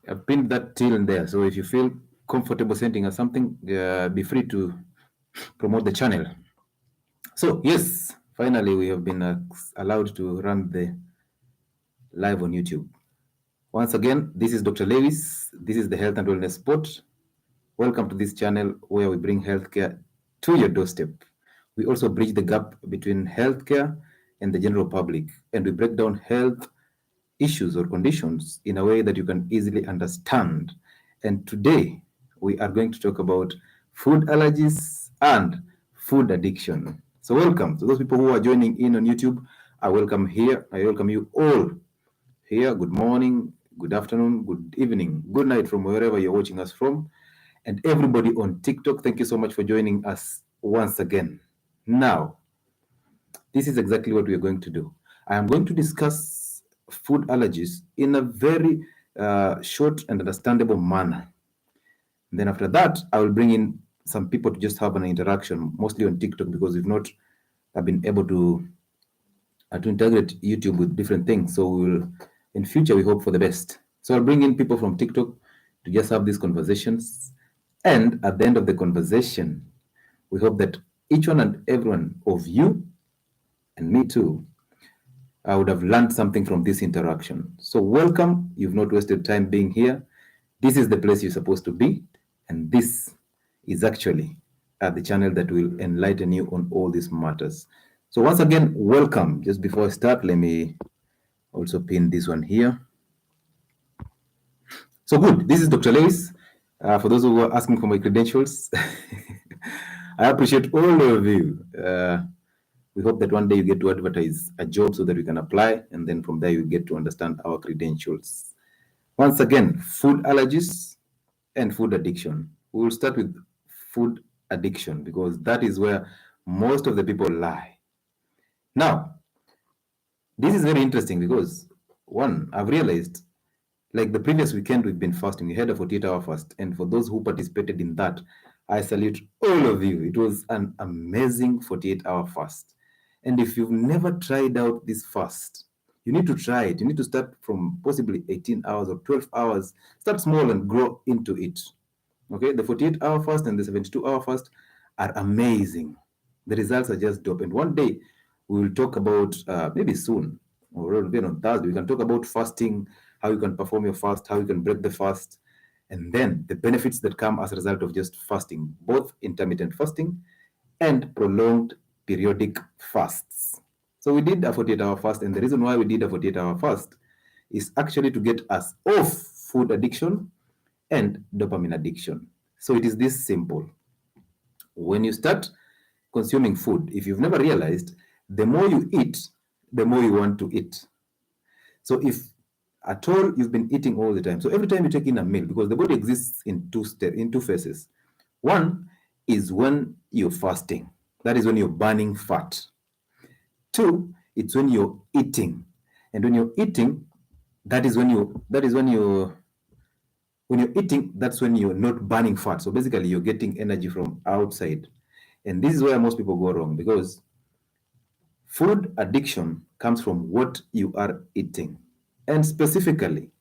I've pinned that till in there. So if you feel comfortable sending us something, be free to promote the channel. So yes, finally we have been allowed to run the live on YouTube. Once again, this is Dr. Lewis. This is the Health and Wellness Spot. Welcome to this channel where we bring healthcare to your doorstep. We also bridge the gap between healthcare and the general public, and we break down health issues or conditions in a way that you can easily understand. And today, we are going to talk about food allergies and food addiction. So, welcome to those people who are joining in on YouTube. I welcome here. I welcome you all here. Good morning, good afternoon, good evening, good night from wherever you're watching us from. And everybody on TikTok, thank you so much for joining us once again. Now, this is exactly what we are going to do. I am going to discuss food allergies in a very short and understandable manner. And then after that, I will bring in some people to just have an interaction, mostly on TikTok, because we've not been able to integrate YouTube with different things. So we'll, in future, we hope for the best. So I'll bring in people from TikTok to just have these conversations. And at the end of the conversation, we hope that each one and every one of you, and me too, I would have learned something from this interaction. So welcome. You've not wasted time being here. This is the place you're supposed to be. And this is actually the channel that will enlighten you on all these matters. So once again, welcome. Just before I start, let me also pin this one here. So good. This is Dr. Lewis. For those who are asking for my credentials, I appreciate all of you. We hope that one day you get to advertise a job so that we can apply, and then from there you get to understand our credentials. Once again, food allergies and food addiction. We will start with food addiction because that is where most of the people lie. Now, this is very interesting because one, I've realized like the previous weekend we've been fasting. We had a 48-hour fast, and for those who participated in that, I salute all of you. It was an amazing 48-hour fast. And if you've never tried out this fast, you need to try it. You need to start from possibly 18 hours or 12 hours. Start small and grow into it. Okay, the 48-hour fast and the 72-hour fast are amazing. The results are just dope. And one day we will talk about, maybe soon, or even on Thursday, we can talk about fasting, how you can perform your fast, how you can break the fast, and then the benefits that come as a result of just fasting, both intermittent fasting and prolonged periodic fasts. So we did a 48-hour fast, and the reason why we did a 48-hour fast is actually to get us off food addiction and dopamine addiction. So it is this simple. When you start consuming food, if you've never realized, the more you eat, the more you want to eat. So if at all you've been eating all the time, so every time you take in a meal, because the body exists in two phases. One is when you're fasting. That is when you're burning fat. Two, it's when you're eating. And when you're eating, when you're eating, that's when you're not burning fat. So basically you're getting energy from outside. And this is where most people go wrong because food addiction comes from what you are eating. And specifically,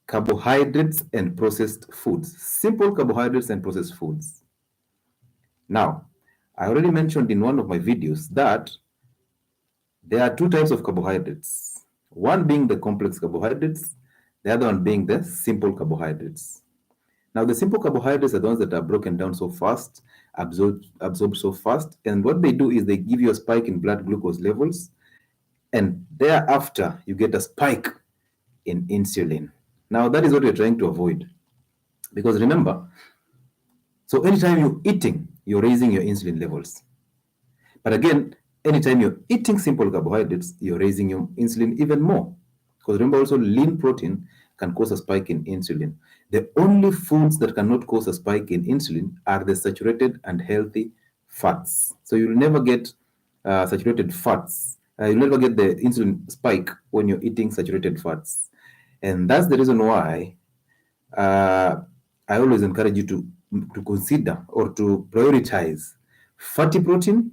carbohydrates and processed foods, simple carbohydrates and processed foods. Now, I already mentioned in one of my videos that there are two types of carbohydrates, one being the complex carbohydrates, the other one being the simple carbohydrates. Now, the simple carbohydrates are the ones that are broken down so fast, absorbed so fast, and what they do is they give you a spike in blood glucose levels, and thereafter you get a spike in insulin. Now, that is what we're trying to avoid. Because remember, so anytime you're eating, you're raising your insulin levels. But again, anytime you're eating simple carbohydrates, you're raising your insulin even more. Because remember also, lean protein can cause a spike in insulin. The only foods that cannot cause a spike in insulin are the saturated and healthy fats. So you'll never get saturated fats. You'll never get the insulin spike when you're eating saturated fats. And that's the reason why I always encourage you to consider or to prioritize fatty protein,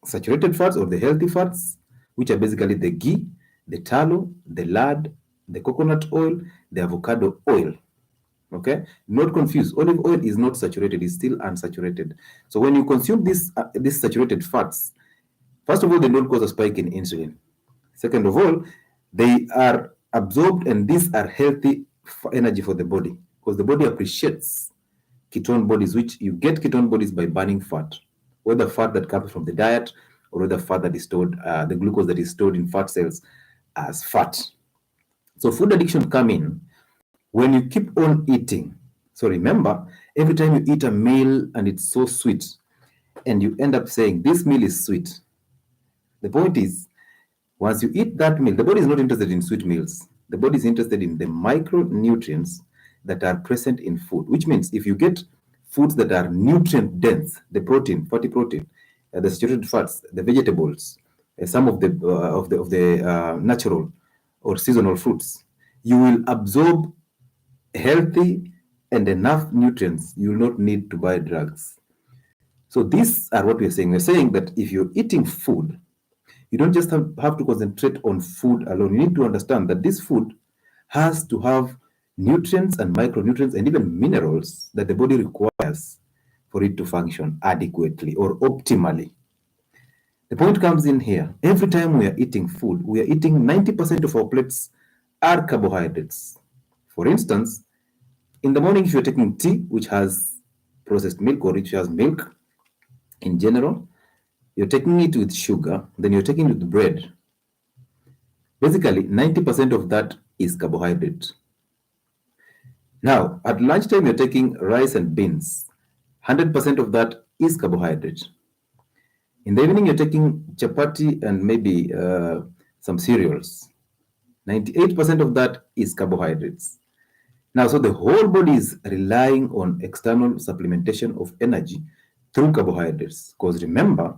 saturated fats or the healthy fats, which are basically the ghee, the tallow, the lard, the coconut oil, the avocado oil. Okay, not confused. Olive oil is not saturated; it's still unsaturated. So when you consume these saturated fats, first of all, they don't cause a spike in insulin. Second of all, they are absorbed, and these are healthy energy for the body because the body appreciates ketone bodies, which you get ketone bodies by burning fat, whether fat that comes from the diet or whether fat that is stored, the glucose that is stored in fat cells as fat. So food addiction come in when you keep on eating. So remember, every time you eat a meal and it's so sweet, and you end up saying, this meal is sweet. The point is, once you eat that meal, the body is not interested in sweet meals. The body is interested in the micronutrients that are present in food, which means if you get foods that are nutrient dense, the protein, fatty protein, the saturated fats, the vegetables, some of the natural or seasonal fruits, you will absorb healthy and enough nutrients. You will not need to buy drugs. So these are what we're saying. We're saying that if you're eating food, you don't just have to concentrate on food alone. You need to understand that this food has to have nutrients and micronutrients and even minerals that the body requires for it to function adequately or optimally. The point comes in here. Every time we are eating food, we are eating 90% of our plates are carbohydrates. For instance, in the morning, if you're taking tea, which has processed milk or which has milk in general, you're taking it with sugar, then you're taking it with bread. Basically, 90% of that is carbohydrate. Now, at lunchtime, you're taking rice and beans. 100% of that is carbohydrate. In the evening, you're taking chapati and maybe some cereals. 98% of that is carbohydrates. Now, so the whole body is relying on external supplementation of energy through carbohydrates. Because remember,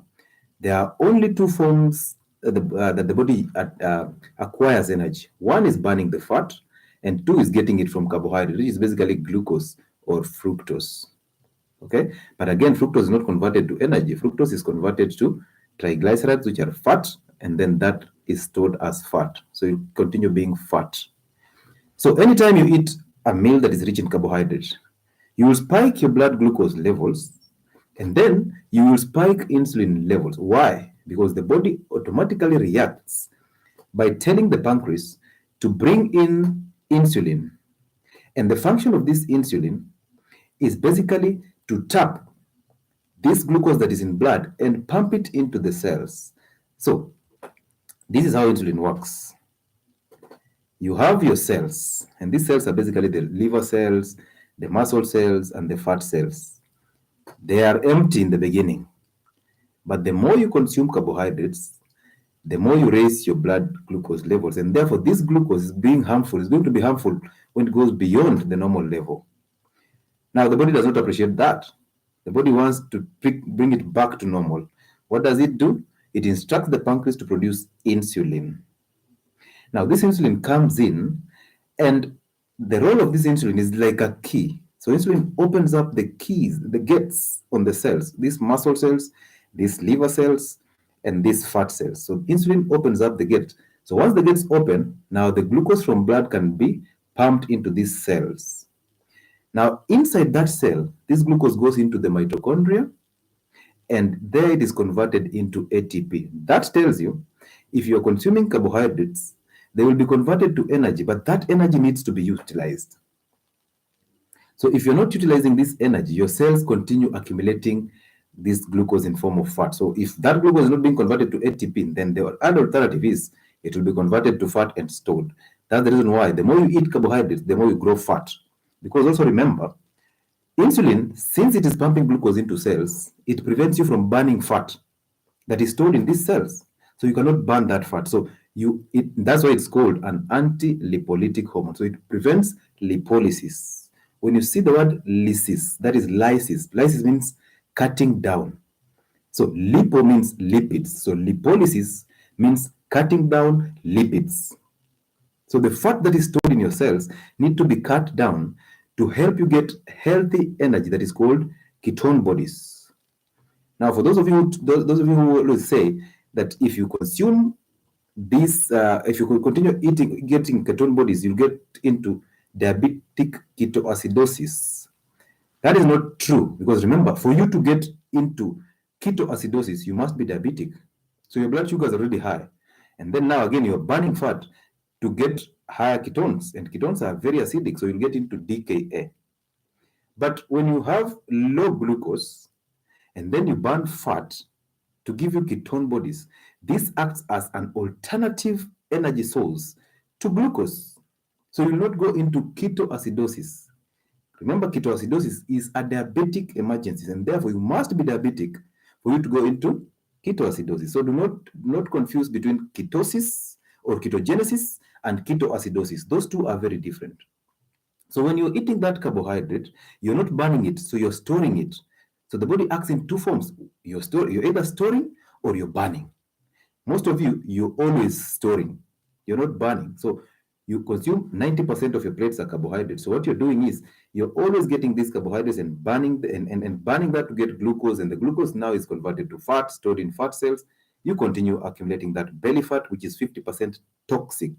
there are only two forms that the body acquires energy. One is burning the fat, and two is getting it from carbohydrate, which is basically glucose or fructose. Okay, but again, fructose is not converted to energy. Fructose is converted to triglycerides, which are fat, and then that is stored as fat. So you continue being fat. So anytime you eat a meal that is rich in carbohydrates, you will spike your blood glucose levels, and then you will spike insulin levels. Why? Because the body automatically reacts by telling the pancreas to bring in insulin. And the function of this insulin is basically to tap this glucose that is in blood and pump it into the cells. So this is how insulin works. You have your cells, and these cells are basically the liver cells, the muscle cells, and the fat cells. They are empty in the beginning, but the more you consume carbohydrates, the more you raise your blood glucose levels, and therefore this glucose is being harmful. It's going to be harmful when it goes beyond the normal level. Now, the body does not appreciate that. The body wants to bring it back to normal. What does it do? It instructs the pancreas to produce insulin. Now, this insulin comes in, and the role of this insulin is like a key. So insulin opens up the keys, the gates on the cells, these muscle cells, these liver cells, and these fat cells. So insulin opens up the gate. So once the gates open, now the glucose from blood can be pumped into these cells. Now, inside that cell, this glucose goes into the mitochondria, and there it is converted into ATP. That tells you if you're consuming carbohydrates, they will be converted to energy, but that energy needs to be utilized. So if you're not utilizing this energy, your cells continue accumulating this glucose in form of fat. So if that glucose is not being converted to ATP, then the other alternative is it will be converted to fat and stored. That's the reason why the more you eat carbohydrates, the more you grow fat. Because also remember, insulin, since it is pumping glucose into cells, it prevents you from burning fat that is stored in these cells. So you cannot burn that fat. So that's why it's called an anti-lipolytic hormone. So it prevents lipolysis. When you see the word lysis, that is lysis. Lysis means cutting down. So lipo means lipids. So lipolysis means cutting down lipids. So the fat that is stored in your cells need to be cut down to help you get healthy energy that is called ketone bodies. Now, for those of you who always say that if you consume this, if you could continue getting ketone bodies, you'll get into diabetic ketoacidosis. That is not true, because remember, for you to get into ketoacidosis, you must be diabetic. So your blood sugar is already high. And then now again, you're burning fat to get higher ketones, and ketones are very acidic, so you'll get into DKA. But when you have low glucose and then you burn fat to give you ketone bodies, this acts as an alternative energy source to glucose. So you'll not go into ketoacidosis. Remember, ketoacidosis is a diabetic emergency, and therefore you must be diabetic for you to go into ketoacidosis. So do not confuse between ketosis or ketogenesis and ketoacidosis. Those two are very different. So when you're eating that carbohydrate, you're not burning it, so you're storing it. So the body acts in two forms. You're either storing or you're burning. Most of you're always storing. You're not burning. So you consume 90% of your plates are carbohydrates. So what you're doing is you're always getting these carbohydrates and burning and burning that to get glucose, and the glucose now is converted to fat, stored in fat cells. You continue accumulating that belly fat, which is 50% toxic.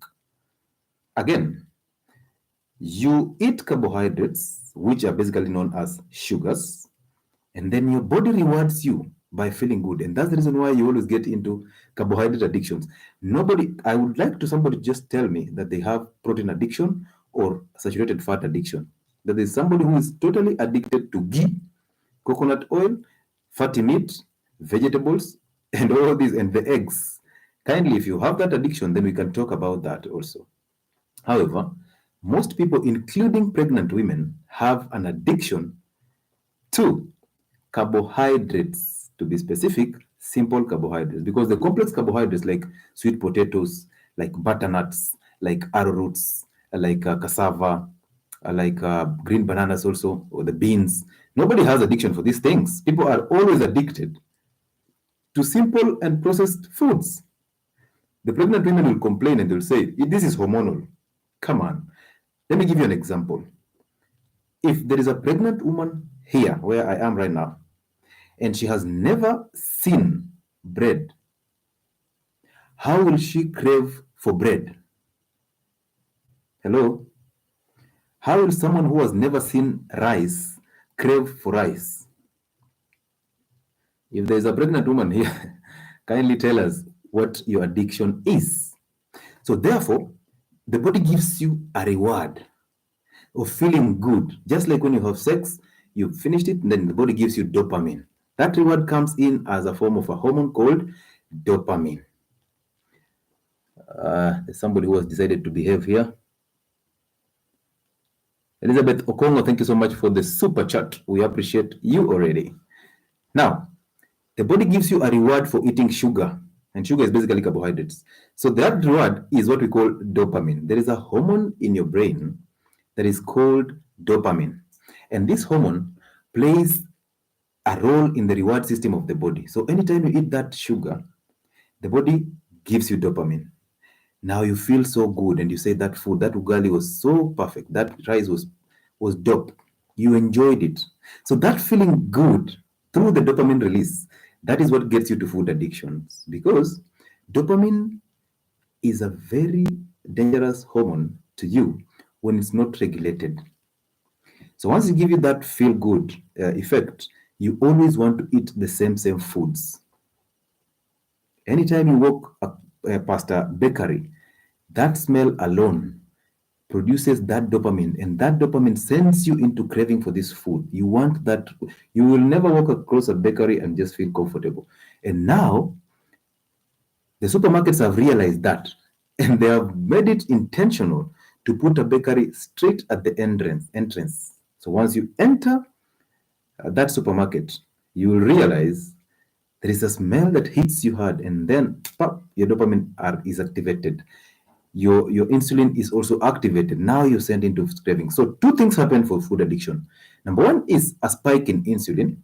Again, you eat carbohydrates, which are basically known as sugars, and then your body rewards you by feeling good. And that's the reason why you always get into carbohydrate addictions. I would like to somebody just tell me that they have protein addiction or saturated fat addiction. That there's somebody who is totally addicted to ghee, coconut oil, fatty meat, vegetables, and all these, and the eggs. Kindly, if you have that addiction, then we can talk about that also. However, most people, including pregnant women, have an addiction to carbohydrates, to be specific, simple carbohydrates, because the complex carbohydrates like sweet potatoes, like butternuts, like arrowroots, like cassava, like green bananas also, or the beans. Nobody has addiction for these things. People are always addicted to simple and processed foods. The pregnant women will complain and they'll say, this is hormonal. Come on. Let me give you an example. If there is a pregnant woman here where I am right now, and she has never seen bread, how will she crave for bread? Hello? How will someone who has never seen rice crave for rice? If there's a pregnant woman here, kindly tell us what your addiction is. So therefore, the body gives you a reward of feeling good. Just like when you have sex, you've finished it, and then the body gives you dopamine. That reward comes in as a form of a hormone called dopamine. There's somebody who has decided to behave here. Elizabeth Okongo, thank you so much for the super chat. We appreciate you already. Now, the body gives you a reward for eating sugar, and sugar is basically carbohydrates. So that reward is what we call dopamine. There is a hormone in your brain that is called dopamine, and this hormone plays a role in the reward system of the body. So anytime you eat that sugar, the body gives you dopamine. Now you feel so good, and you say that food, that ugali was so perfect, that rice was dope. You enjoyed it. So that feeling good through the dopamine release, that is what gets you to food addictions, because dopamine is a very dangerous hormone to you when it's not regulated. So once you give you that feel good effect, you always want to eat the same foods. Anytime you walk past a bakery, that smell alone produces that dopamine, and that dopamine sends you into craving for this food. You want that. You will never walk across a bakery and just feel comfortable. And now, the supermarkets have realized that, and they have made it intentional to put a bakery straight at the entrance. So once you enter that supermarket, you will realize there is a smell that hits you hard, and then pop, your dopamine is activated. Your insulin is also activated. Now you're sent into craving. So two things happen for food addiction. Number one is a spike in insulin.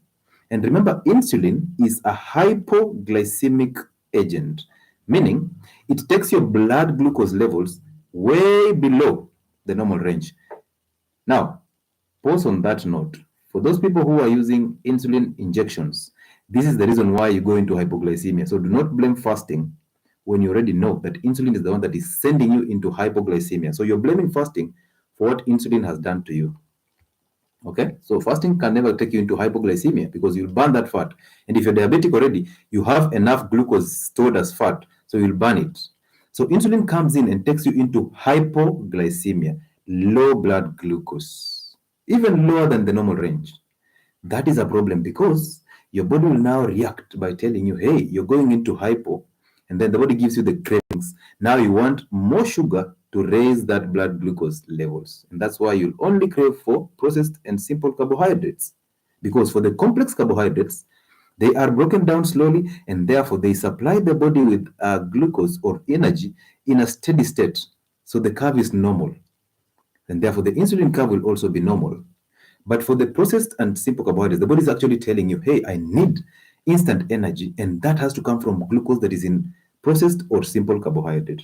And remember, insulin is a hypoglycemic agent, meaning it takes your blood glucose levels way below the normal range. Now, pause on that note. For those people who are using insulin injections, this is the reason why you go into hypoglycemia. So do not blame fasting when you already know that insulin is the one that is sending you into hypoglycemia. So you're blaming fasting for what insulin has done to you. Okay, so fasting can never take you into hypoglycemia because you'll burn that fat. And if you're diabetic already, you have enough glucose stored as fat, so you'll burn it. So insulin comes in and takes you into hypoglycemia, low blood glucose, even lower than the normal range. That is a problem because your body will now react by telling you, hey, you're going into hypo, and then the body gives you the cravings. Now you want more sugar to raise that blood glucose levels. And that's why you'll only crave for processed and simple carbohydrates. Because for the complex carbohydrates, they are broken down slowly and therefore they supply the body with glucose or energy in a steady state. So the curve is normal. And therefore the insulin curve will also be normal. But for the processed and simple carbohydrates, the body is actually telling you, hey, I need instant energy, and that has to come from glucose that is in processed or simple carbohydrate.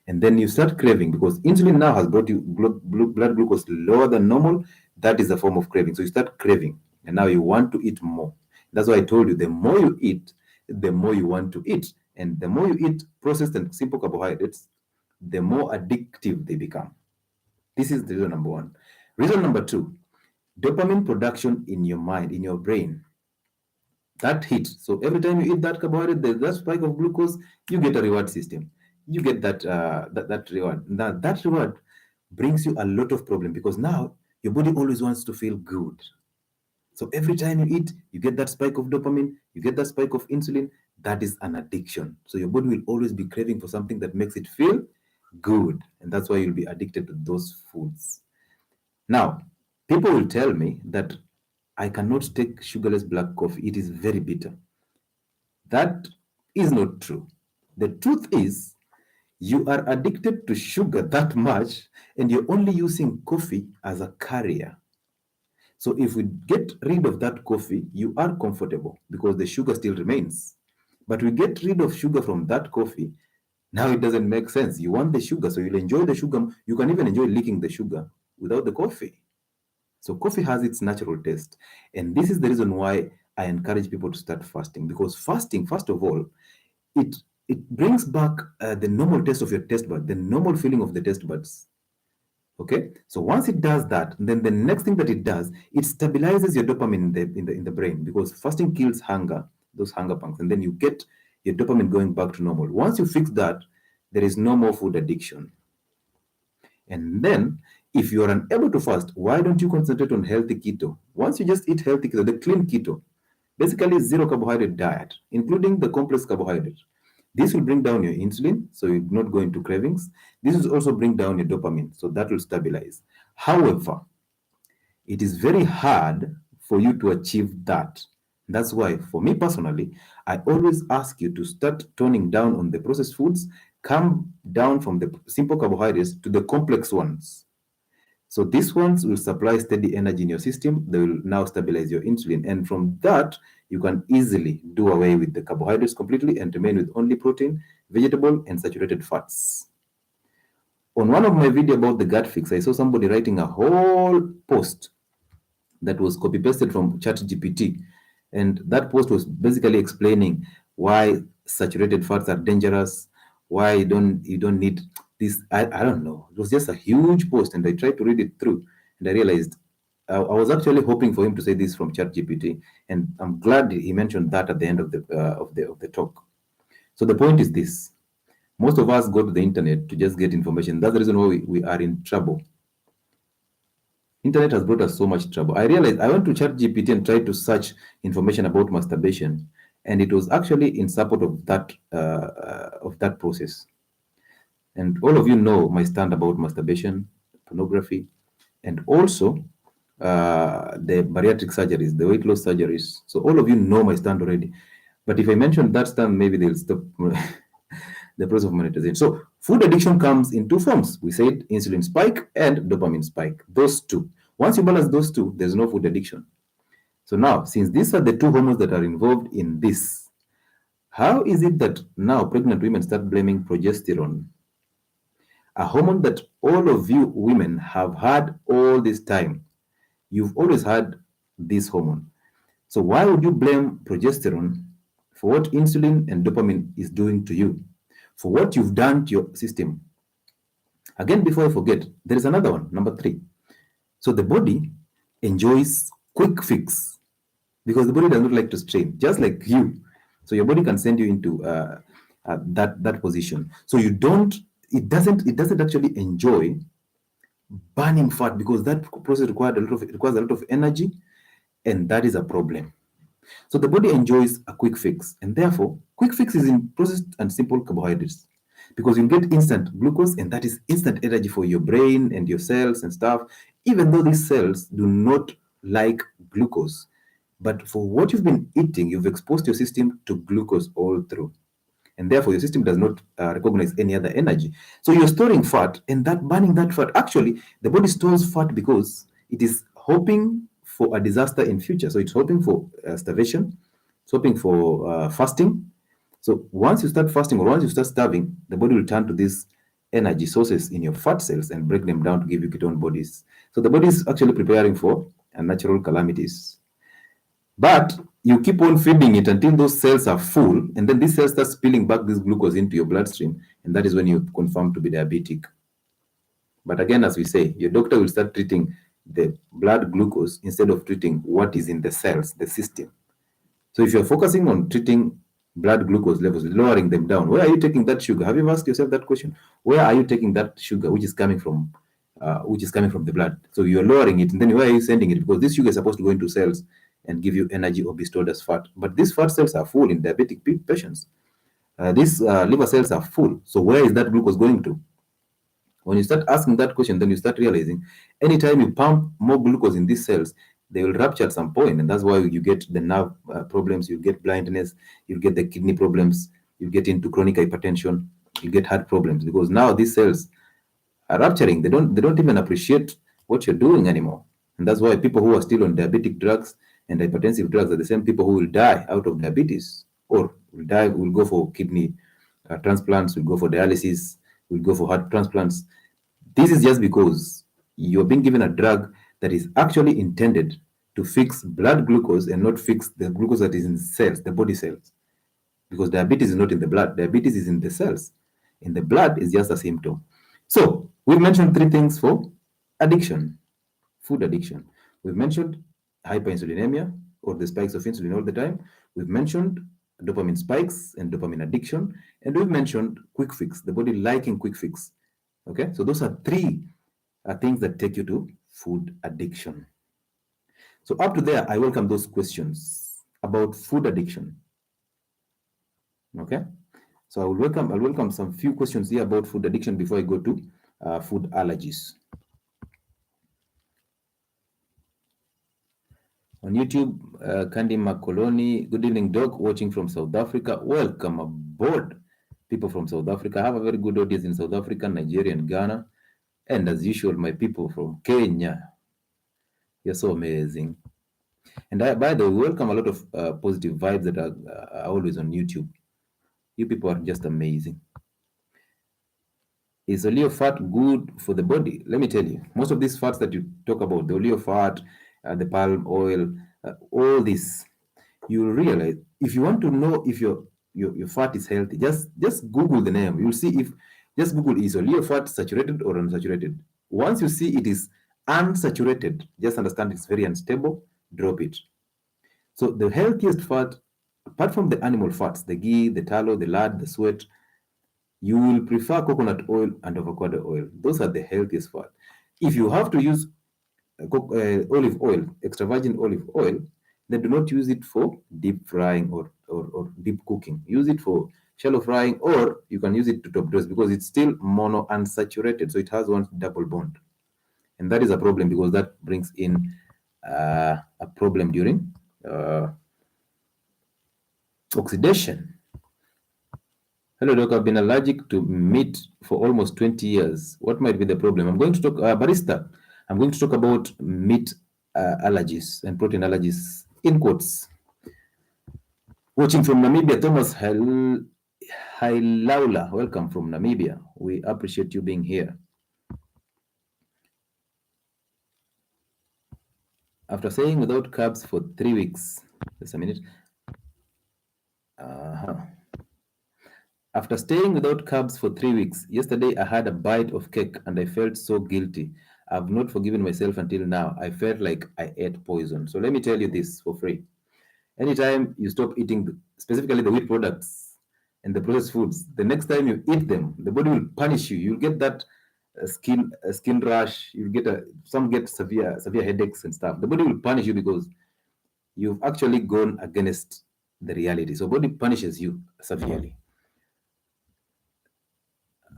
And then you start craving because insulin now has brought you blood glucose lower than normal. That is a form of craving. So you start craving, and now you want to eat more. That's why I told you the more you eat, the more you want to eat. And the more you eat processed and simple carbohydrates, the more addictive they become. This is the reason number one. Reason number two, dopamine production in your mind, in your brain. That hit. So every time you eat that carbohydrate, there's that spike of glucose, you get a reward system. You get that reward. Now that reward brings you a lot of problem because now your body always wants to feel good. So every time you eat, you get that spike of dopamine, you get that spike of insulin. That is an addiction. So your body will always be craving for something that makes it feel good. And that's why you'll be addicted to those foods. Now, people will tell me that I cannot take sugarless black coffee. It is very bitter. That is not true. The truth is, you are addicted to sugar that much and you're only using coffee as a carrier. So if we get rid of that coffee, you are comfortable because the sugar still remains. But we get rid of sugar from that coffee, now it doesn't make sense. You want the sugar, so you'll enjoy the sugar. You can even enjoy licking the sugar without the coffee. So coffee has its natural taste. And this is the reason why I encourage people to start fasting. Because fasting, first of all, it it brings back the normal taste of your taste bud, the normal feeling of the taste buds. Okay, so once it does that, then the next thing that it does, it stabilizes your dopamine in the brain because fasting kills hunger, those hunger pangs, and then you get your dopamine going back to normal. Once you fix that, there is no more food addiction. And then, if you are unable to fast, why don't you concentrate on healthy keto? Once you just eat healthy keto, the clean keto, basically zero carbohydrate diet, including the complex carbohydrate. This will bring down your insulin, so you not go into cravings. This will also bring down your dopamine, so that will stabilize. However, it is very hard for you to achieve that. That's why, for me personally, I always ask you to start toning down on the processed foods, come down from the simple carbohydrates to the complex ones. So these ones will supply steady energy in your system. They will now stabilize your insulin. And from that, you can easily do away with the carbohydrates completely and remain with only protein, vegetable, and saturated fats. On one of my videos about the gut fix, I saw somebody writing a whole post that was copy pasted from ChatGPT. And that post was basically explaining why saturated fats are dangerous, why you don't need this. I don't know. It was just a huge post, and I tried to read it through, and I realized I was actually hoping for him to say this from ChatGPT, and I'm glad he mentioned that at the end of the talk. So the point is this: most of us go to the internet to just get information. That's the reason why we are in trouble. Internet has brought us so much trouble. I realized I went to ChatGPT and tried to search information about masturbation, and it was actually in support of that process. And all of you know my stand about masturbation, pornography, and also the bariatric surgeries, the weight loss surgeries. So all of you know my stand already. But if I mention that stand, maybe they'll stop the process of monetization. So food addiction comes in two forms. We said insulin spike and dopamine spike. Those two. Once you balance those two, there's no food addiction. So now, since these are the two hormones that are involved in this, how is it that now pregnant women start blaming progesterone, a hormone that all of you women have had all this time? You've always had this hormone. So why would you blame progesterone for what insulin and dopamine is doing to you? for what you've done to your system. Again, before I forget, there is another one, number 3. So the body enjoys quick fix because the body does not like to strain, just like you. So your body can send you into that position. So you don't. It doesn't actually enjoy burning fat because that process requires a lot of energy, and that is a problem. So the body enjoys a quick fix, and therefore, quick fix is in processed and simple carbohydrates because you get instant glucose, and that is instant energy for your brain and your cells and stuff, even though these cells do not like glucose. But for what you've been eating, you've exposed your system to glucose all through. And therefore, your system does not recognize any other energy. So you're storing fat, and that burning that fat, actually, the body stores fat because it is hoping for a disaster in future. So it's hoping for starvation, it's hoping for fasting. So once you start fasting or once you start starving, the body will turn to these energy sources in your fat cells and break them down to give you ketone bodies. So the body is actually preparing for natural calamities. But you keep on feeding it until those cells are full, and then these cells start spilling back this glucose into your bloodstream, and that is when you confirm to be diabetic. But again, as we say, your doctor will start treating the blood glucose instead of treating what is in the cells, the system. So if you're focusing on treating blood glucose levels, lowering them down, where are you taking that sugar? Have you asked yourself that question? Where are you taking that sugar, which is coming from the blood? So you're lowering it, and then where are you sending it? Because this sugar is supposed to go into cells and give you energy or be stored as fat. But these fat cells are full in diabetic patients. These liver cells are full. So where is that glucose going to? When you start asking that question, then you start realizing anytime you pump more glucose in these cells, they will rupture at some point, and that's why you get the nerve problems, you get blindness, you get the kidney problems, you get into chronic hypertension, you get heart problems because now these cells are rupturing. They don't even appreciate what you're doing anymore, and that's why people who are still on diabetic drugs and hypertensive drugs are the same people who will die out of diabetes or will go for kidney transplants, will go for dialysis, will go for heart transplants. This is just because you're being given a drug that is actually intended to fix blood glucose and not fix the glucose that is in cells, the body cells. Because diabetes is not in the blood, diabetes is in the cells. In the blood is just a symptom. So we've mentioned 3 things for addiction, food addiction. We've mentioned hyperinsulinemia or the spikes of insulin all the time. We've mentioned dopamine spikes and dopamine addiction. And we've mentioned quick fix, the body liking quick fix. Okay, so those are 3 things that take you to food addiction. So up to there, I welcome those questions about food addiction. Okay, so I'll welcome some few questions here about food addiction before I go to food allergies. On YouTube, Candy Macoloni, good evening, Doc, watching from South Africa. Welcome aboard, people from South Africa. I have a very good audience in South Africa, Nigeria, and Ghana. And as usual, my people from Kenya. You're so amazing. And by the way, we welcome a lot of positive vibes that are always on YouTube. You people are just amazing. Is oleo fat good for the body? Let me tell you, most of these fats that you talk about, the oleo fat, the palm oil, all this, you'll realize if you want to know if your fat is healthy, just Google the name. You'll see if just Google is oleo fat saturated or unsaturated. Once you see it is unsaturated, just understand it's very unstable, drop it. So the healthiest fat, apart from the animal fats, the ghee, the tallow, the lard, the sweat, you will prefer coconut oil and avocado oil. Those are the healthiest fat. If you have to use olive oil, extra virgin olive oil, then do not use it for deep frying or deep cooking. Use it for shallow frying, or you can use it to top dress because it's still mono unsaturated, so it has one double bond. And that is a problem because that brings in a problem during oxidation. Hello, Doc. I've been allergic to meat for almost 20 years. What might be the problem? I'm going to talk, barista. I'm going to talk about meat allergies and protein allergies in quotes. Watching from Namibia, Thomas Hailaula. Welcome from Namibia. We appreciate you being here. After saying without carbs for 3 weeks, just a minute. After staying without carbs for 3 weeks, yesterday I had a bite of cake and I felt so guilty. I've not forgiven myself until now. I felt like I ate poison. So let me tell you this for free. Anytime you stop eating, specifically the wheat products and the processed foods, the next time you eat them, the body will punish you. You'll get that skin rash. You'll get some get severe headaches and stuff. The body will punish you because you've actually gone against the reality. So body punishes you severely.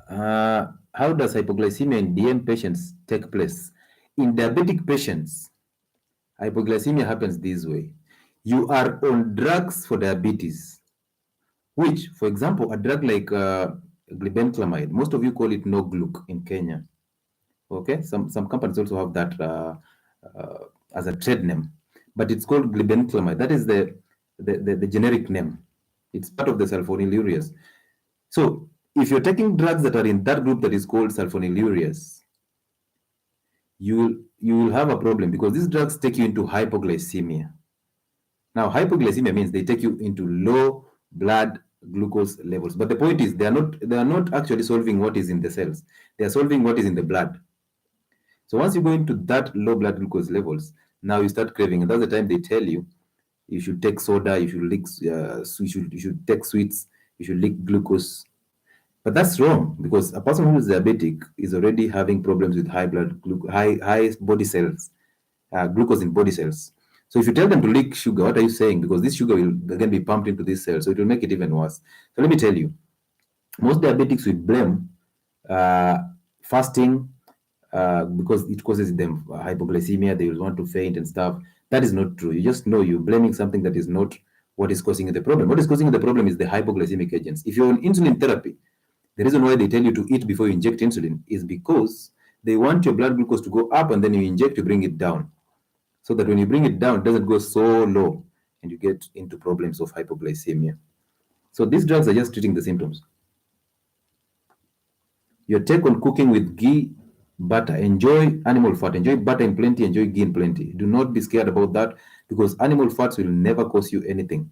How does hypoglycemia in DM patients take place? In diabetic patients, hypoglycemia happens this way. You are on drugs for diabetes, which, for example, a drug like glibenclamide, most of you call it no gluc in Kenya. Okay, some companies also have that as a trade name, but it's called glibenclamide. That is the generic name. It's part of the sulfonylureas. So if you're taking drugs that are in that group that is called sulfonylureas, you will have a problem because these drugs take you into hypoglycemia. Now, hypoglycemia means they take you into low blood glucose levels. But the point is, they are not actually solving what is in the cells. They are solving what is in the blood. So once you go into that low blood glucose levels, now you start craving, and that's the time they tell you you should take soda, you should lick, you should take sweets, you should lick glucose. But that's wrong because a person who is diabetic is already having problems with high body cells, glucose in body cells. So if you tell them to lick sugar, what are you saying? Because this sugar will again be pumped into these cells, so it will make it even worse. So let me tell you, most diabetics will blame fasting because it causes them hypoglycemia. They will want to faint and stuff. That is not true. You just know you're blaming something that is not what is causing the problem. What is causing the problem is the hypoglycemic agents. If you're on insulin therapy, the reason why they tell you to eat before you inject insulin is because they want your blood glucose to go up and then you inject to bring it down. So that when you bring it down, it doesn't go so low and you get into problems of hypoglycemia. So these drugs are just treating the symptoms. Your take on cooking with ghee, butter. Enjoy animal fat. Enjoy butter in plenty. Enjoy ghee in plenty. Do not be scared about that because animal fats will never cause you anything.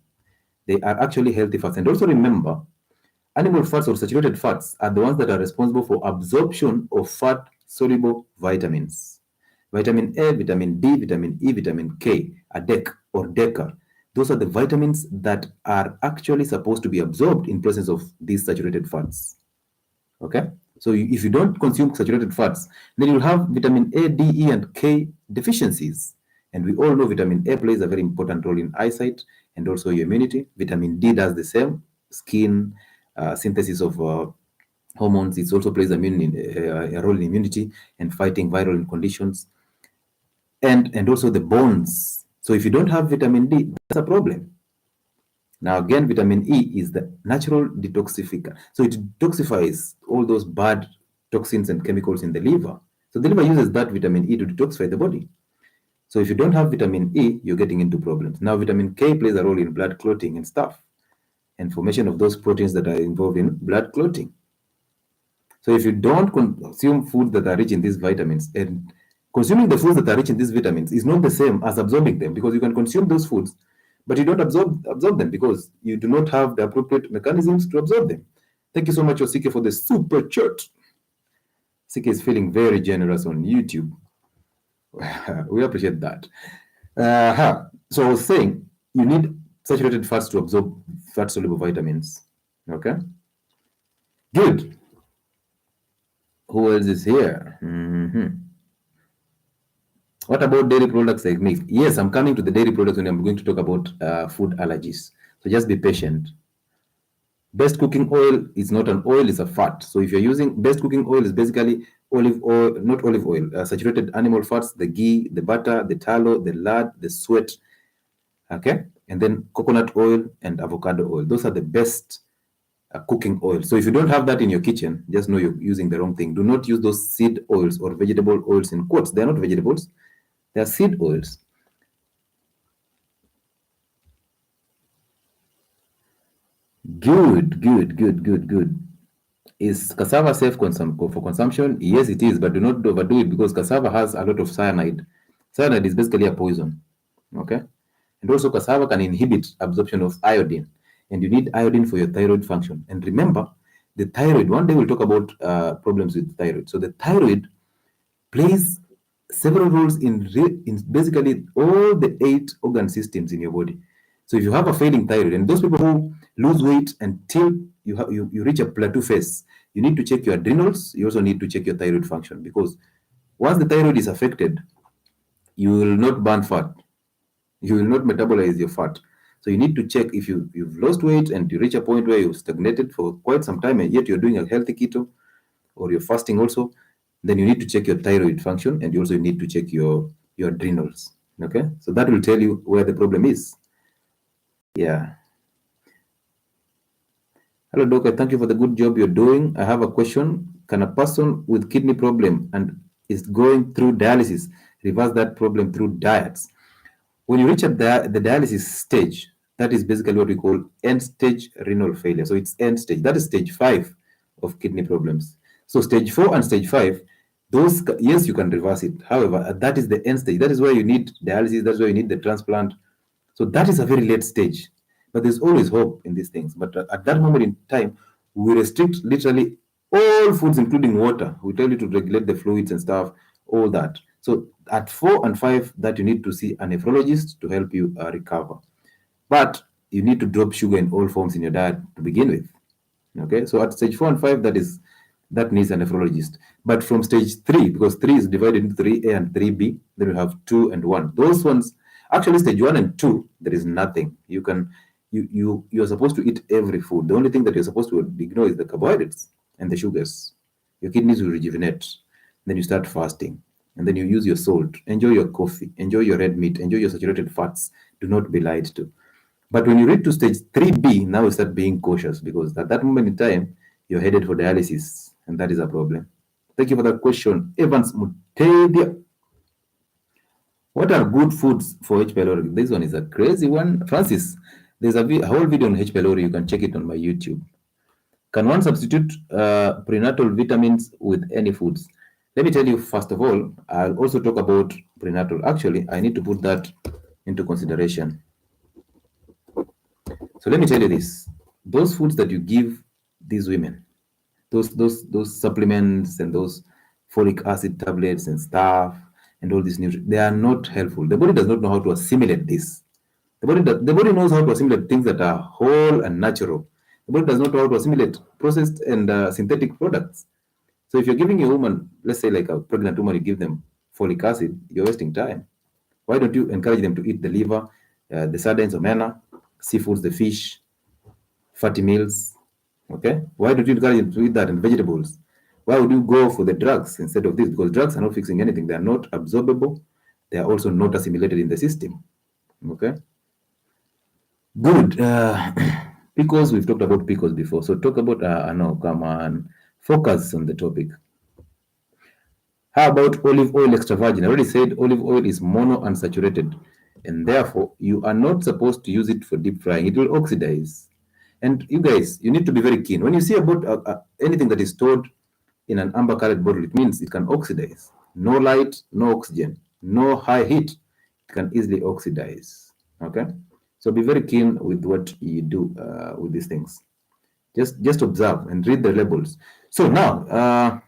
They are actually healthy fats. And also remember, animal fats or saturated fats are the ones that are responsible for absorption of fat-soluble vitamins. Vitamin A, vitamin D, vitamin E, vitamin K, a DEC or DECA. Those are the vitamins that are actually supposed to be absorbed in presence of these saturated fats. Okay? So if you don't consume saturated fats, then you'll have vitamin A, D, E, and K deficiencies. And we all know vitamin A plays a very important role in eyesight and also your immunity. Vitamin D does the same, skin, synthesis of hormones. It also plays a role in immunity and fighting viral conditions. And also the bones. So if you don't have vitamin D, that's a problem. Now again, vitamin E is the natural detoxifier. So it detoxifies all those bad toxins and chemicals in the liver. So the liver uses that vitamin E to detoxify the body. So if you don't have vitamin E, you're getting into problems. Now vitamin K plays a role in blood clotting and stuff, and formation of those proteins that are involved in blood clotting. So if you don't consume foods that are rich in these vitamins, and consuming the foods that are rich in these vitamins is not the same as absorbing them, because you can consume those foods, but you don't absorb them because you do not have the appropriate mechanisms to absorb them. Thank you so much, Osike, for the super chat. Osike is feeling very generous on YouTube. We appreciate that. So I was saying, you need saturated fats to absorb fat-soluble vitamins. Okay? Good. Who else is here? What about dairy products like milk? Yes, I'm coming to the dairy products when I'm going to talk about food allergies. So just be patient. Best cooking oil is not an oil, it's a fat. So if you're using best cooking oil, is basically olive oil, not olive oil, saturated animal fats, the ghee, the butter, the tallow, the lard, the sweat. Okay? And then coconut oil and avocado oil. Those are the best cooking oil. So if you don't have that in your kitchen, just know you're using the wrong thing. Do not use those seed oils or vegetable oils in quotes. They're not vegetables. They are seed oils. Good. Is cassava safe for consumption? Yes, it is, but do not overdo it because cassava has a lot of cyanide. Cyanide is basically a poison. Okay? And also cassava can inhibit absorption of iodine. and you need iodine for your thyroid function. And remember, the thyroid, one day we'll talk about problems with thyroid. So the thyroid plays several roles in basically all the 8 organ systems in your body. So if you have a failing thyroid, and those people who lose weight until you reach a plateau phase, you need to check your adrenals. You also need to check your thyroid function, because once the thyroid is affected, you will not burn fat, you will not metabolize your fat. So you need to check if you've lost weight and you reach a point where you've stagnated for quite some time and yet you're doing a healthy keto, or you're fasting also, then you need to check your thyroid function, and you also need to check your adrenals. Okay, so that will tell you where the problem is. Yeah. Hello, doctor. Thank you for the good job you're doing. I have a question. Can a person with kidney problem and is going through dialysis reverse that problem through diets? When you reach at the dialysis stage, that is basically what we call end stage renal failure. So it's end stage. That is stage 5 of kidney problems. So stage 4 and stage 5, those, yes, you can reverse it. However, that is the end stage. That is where you need dialysis. That's where you need the transplant. So that is a very late stage. But there's always hope in these things. But at that moment in time, we restrict literally all foods, including water. We tell you to regulate the fluids and stuff, all that. So at 4 and 5, that you need to see a nephrologist to help you recover. But you need to drop sugar in all forms in your diet to begin with. Okay, so at stage 4 and 5, that needs a nephrologist. But from stage 3, because 3 is divided into 3A and 3B, then we have 2 and 1. Those ones, actually stage 1 and 2, there is nothing. You're supposed to eat every food. The only thing that you're supposed to ignore is the carbohydrates and the sugars. Your kidneys will rejuvenate. Then you start fasting. And then you use your salt. Enjoy your coffee. Enjoy your red meat. Enjoy your saturated fats. Do not be lied to. But when you reach to stage 3B, now you start being cautious, because at that moment in time, you're headed for dialysis, and that is a problem. Thank you for that question. Evans Mutedia. What are good foods for H. pylori? This one is a crazy one. Francis, there's a whole video on H. pylori. You can check it on my YouTube. Can one substitute prenatal vitamins with any foods? Let me tell you, first of all, I'll also talk about prenatal. Actually, I need to put that into consideration. So let me tell you this. Those foods that you give these women, those supplements and those folic acid tablets and stuff and all these nutrients, they are not helpful. The body does not know how to assimilate this. The body knows how to assimilate things that are whole and natural. The body does not know how to assimilate processed and synthetic products. So if you're giving a woman, let's say like a pregnant woman, you give them folic acid, you're wasting time. Why don't you encourage them to eat the liver, the sardines, omena, seafoods, the fish, fatty meals? Okay, why don't you encourage them to eat that, and vegetables? Why would you go for the drugs instead of this? Because drugs are not fixing anything. They are not absorbable. They are also not assimilated in the system. Okay, good. Pickles, we've talked about pickles before. So talk about, no, come on, focus on the topic. How about olive oil extra virgin? I already said olive oil is monounsaturated, and therefore you are not supposed to use it for deep frying. It will oxidize. And you guys, you need to be very keen. When you see about anything that is stored in an amber-colored bottle, it means it can oxidize. No light, no oxygen, no high heat. It can easily oxidize. Okay? So be very keen with what you do with these things. Just observe and read the labels. So now,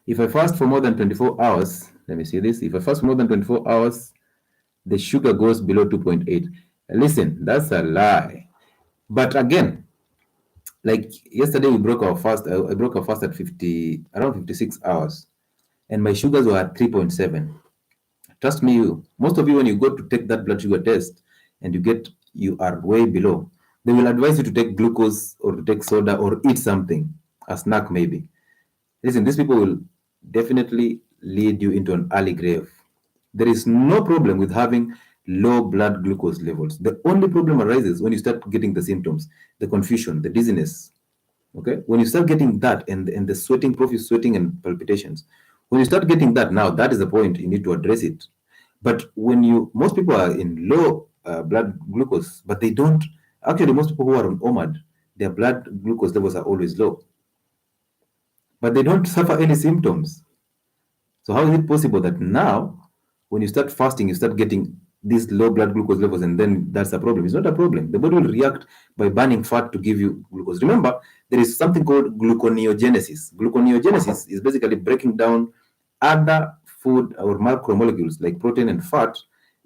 if I fast for more than 24 hours, let me see this. If I fast for more than 24 hours, the sugar goes below 2.8. Listen, that's a lie. But again, like yesterday, we broke our fast. I broke our fast at around 56 hours, and my sugars were at 3.7. Trust me, most of you, when you go to take that blood sugar test and you are way below, they will advise you to take glucose or to take soda or eat something, a snack maybe. Listen, these people will definitely lead you into an early grave. There is no problem with having low blood glucose levels. The only problem arises when you start getting the symptoms, the confusion, the dizziness. Okay, when you start getting that, and the sweating, profuse sweating and palpitations, when you start getting that, now that is the point you need to address it. But most people are in low blood glucose, but they don't. Actually, most people who are on OMAD, their blood glucose levels are always low, but they don't suffer any symptoms. So how is it possible that now, when you start fasting, you start getting these low blood glucose levels, and then that's a problem. It's not a problem. The body will react by burning fat to give you glucose. Remember, there is something called gluconeogenesis. Gluconeogenesis is basically breaking down other food or macromolecules like protein and fat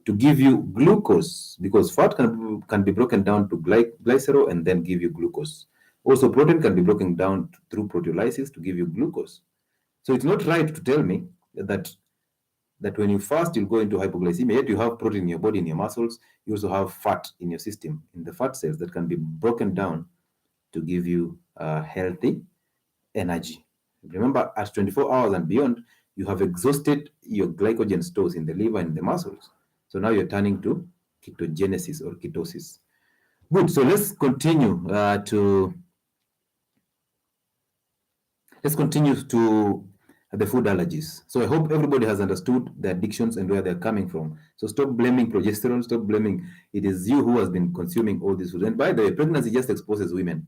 to give you glucose, because fat can be broken down to glycerol and then give you glucose. Also, protein can be broken down through proteolysis to give you glucose. So it's not right to tell me that when you fast, you'll go into hypoglycemia, yet you have protein in your body, in your muscles. You also have fat in your system, in the fat cells that can be broken down to give you healthy energy. Remember, at 24 hours and beyond, you have exhausted your glycogen stores in the liver and the muscles. So now you're turning to ketogenesis or ketosis. Good. So let's continue to the food allergies. So I hope everybody has understood the addictions and where they're coming from. So stop blaming progesterone, stop blaming it is you who has been consuming all these foods. And by the way, pregnancy just exposes women.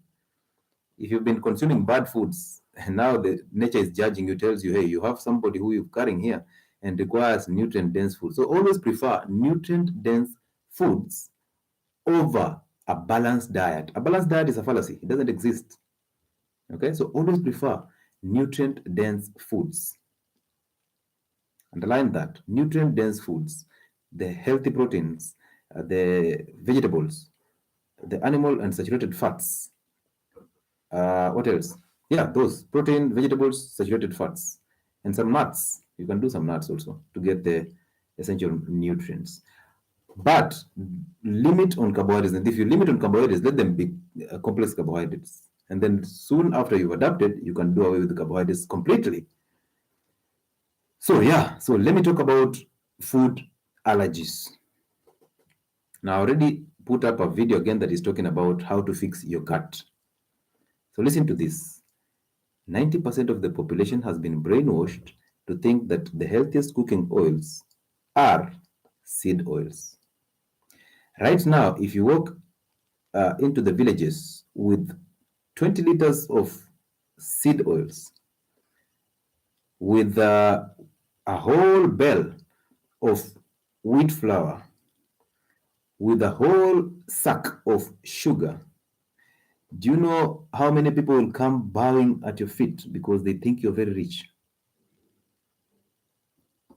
If you've been consuming bad foods and now the nature is judging you, tells you, hey, you have somebody who you're carrying here and requires nutrient-dense food. So always prefer nutrient-dense foods over a balanced diet. A balanced diet is a fallacy. It doesn't exist. Okay, so always prefer nutrient-dense foods. Underline that. Nutrient-dense foods, the healthy proteins, the vegetables, the animal and saturated fats. What else? Yeah, those protein, vegetables, saturated fats, and some nuts. You can do some nuts also to get the essential nutrients. But limit on carbohydrates. And if you limit on carbohydrates, let them be complex carbohydrates. And then soon after you've adapted, you can do away with the carbohydrates completely. So yeah, so let me talk about food allergies. Now I already put up a video again that is talking about how to fix your gut. So listen to this. 90% of the population has been brainwashed to think that the healthiest cooking oils are seed oils. Right now, if you walk into the villages with 20 liters of seed oils, with a whole bell of wheat flour, with a whole sack of sugar, do you know how many people will come bowing at your feet because they think you're very rich?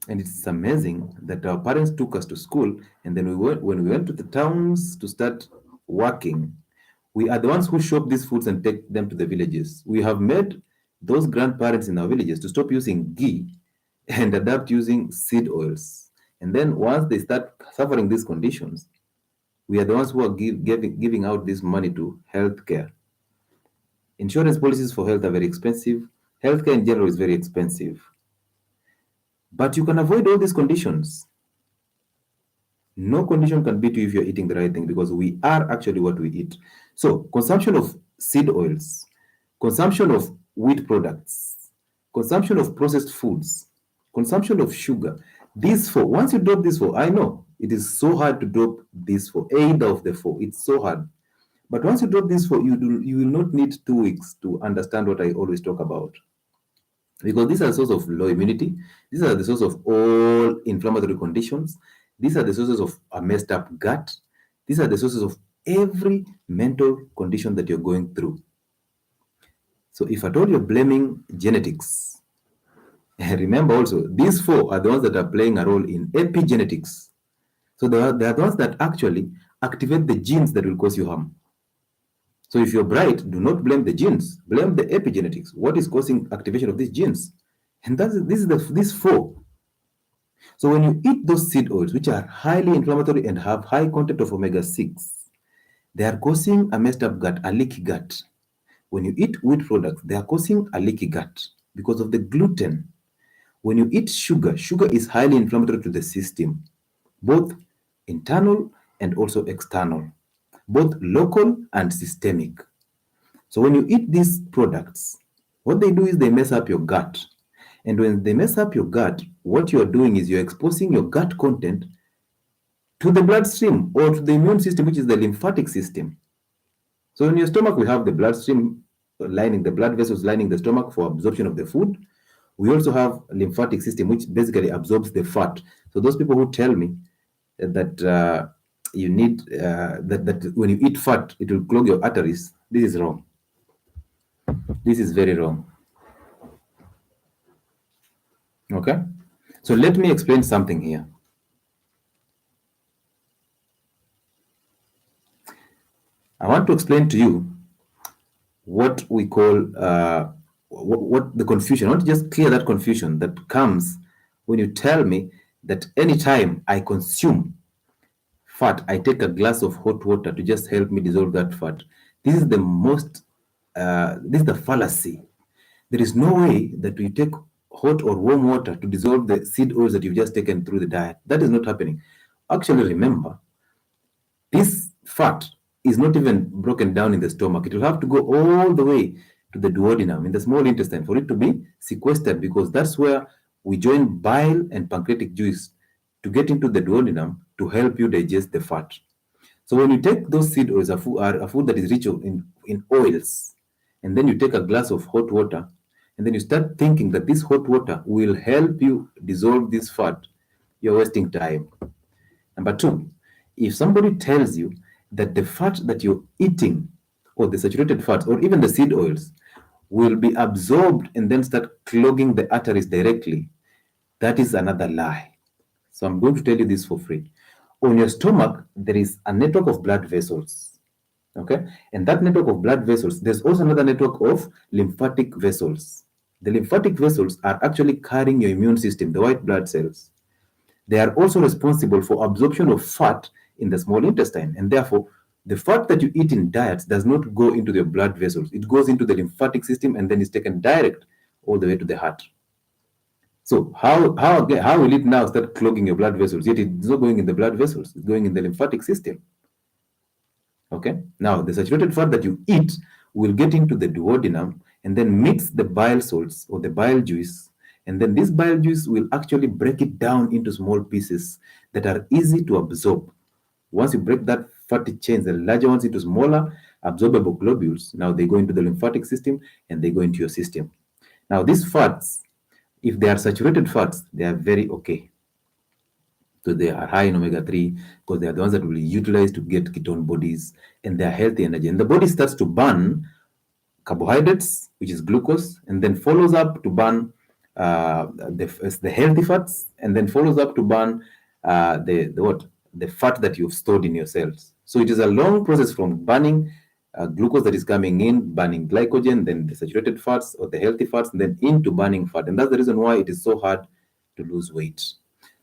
And it's amazing that our parents took us to school, and then when we went to the towns to start working, we are the ones who shop these foods and take them to the villages. We have made those grandparents in our villages to stop using ghee and adapt using seed oils. And then once they start suffering these conditions, we are the ones who are giving out this money to healthcare. Insurance policies for health are very expensive. Healthcare in general is very expensive. But you can avoid all these conditions. No condition can beat you if you're eating the right thing, because we are actually what we eat. So consumption of seed oils, consumption of wheat products, consumption of processed foods, consumption of sugar. These four, once you drop these four, I know it is so hard to drop these four, either of the four. It's so hard. But once you drop these four, you will not need 2 weeks to understand what I always talk about. Because these are the source of low immunity. These are the source of all inflammatory conditions. These are the sources of a messed up gut. These are the sources of every mental condition that you're going through. So if at all you're blaming genetics, remember also, these four are the ones that are playing a role in epigenetics. So they are the ones that actually activate the genes that will cause you harm. So if you're bright, do not blame the genes, blame the epigenetics. What is causing activation of these genes? And these four. So when you eat those seed oils, which are highly inflammatory and have high content of omega-6, they are causing a messed up gut, a leaky gut. When you eat wheat products, they are causing a leaky gut because of the gluten. When you eat sugar, sugar is highly inflammatory to the system, both internal and also external, both local and systemic. So when you eat these products, what they do is they mess up your gut. And when they mess up your gut, what you're doing is you're exposing your gut content to the bloodstream or to the immune system, which is the lymphatic system. So in your stomach, we have the bloodstream lining, the blood vessels lining the stomach for absorption of the food. We also have a lymphatic system, which basically absorbs the fat. So those people who tell me that you need that when you eat fat, it will clog your arteries. This is wrong. This is very wrong. Okay, so let me explain something here. I want to explain to you what we call what the confusion. I want to just clear that confusion that comes when you tell me that anytime I consume fat, I take a glass of hot water to just help me dissolve that fat. This is the most, this is the fallacy. There is no way that we take hot or warm water to dissolve the seed oils that you've just taken through the diet. That is not happening. Actually, remember, this fat is not even broken down in the stomach. It will have to go all the way to the duodenum, in the small intestine, for it to be sequestered, because that's where we join bile and pancreatic juice to get into the duodenum to help you digest the fat. So when you take those seed oils, a food that is rich in oils, and then you take a glass of hot water, and then you start thinking that this hot water will help you dissolve this fat, you're wasting time. Number two, if somebody tells you that the fat that you're eating, or the saturated fats, or even the seed oils, will be absorbed and then start clogging the arteries directly, that is another lie. So I'm going to tell you this for free. On your stomach, there is a network of blood vessels. Okay? And that network of blood vessels, there's also another network of lymphatic vessels. The lymphatic vessels are actually carrying your immune system, the white blood cells. They are also responsible for absorption of fat in the small intestine. And therefore, the fat that you eat in diets does not go into the blood vessels. It goes into the lymphatic system and then is taken direct all the way to the heart. So how will it now start clogging your blood vessels? Yet it's not going in the blood vessels. It's going in the lymphatic system. Okay. Now the saturated fat that you eat will get into the duodenum and then mix the bile salts or the bile juice, and then this bile juice will actually break it down into small pieces that are easy to absorb. Once you break that fatty chains, the larger ones, into smaller absorbable globules, now they go into the lymphatic system and they go into your system. Now these fats, if they are saturated fats, they are very okay. So they are high in omega-3 because they are the ones that will be utilized to get ketone bodies, and they are healthy energy. And the body starts to burn carbohydrates, which is glucose, and then follows up to burn the healthy fats, and then follows up to burn the fat that you've stored in your cells. So it is a long process from burning glucose that is coming in, burning glycogen, then the saturated fats or the healthy fats, and then into burning fat. And that's the reason why it is so hard to lose weight.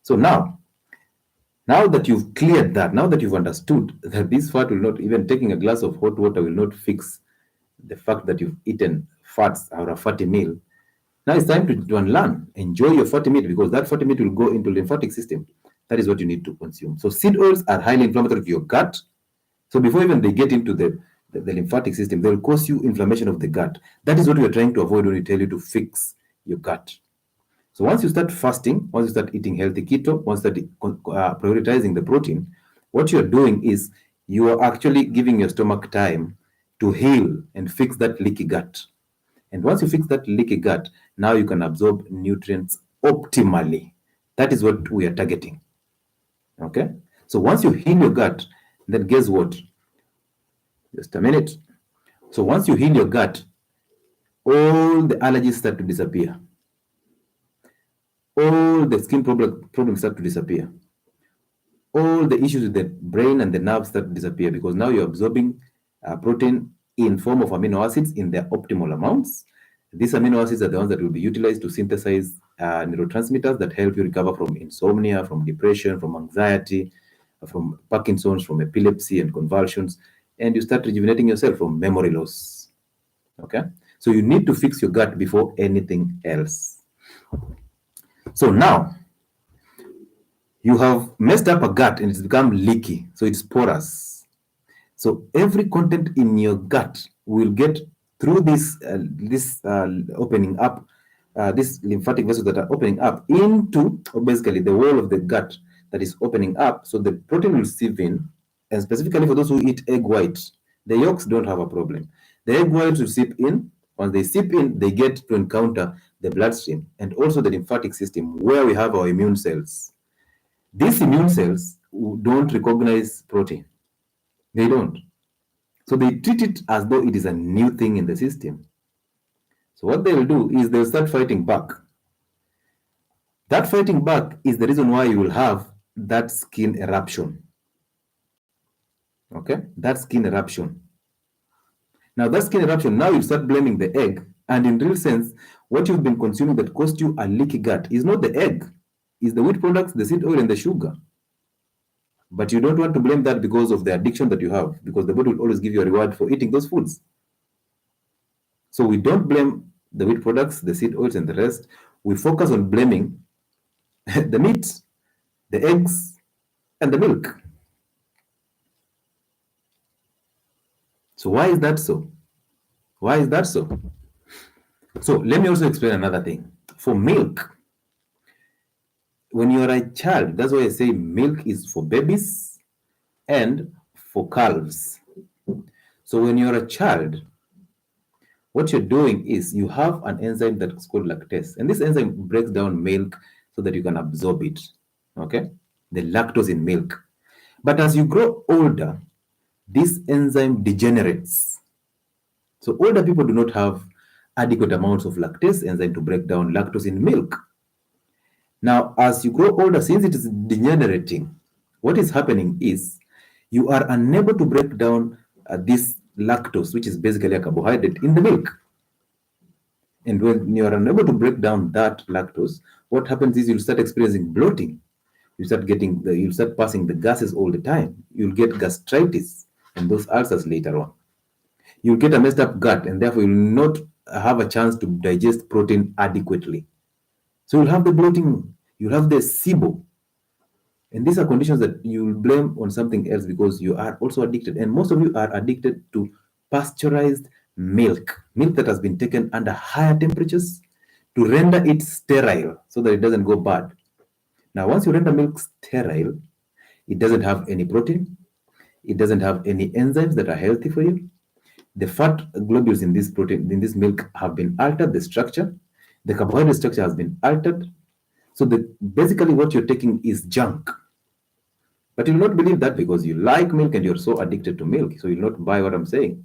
So now that you've cleared that, now that you've understood that this fat will not, even taking a glass of hot water will not fix the fact that you've eaten fats or a fatty meal, now it's time to unlearn. Enjoy your fatty meat, because that fatty meat will go into lymphatic system. That is what you need to consume. So seed oils are highly inflammatory to your gut. So before even they get into the lymphatic system, they will cause you inflammation of the gut. That is what we are trying to avoid when we tell you to fix your gut. So once you start fasting, once you start eating healthy keto, once you start prioritizing the protein, what you're doing is you are actually giving your stomach time to heal and fix that leaky gut. And once you fix that leaky gut, now you can absorb nutrients optimally. That is what we are targeting. Okay? So once you heal your gut, then guess what? Just a minute. So once you heal your gut, all the allergies start to disappear. All the skin problems start to disappear. All the issues with the brain and the nerves start to disappear, because now you're absorbing protein in form of amino acids in their optimal amounts. These amino acids are the ones that will be utilized to synthesize neurotransmitters that help you recover from insomnia, from depression, from anxiety, from Parkinson's, from epilepsy and convulsions, and you start rejuvenating yourself from memory loss. Okay? So you need to fix your gut before anything else. So now, you have messed up a gut and it's become leaky, so it's porous. So every content in your gut will get through this opening up, these lymphatic vessels that are opening up into basically the wall of the gut that is opening up. So the protein will sieve in, and specifically for those who eat egg whites, the yolks don't have a problem. The egg whites will seep in. Once they seep in, they get to encounter the bloodstream and also the lymphatic system, where we have our immune cells. These immune cells don't recognize protein. They don't. So they treat it as though it is a new thing in the system. So what they will do is they'll start fighting back. That fighting back is the reason why you will have that skin eruption. Okay? That skin eruption. Now that skin eruption, now you start blaming the egg. And in real sense, what you've been consuming that caused you a leaky gut is not the egg, is the wheat products, the seed oil, and the sugar. But you don't want to blame that because of the addiction that you have, because the body will always give you a reward for eating those foods. So we don't blame the wheat products, the seed oils, and the rest. We focus on blaming the meat, the eggs, and the milk. So why is that so? Why is that so? So let me also explain another thing. For milk, when you are a child, that's why I say milk is for babies and for calves. So when you're a child, what you're doing is you have an enzyme that's called lactase. And this enzyme breaks down milk so that you can absorb it. Okay? The lactose in milk. But as you grow older, this enzyme degenerates. So older people do not have adequate amounts of lactase enzyme to break down lactose in milk. Now, as you grow older, since it is degenerating, what is happening is you are unable to break down this lactose, which is basically a carbohydrate, in the milk. And when you are unable to break down that lactose, what happens is you'll start experiencing bloating. You'll start passing the gases all the time. You'll get gastritis and those ulcers later on. You'll get a messed up gut, and therefore you'll not have a chance to digest protein adequately. So you'll have the bloating, you'll have the SIBO. And these are conditions that you'll blame on something else because you are also addicted. And most of you are addicted to pasteurized milk that has been taken under higher temperatures to render it sterile so that it doesn't go bad. Now, once you render milk sterile, it doesn't have any protein, it doesn't have any enzymes that are healthy for you. The fat globules in this milk have been altered, the structure. The carbohydrate structure has been altered. So basically what you're taking is junk. But you'll not believe that because you like milk and you're so addicted to milk. So you'll not buy what I'm saying.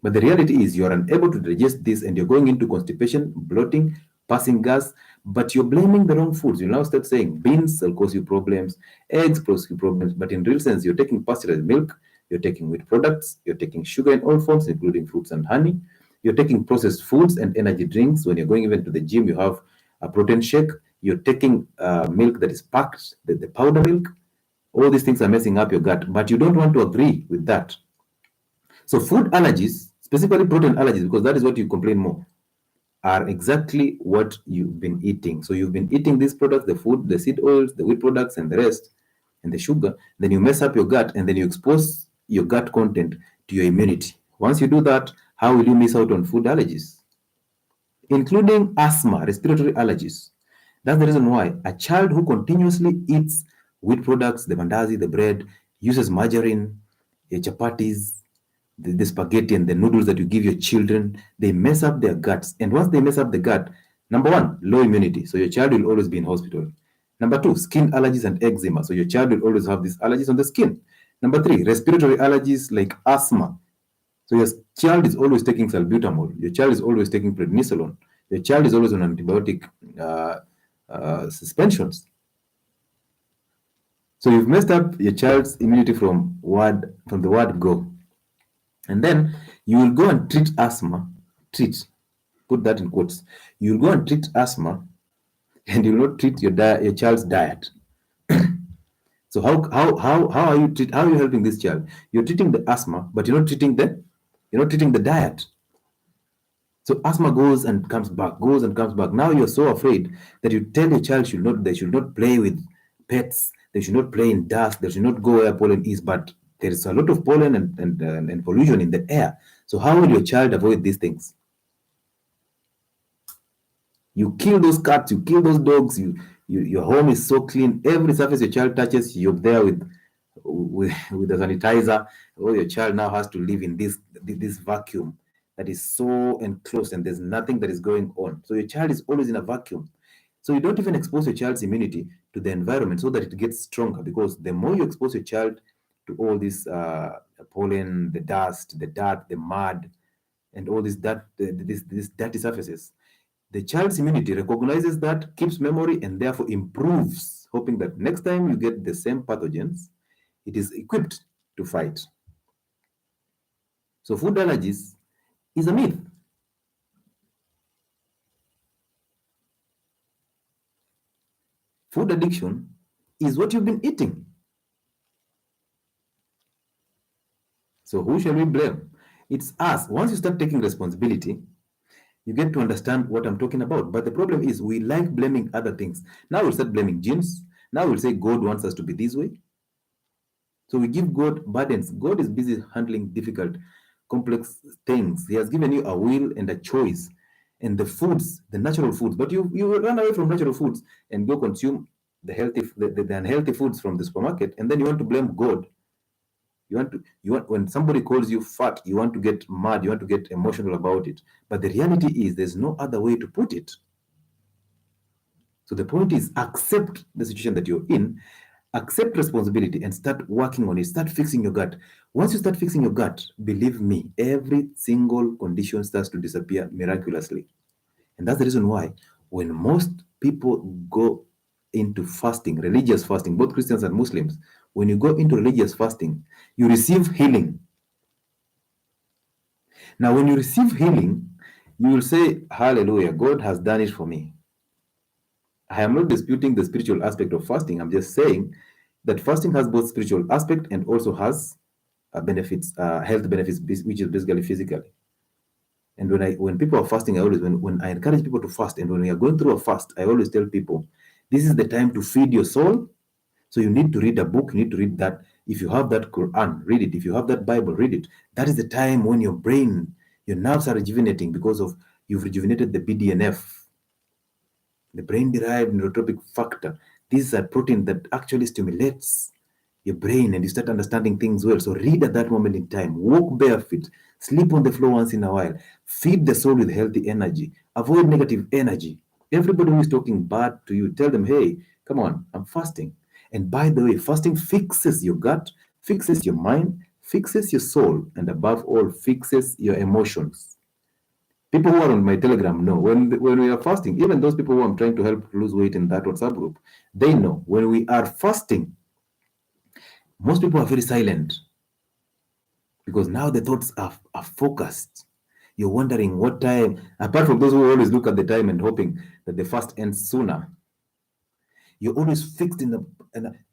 But the reality is you're unable to digest this and you're going into constipation, bloating, passing gas, but you're blaming the wrong foods. You now start saying beans will cause you problems, eggs cause you problems, but in real sense, you're taking pasteurized milk, you're taking wheat products, you're taking sugar in all forms, including fruits and honey, you're taking processed foods and energy drinks. When you're going even to the gym, you have a protein shake, you're taking milk that is packed, the powder milk. All these things are messing up your gut, but you don't want to agree with that. So food allergies, specifically protein allergies, because that is what you complain more, are exactly what you've been eating. So you've been eating these products, the food, the seed oils, the wheat products, and the rest, and the sugar. Then you mess up your gut, and then you expose your gut content to your immunity. Once you do that, how will you miss out on food allergies? Including asthma, respiratory allergies. That's the reason why a child who continuously eats wheat products, the mandazi, the bread, uses margarine, chapatis, the spaghetti and the noodles that you give your children, they mess up their guts. And once they mess up the gut, number one, low immunity. So your child will always be in hospital. Number two, skin allergies and eczema. So your child will always have these allergies on the skin. Number three, respiratory allergies like asthma. So your child is always taking salbutamol. Your child is always taking prednisolone. Your child is always on antibiotic suspensions. So you've messed up your child's immunity from the word go. And then you will go and treat asthma, put that in quotes. You'll go and treat asthma and you'll not treat your child's diet. So how are you helping this child? You're treating the asthma, but you're not treating the diet. So asthma goes and comes back, goes and comes back. Now you're so afraid that you tell your child they should not play with pets, they should not play in dust, they should not go where pollen is, but there is a lot of pollen and pollution in the air. So how will your child avoid these things? You kill those cats, you kill those dogs, your home is so clean. Every surface your child touches, you're there with a sanitizer. Or your child now has to live in this vacuum that is so enclosed and there's nothing that is going on. So your child is always in a vacuum. So you don't even expose your child's immunity to the environment so that it gets stronger, because the more you expose your child to all this pollen, the dust, the dirt, the mud, and all these dirty surfaces, the child's immunity recognizes that, keeps memory, and therefore improves, hoping that next time you get the same pathogens, it is equipped to fight. So food allergies is a myth. Food addiction is what you've been eating. So who shall we blame? It's us. Once you start taking responsibility, you get to understand what I'm talking about. But the problem is we like blaming other things. Now we'll start blaming genes. Now we'll say God wants us to be this way. So we give God burdens. God is busy handling difficult, complex things. He has given you a will and a choice. And the foods, the natural foods, but you run away from natural foods and go consume the unhealthy foods from the supermarket, and then you want to blame God. When somebody calls you fat, you want to get mad, you want to get emotional about it. But the reality is there's no other way to put it. So the point is, accept the situation that you're in, accept responsibility, and start working on it. Start fixing your gut. Once you start fixing your gut, believe me, every single condition starts to disappear miraculously. And that's the reason why when most people go into fasting, religious fasting, both Christians and Muslims, when you go into religious fasting, you receive healing. Now, when you receive healing, you will say, hallelujah, God has done it for me. I am not disputing the spiritual aspect of fasting. I'm just saying that fasting has both spiritual aspect and also has benefits, health benefits, which is basically physically. And when people are fasting, when I encourage people to fast, and when we are going through a fast, I always tell people, this is the time to feed your soul. So you need to read a book, you need to read that. If you have that Quran, read it. If you have that Bible, read it. That is the time when your brain, your nerves are rejuvenating because of you've rejuvenated the BDNF, the brain-derived neurotropic factor. This is a protein that actually stimulates your brain and you start understanding things well. So read at that moment in time, walk barefoot, sleep on the floor once in a while, feed the soul with healthy energy, avoid negative energy. Everybody who is talking bad to you, tell them, hey, come on, I'm fasting. And by the way, fasting fixes your gut, fixes your mind, fixes your soul, and above all, fixes your emotions. People who are on my Telegram know when we are fasting, even those people who I'm trying to help lose weight in that WhatsApp group, they know when we are fasting, most people are very silent because now the thoughts are focused. You're wondering what time, apart from those who always look at the time and hoping that the fast ends sooner, you're always fixed in the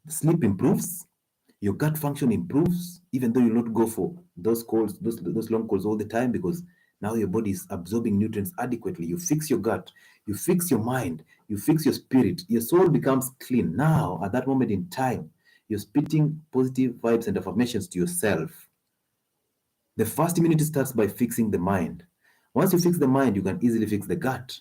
sleep improves, your gut function improves, even though you not go for those calls, those long calls all the time, because now your body is absorbing nutrients adequately. You fix your gut, you fix your mind, you fix your spirit, your soul becomes clean. Now, at that moment in time, you're spitting positive vibes and affirmations to yourself. The first immunity starts by fixing the mind. Once you fix the mind, you can easily fix the gut.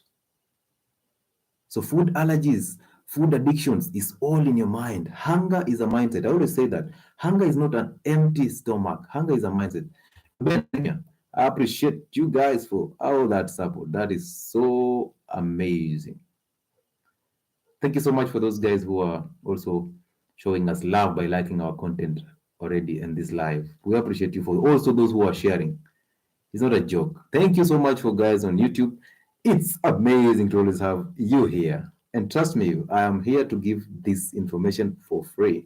So food allergies, food addictions is all in your mind. Hunger is a mindset. I always say that. Hunger is not an empty stomach. Hunger is a mindset. I appreciate you guys for all that support. That is so amazing. Thank you so much for those guys who are also showing us love by liking our content already in this live. We appreciate you for also those who are sharing. It's not a joke. Thank you so much for guys on YouTube. It's amazing to always have you here. And trust me, I am here to give this information for free.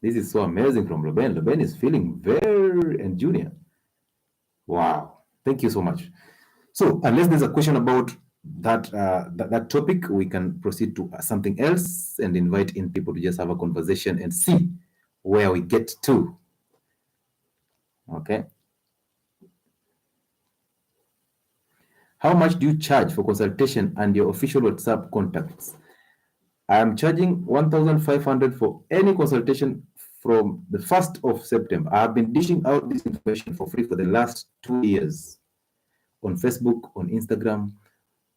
This is so amazing from Ruben. Ruben is feeling very, and Junior. Wow. Thank you so much. So unless there's a question about that topic, we can proceed to something else and invite in people to just have a conversation and see where we get to. Okay. How much do you charge for consultation and your official WhatsApp contacts? I am charging 1,500 for any consultation from the 1st of September. I have been dishing out this information for free for the last 2 years on Facebook, on Instagram,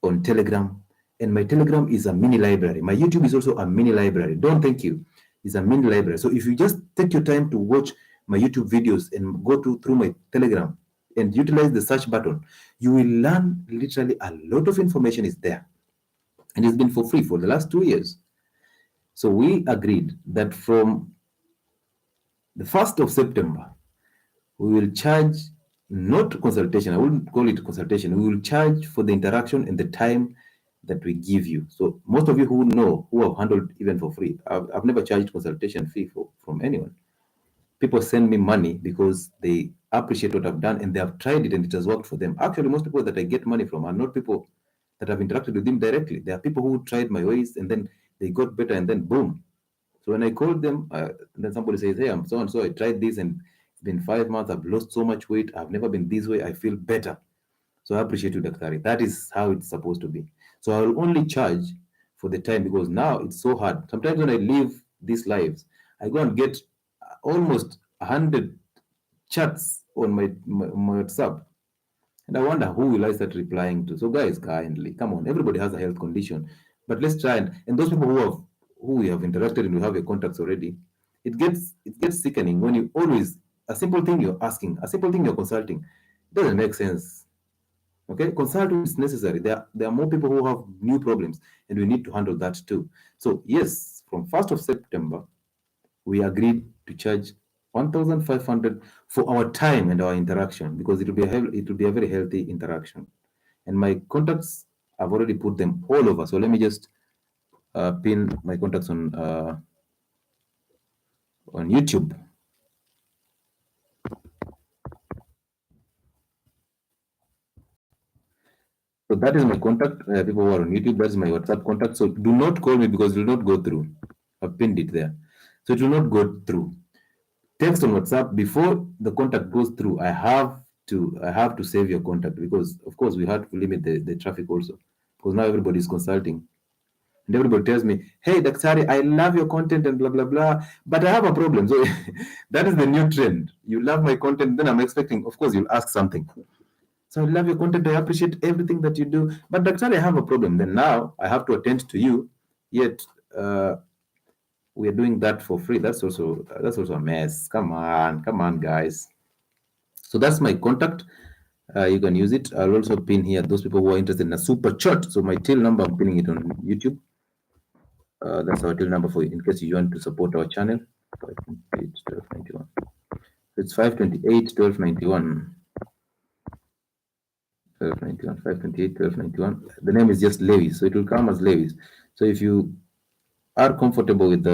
on Telegram. And my Telegram is a mini library. My YouTube is also a mini library. Don't thank you. It's a mini library. So if you just take your time to watch my YouTube videos and go through my Telegram, and utilize the search button, you will learn literally a lot of information is there. And it's been for free for the last 2 years. So we agreed that from the 1st of September, we will charge not consultation. I wouldn't call it consultation. We will charge for the interaction and the time that we give you. So most of you who know, who have handled even for free, I've never charged consultation fee from anyone. People send me money because they appreciate what I've done and they have tried it and it has worked for them. Actually, most people that I get money from are not people that have interacted with them directly. They are people who tried my ways and then they got better and then boom. So when I called them, then somebody says, "Hey, I'm so and so. I tried this and it's been 5 months. I've lost so much weight. I've never been this way. I feel better." So I appreciate you, Dr. That is how it's supposed to be. So I will only charge for the time because now it's so hard. Sometimes when I live these lives, I go and get almost 100 chats on my WhatsApp. And I wonder who will I start replying to. So guys, kindly, come on. Everybody has a health condition. But let's try and those people who we have interacted and we have your contacts already, it gets sickening when you always a simple thing you're asking, a simple thing you're consulting. It doesn't make sense. Okay, consulting is necessary. There are more people who have new problems, and we need to handle that too. So yes, from 1st of September, we agreed to charge 1,500 for our time and our interaction because it will be a very healthy interaction. And my contacts, I've already put them all over. So let me just pin my contacts on YouTube. So that is my contact. People who are on YouTube, that's my WhatsApp contact. So do not call me because it will not go through. I've pinned it there. So it will not go through. Text on WhatsApp before the contact goes through. I have to save your contact because of course we have to limit the traffic also. Because now everybody is consulting. And everybody tells me, "Hey, Daktari, I love your content and blah blah blah, but I have a problem." So that is the new trend. You love my content, then I'm expecting, of course, you'll ask something. So I love your content. I appreciate everything that you do. But Daktari, I have a problem. Then now I have to attend to you. Yet we are doing that for free. That's also a mess. Come on, guys. So that's my contact. You can use it. I'll also pin here those people who are interested in a super chat. So my till number, I'm pinning it on YouTube. That's our till number for you in case you want to support our channel. 528 1291. It's 528 1291. 1291, 528 1291. The name is just Lewis, so it will come as Lewis. So if you are comfortable with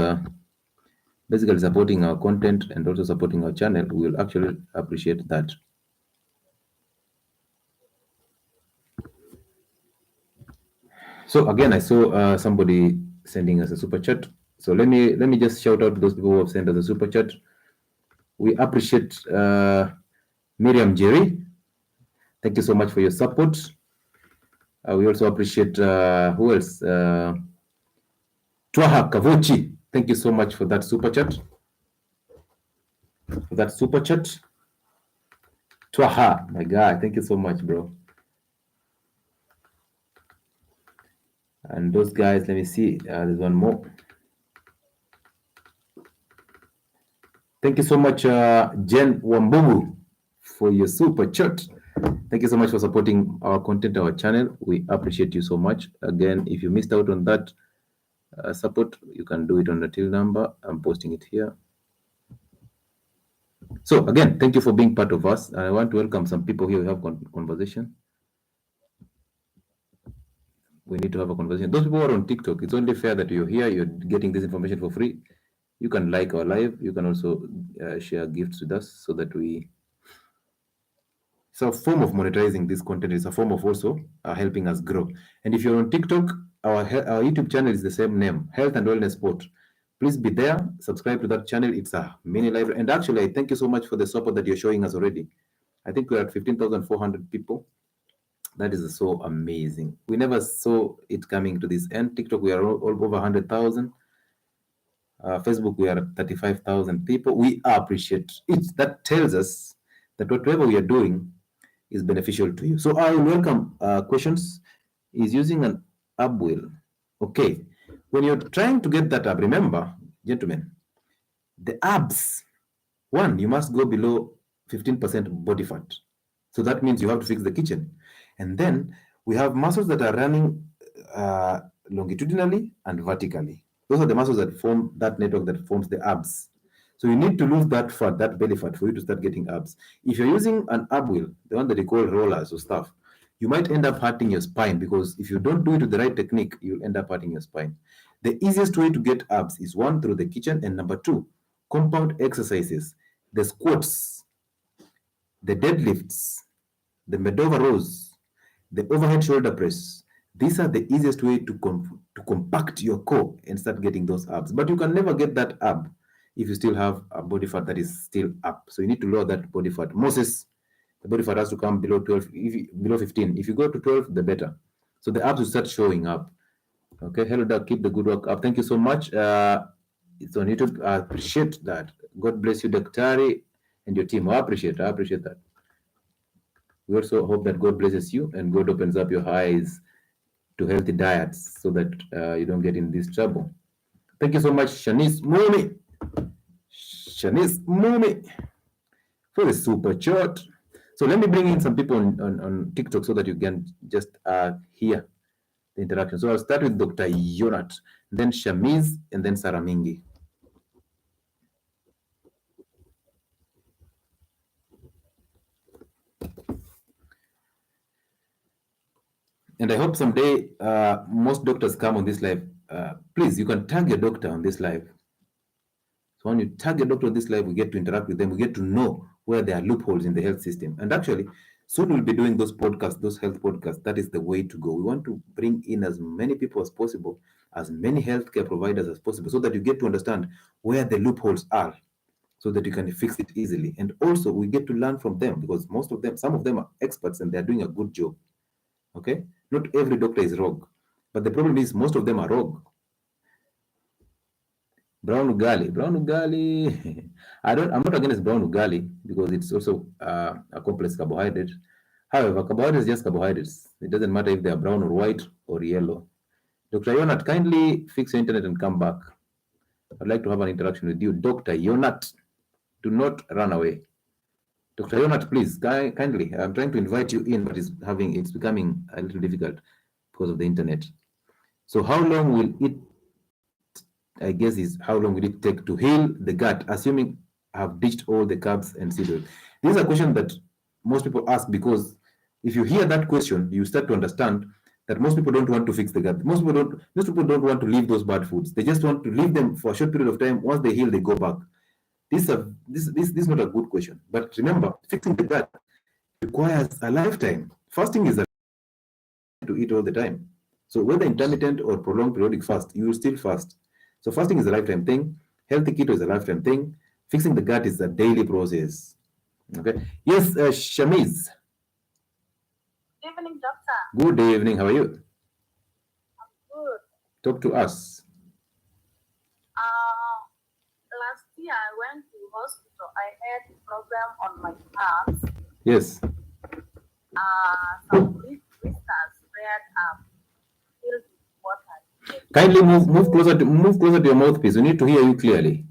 basically supporting our content and also supporting our channel, we will actually appreciate that. So again, I saw somebody sending us a super chat. So let me just shout out to those people who have sent us a super chat. We appreciate Miriam Jerry. Thank you so much for your support. We also appreciate who else? Twaha Kavuchi. Thank you so much for that super chat. Twaha, my guy. Thank you so much, bro. And those guys, let me see. There's one more. Thank you so much, Jen Wambugu, for your super chat. Thank you so much for supporting our content, our channel. We appreciate you so much. Again, if you missed out on that support, you can do it on the till number. I'm posting it here. So again, thank you for being part of us. I want to welcome some people here. We have conversation. We need to have a conversation. Those people who are on TikTok, it's only fair that you're here. You're getting this information for free. You can like our live. You can also share gifts with us so that it's a form of monetizing this content. It's a form of also helping us grow. And if you're on TikTok, our YouTube channel is the same name, Health and Wellness Sport. Please be there, subscribe to that channel. It's a mini library. And actually, I thank you so much for the support that you're showing us already. I think we're at 15,400 people. That is so amazing. We never saw it coming to this end. TikTok, we are all over 100,000. Facebook, we are at 35,000 people. We appreciate it. That tells us that whatever we are doing is beneficial to you. So I will welcome questions. Is using an ab wheel. Okay. When you're trying to get that ab, remember, gentlemen, the abs, one, you must go below 15% body fat. So that means you have to fix the kitchen. And then we have muscles that are running uh, longitudinally and vertically. Those are the muscles that form that network that forms the abs. So you need to lose that fat, that belly fat, for you to start getting abs. If you're using an ab wheel, the one that they call rollers or stuff, you might end up hurting your spine, because if you don't do it with the right technique, you'll end up hurting your spine. The easiest way to get abs is one, through the kitchen, and number two, compound exercises, the squats, the deadlifts, the Medova rows, the overhead shoulder press. These are the easiest way to compact your core and start getting those abs. But you can never get that ab if you still have a body fat that is still up. So you need to lower that body fat. Moses, the body fat has to come below 12, below 15. If you go to 12, the better. So the abs will start showing up. Okay, hello, Doug. Keep the good work up. Thank you so much. It's on YouTube. I appreciate that. God bless you, Daktari, and your team. I appreciate that. We also hope that God blesses you and God opens up your eyes to healthy diets so that you don't get in this trouble. Thank you so much, Shanice Mumi. Shanice Mumi for the super chat. So let me bring in some people on TikTok so that you can just hear the interaction. So I'll start with Dr. Yonat, then Shamiz, and then Saramingi. And I hope someday most doctors come on this live. Please, you can tag your doctor on this live. So when you tag your doctor on this live, we get to interact with them. We get to know where there are loopholes in the health system. And actually, soon we'll be doing those podcasts, those health podcasts. That is the way to go. We want to bring in as many people as possible, as many healthcare providers as possible, so that you get to understand where the loopholes are, so that you can fix it easily. And also, we get to learn from them, because some of them are experts and they're doing a good job. Okay? Not every doctor is rogue. But the problem is most of them are rogue. Brown ugali. I'm not against brown ugali, because it's also a complex carbohydrate. However, carbohydrates is just carbohydrates. It doesn't matter if they are brown or white or yellow. Dr. Yonat, kindly fix your internet and come back. I'd like to have an interaction with you. Dr. Yonat, do not run away. Dr. Yonat, please, kindly. I'm trying to invite you in, but it's becoming a little difficult because of the internet. So how long will it, I guess, is how long will it take to heal the gut, assuming I've ditched all the carbs and cereal? This is a question that most people ask, because if you hear that question, you start to understand that most people don't want to fix the gut. Most people don't want to leave those bad foods. They just want to leave them for a short period of time. Once they heal, they go back. This is not a good question. But remember, fixing the gut requires a lifetime. Fasting is a to eat all the time. So whether intermittent or prolonged periodic fast, you will still fast. So fasting is a lifetime thing. Healthy keto is a lifetime thing. Fixing the gut is a daily process. Okay. Yes, Shamiz. Good evening, doctor. Good evening. How are you? I'm good. Talk to us. Last year I went to hospital. I had a problem on my arms. Yes. Some blisters spread up, filled with water. Kindly move closer to your mouthpiece. We need to hear you clearly.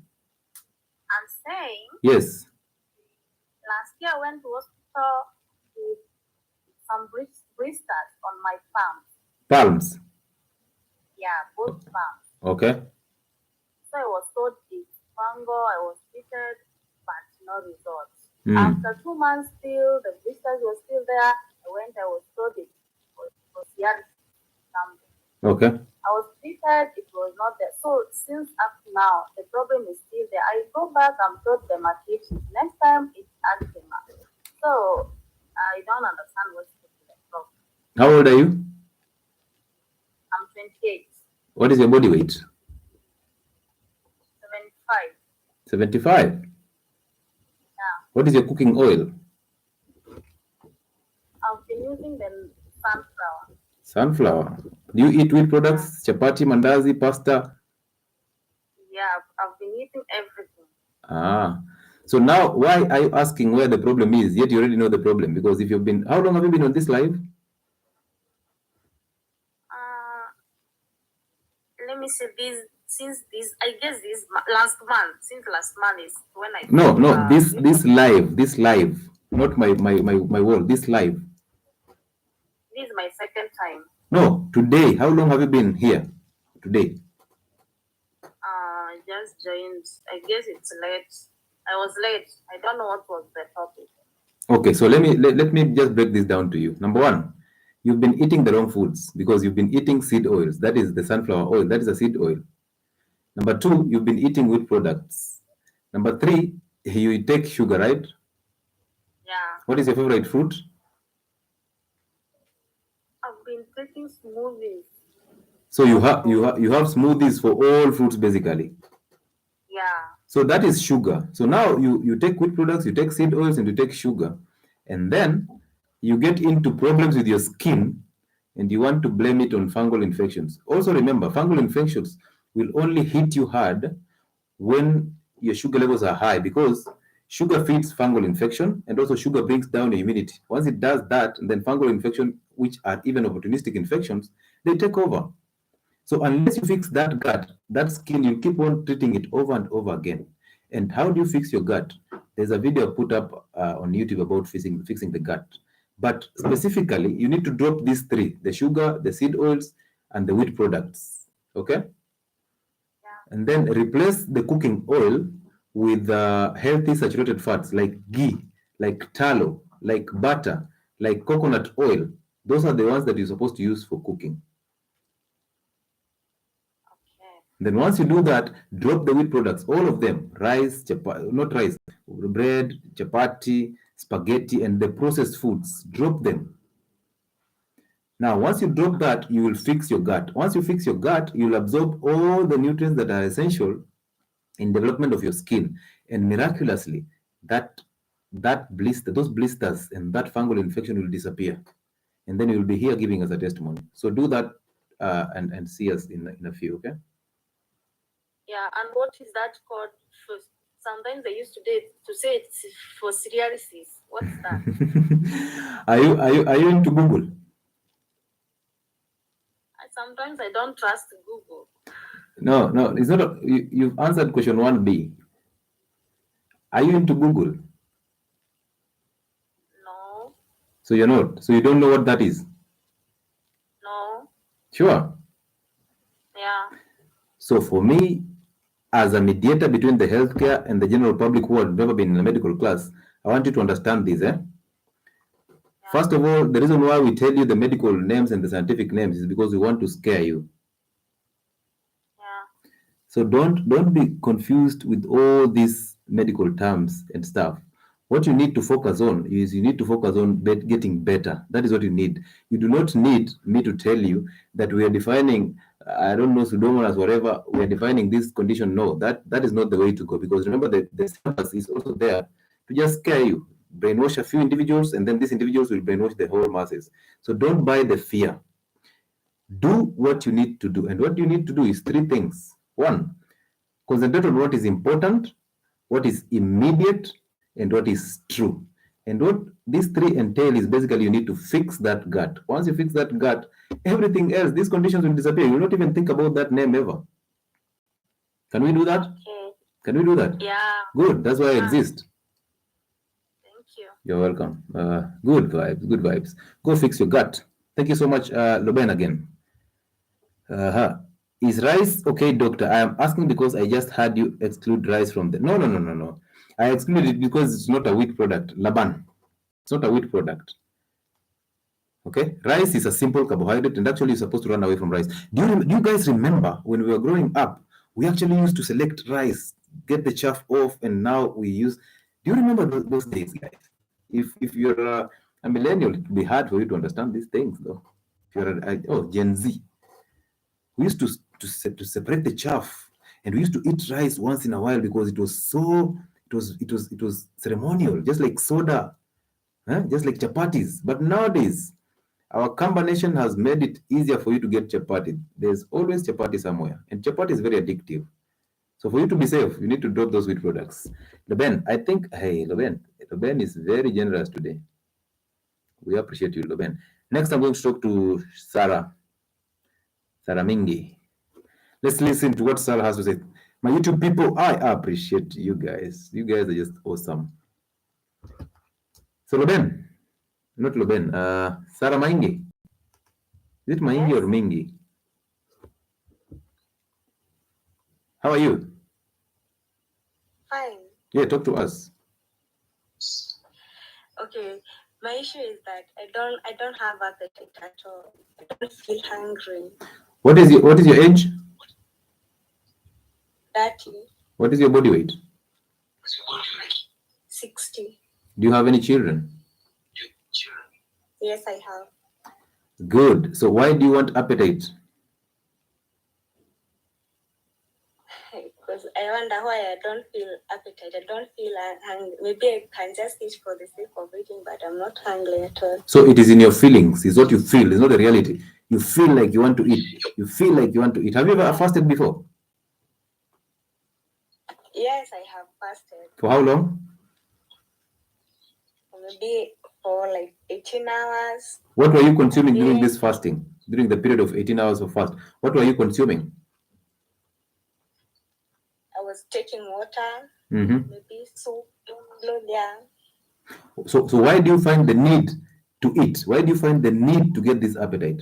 I'm saying. Yes. Last year I went to hospital with some blisters on my palms. Palms. Yeah, both palms. Okay. So I was told it's fungal. I was treated, but no results. After 2 months, still the blisters were still there. I was told it was something. Okay. I was treated, it was not there. So since up to now, the problem is still there. I go back, I'm told dermatitis. Next time it's eczema. So I don't understand what's the problem. How old are you? I'm 28. What is your body weight? 75. 75? Yeah. What is your cooking oil? I've been using the sunflower. Sunflower. Do you eat wheat products? Chapati, mandazi, pasta? Yeah, I've been eating everything. So now why are you asking where the problem is? Yet you already know the problem. Because if you've been, how long have you been on this live? Let me say this. Since this, I guess this last month. Since last month is when I. No. This live. Not my wall. This live. This is my second time. No, today. How long have you been here? Today. Just joined. I guess it's late. I was late. I don't know what was the topic. Okay, so let me just break this down to you. Number one, you've been eating the wrong foods because you've been eating seed oils. That is the sunflower oil. That is a seed oil. Number two, you've been eating wheat products. Number three, you take sugar, right? Yeah. What is your favorite fruit? I've been taking smoothies. So you have smoothies for all fruits basically. Yeah. So that is sugar. So now you take wheat products, you take seed oils, and you take sugar, and then you get into problems with your skin, and you want to blame it on fungal infections. Also remember, fungal infections will only hit you hard when your sugar levels are high because sugar feeds fungal infection and also sugar brings down your immunity. Once it does that, then fungal infection, which are even opportunistic infections, they take over. So unless you fix that gut, that skin, you keep on treating it over and over again. And how do you fix your gut? There's a video put up on YouTube about fixing the gut. But specifically, you need to drop these three: the sugar, the seed oils, and the wheat products. Okay? Yeah. And then replace the cooking oil with healthy saturated fats like ghee, like tallow, like butter, like coconut oil. Those are the ones that you're supposed to use for cooking. Okay. Then once you do that, drop the wheat products, all of them, rice, not rice, bread, chapati, spaghetti, and the processed foods. Drop them. Now, once you drop that, you will fix your gut. Once you fix your gut, you'll absorb all the nutrients that are essential in development of your skin, and miraculously, that blister, those blisters, and that fungal infection will disappear, and then you'll be here giving us a testimony. So do that, and see us in a few. Okay. Yeah. And what is that called? Sometimes they used to say it's for psoriasis. What's that? Are you into Google? Sometimes I don't trust Google. No, it's not. You've answered question 1B. Are you into Google? No. So you're not. So you don't know what that is. No. Sure. Yeah. So for me, as a mediator between the healthcare and the general public who have never been in a medical class, I want you to understand this. Yeah. First of all, the reason why we tell you the medical names and the scientific names is because we want to scare you. Yeah. So don't be confused with all these medical terms and stuff. What you need to focus on is you need to focus on getting better. That is what you need. You do not need me to tell you that we are defining, I don't know, pseudomonas, whatever, we are defining this condition. No, that is not the way to go, because remember that the syllabus is also there to just scare you, brainwash a few individuals, and then these individuals will brainwash the whole masses. So don't buy the fear. Do what you need to do. And what you need to do is three things. One, concentrate on what is important, what is immediate, and what is true. And what these three entail is basically you need to fix that gut. Once you fix that gut, everything else, these conditions will disappear. You will not even think about that name ever. Can we do that? Okay. Can we do that? Yeah. Good. That's why I exist. Thank you. You're welcome. Good vibes. Good vibes. Go fix your gut. Thank you so much, Loben, again. Uh-huh. Is rice okay, doctor? I am asking because I just had you exclude rice from the. No. I excluded it because it's not a wheat product. Laban. It's not a wheat product. Okay? Rice is a simple carbohydrate, and actually you're supposed to run away from rice. Do you guys remember when we were growing up, we actually used to select rice, get the chaff off, and now we use. Do you remember those days, guys? If you're a millennial, it would be hard for you to understand these things, though. If you're Gen Z, we used to separate the chaff, and we used to eat rice once in a while because it was ceremonial, just like soda, just like chapatis. But nowadays, our combination has made it easier for you to get chapati. There's always chapati somewhere, and chapati is very addictive. So for you to be safe, you need to drop those wheat products. Loben, I think, hey, Loben is very generous today. We appreciate you, Loben. Next, I'm going to talk to Sarah Mingi. Let's listen to what Sarah has to say. My YouTube people, I appreciate you guys. You guys are just awesome. So Loben, not Loben, Sarah Maingi. Is it Maingi Yes. or Mingi? How are you? Fine. Yeah, talk to us. Okay. My issue is that I don't have appetite at all. I don't feel hungry. What is your age? 30. What is your body weight? 60. Do you have any children? Yes, I have. Good. So why do you want appetite? Because I wonder why I don't feel appetite. I don't feel hungry. Maybe I can just eat for the sake of eating, but I'm not hungry at all. So it is in your feelings. It's what you feel. It's not the reality. You feel like you want to eat. You feel like you want to eat. Have you ever fasted before? Yes, I have fasted. For how long? Maybe for like 18 hours. What were you consuming during this fasting? During the period of 18 hours of fast? What were you consuming? I was taking water, maybe soup, yeah. So why do you find the need to eat? Why do you find the need to get this appetite?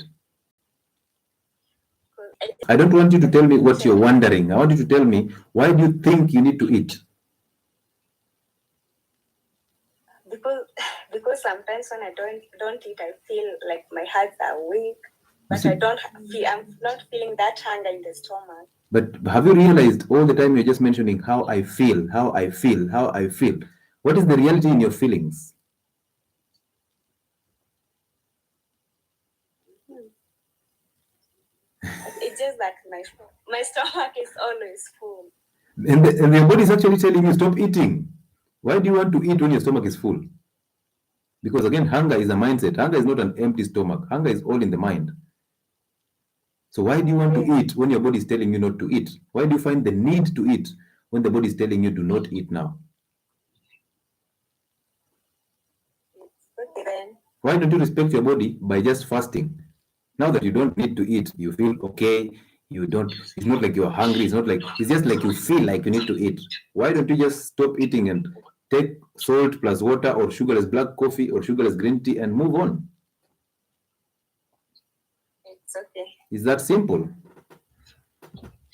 I don't want you to tell me what you're wondering. I want you to tell me, why do you think you need to eat? Because sometimes when I don't eat, I feel like my hearts are weak, but I'm not feeling that hunger in the stomach. But have you realized all the time you're just mentioning how I feel, how I feel, how I feel? What is the reality in your feelings? It's just that my stomach is always full. And your body is actually telling you stop eating. Why do you want to eat when your stomach is full? Because again, hunger is a mindset. Hunger is not an empty stomach. Hunger is all in the mind. So why do you want to eat when your body is telling you not to eat? Why do you find the need to eat when the body is telling you do not eat now? Why don't you respect your body by just fasting? Now that you don't need to eat, you feel okay. You don't. It's not like you're hungry. It's just like you feel like you need to eat. Why don't you just stop eating and take salt plus water or sugarless black coffee or sugarless green tea and move on? It's okay. It's that simple.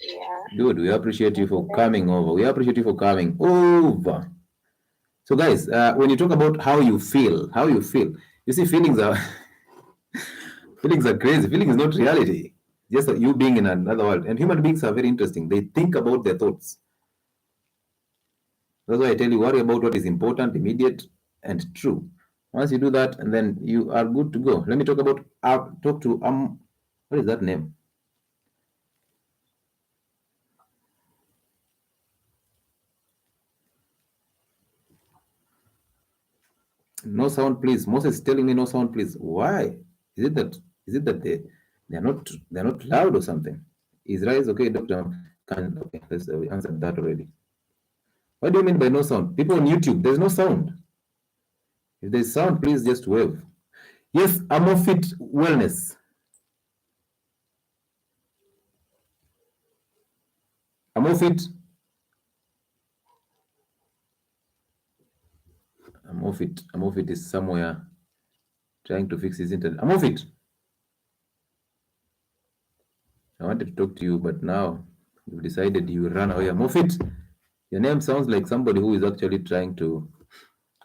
Yeah. Dude, we appreciate you for coming over. We appreciate you for coming over. So, guys, when you talk about how you feel, you see, feelings are feelings are crazy. Feeling is not reality. Just you being in another world. And human beings are very interesting. They think about their thoughts. That's why I tell you, worry about what is important, immediate, and true. Once you do that, and then you are good to go. Let me talk about talk to what is that name? No sound, please. Moses is telling me no sound, please. Why? Is it that they're not loud or something? Israel is okay, doctor. Can okay, let's we answered that already. What do you mean by no sound? People on YouTube, there's no sound. If there's sound, please just wave. Yes, Amofit Wellness. Amofit. Amofit is somewhere trying to fix his internet. Amofit. I wanted to talk to you, but now you've decided you run away. Amofit. Your name sounds like somebody who is actually trying to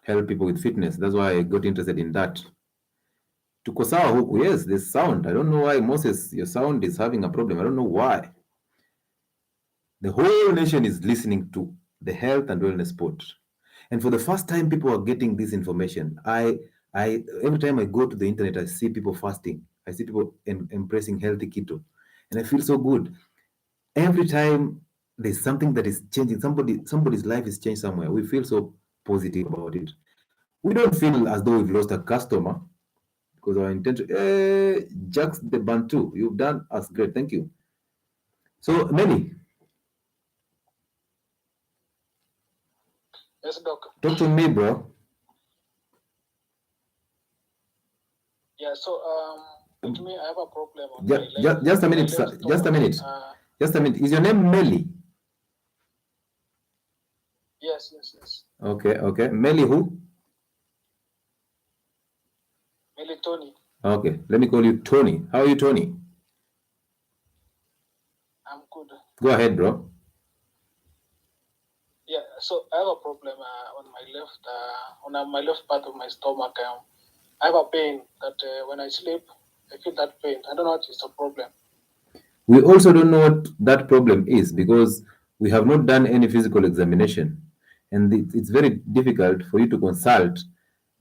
help people with fitness. That's why I got interested in that. Tuko sawa huku. Yes, there's sound. I don't know why, Moses, your sound is having a problem. I don't know why. The whole nation is listening to the health and wellness spot. And for the first time, people are getting this information. I every time I go to the internet, I see people fasting. I see people embracing healthy keto. And I feel so good. Every time there's something that is changing, somebody's life is changed somewhere. We feel so positive about it. We don't feel as though we've lost a customer because our intention. Jax the Bantu, you've done us great. Thank you. So, Melly. Yes, Doc. Talk to me, bro. Yeah, so with me, I have a problem. Just a minute, sir. Just a minute. Just a minute. Is your name Melly? Yes. Okay. Melly who? Melitoni. Okay, let me call you Tony. How are you, Tony? I'm good. Go ahead, bro. Yeah, so I have a problem on my left part of my stomach. I have a pain that when I sleep, I feel that pain. I don't know what is the problem. We also don't know what that problem is because we have not done any physical examination. And it's very difficult for you to consult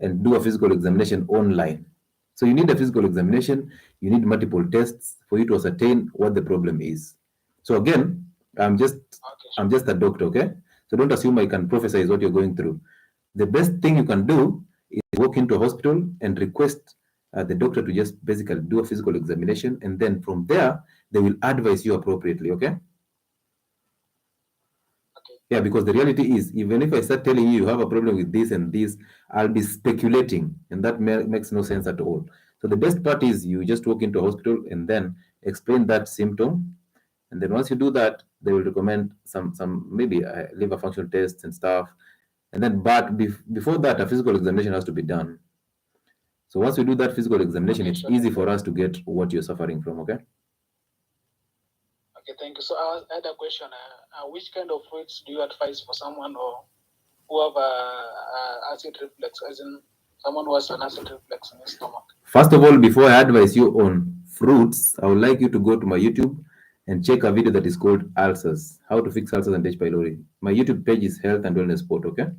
and do a physical examination online. So you need a physical examination, you need multiple tests for you to ascertain what the problem is. So again, I'm just Okay, I'm just a doctor, okay? So don't assume I can prophesy what you're going through. The best thing you can do is walk into a hospital and request the doctor to just basically do a physical examination, and then from there they will advise you appropriately, okay? okay, Yeah, because the reality is, even if I start telling you you have a problem with this and this, I'll be speculating, and that makes no sense at all. So the best part is you just walk into a hospital and then explain that symptom, and then once you do that, they will recommend some maybe liver function tests and stuff, and then but before that, a physical examination has to be done. So once we do that physical examination, okay, it's sure. easy for us to get what you're suffering from. Okay. Okay, thank you. So I had a question. Which kind of fruits do you advise for someone who have acid reflux, as in someone who has an acid reflux in his stomach? First of all, before I advise you on fruits, I would like you to go to my YouTube and check a video that is called Ulcers: How to Fix Ulcers and H. pylori. My YouTube page is Health and Wellness Sport. Okay.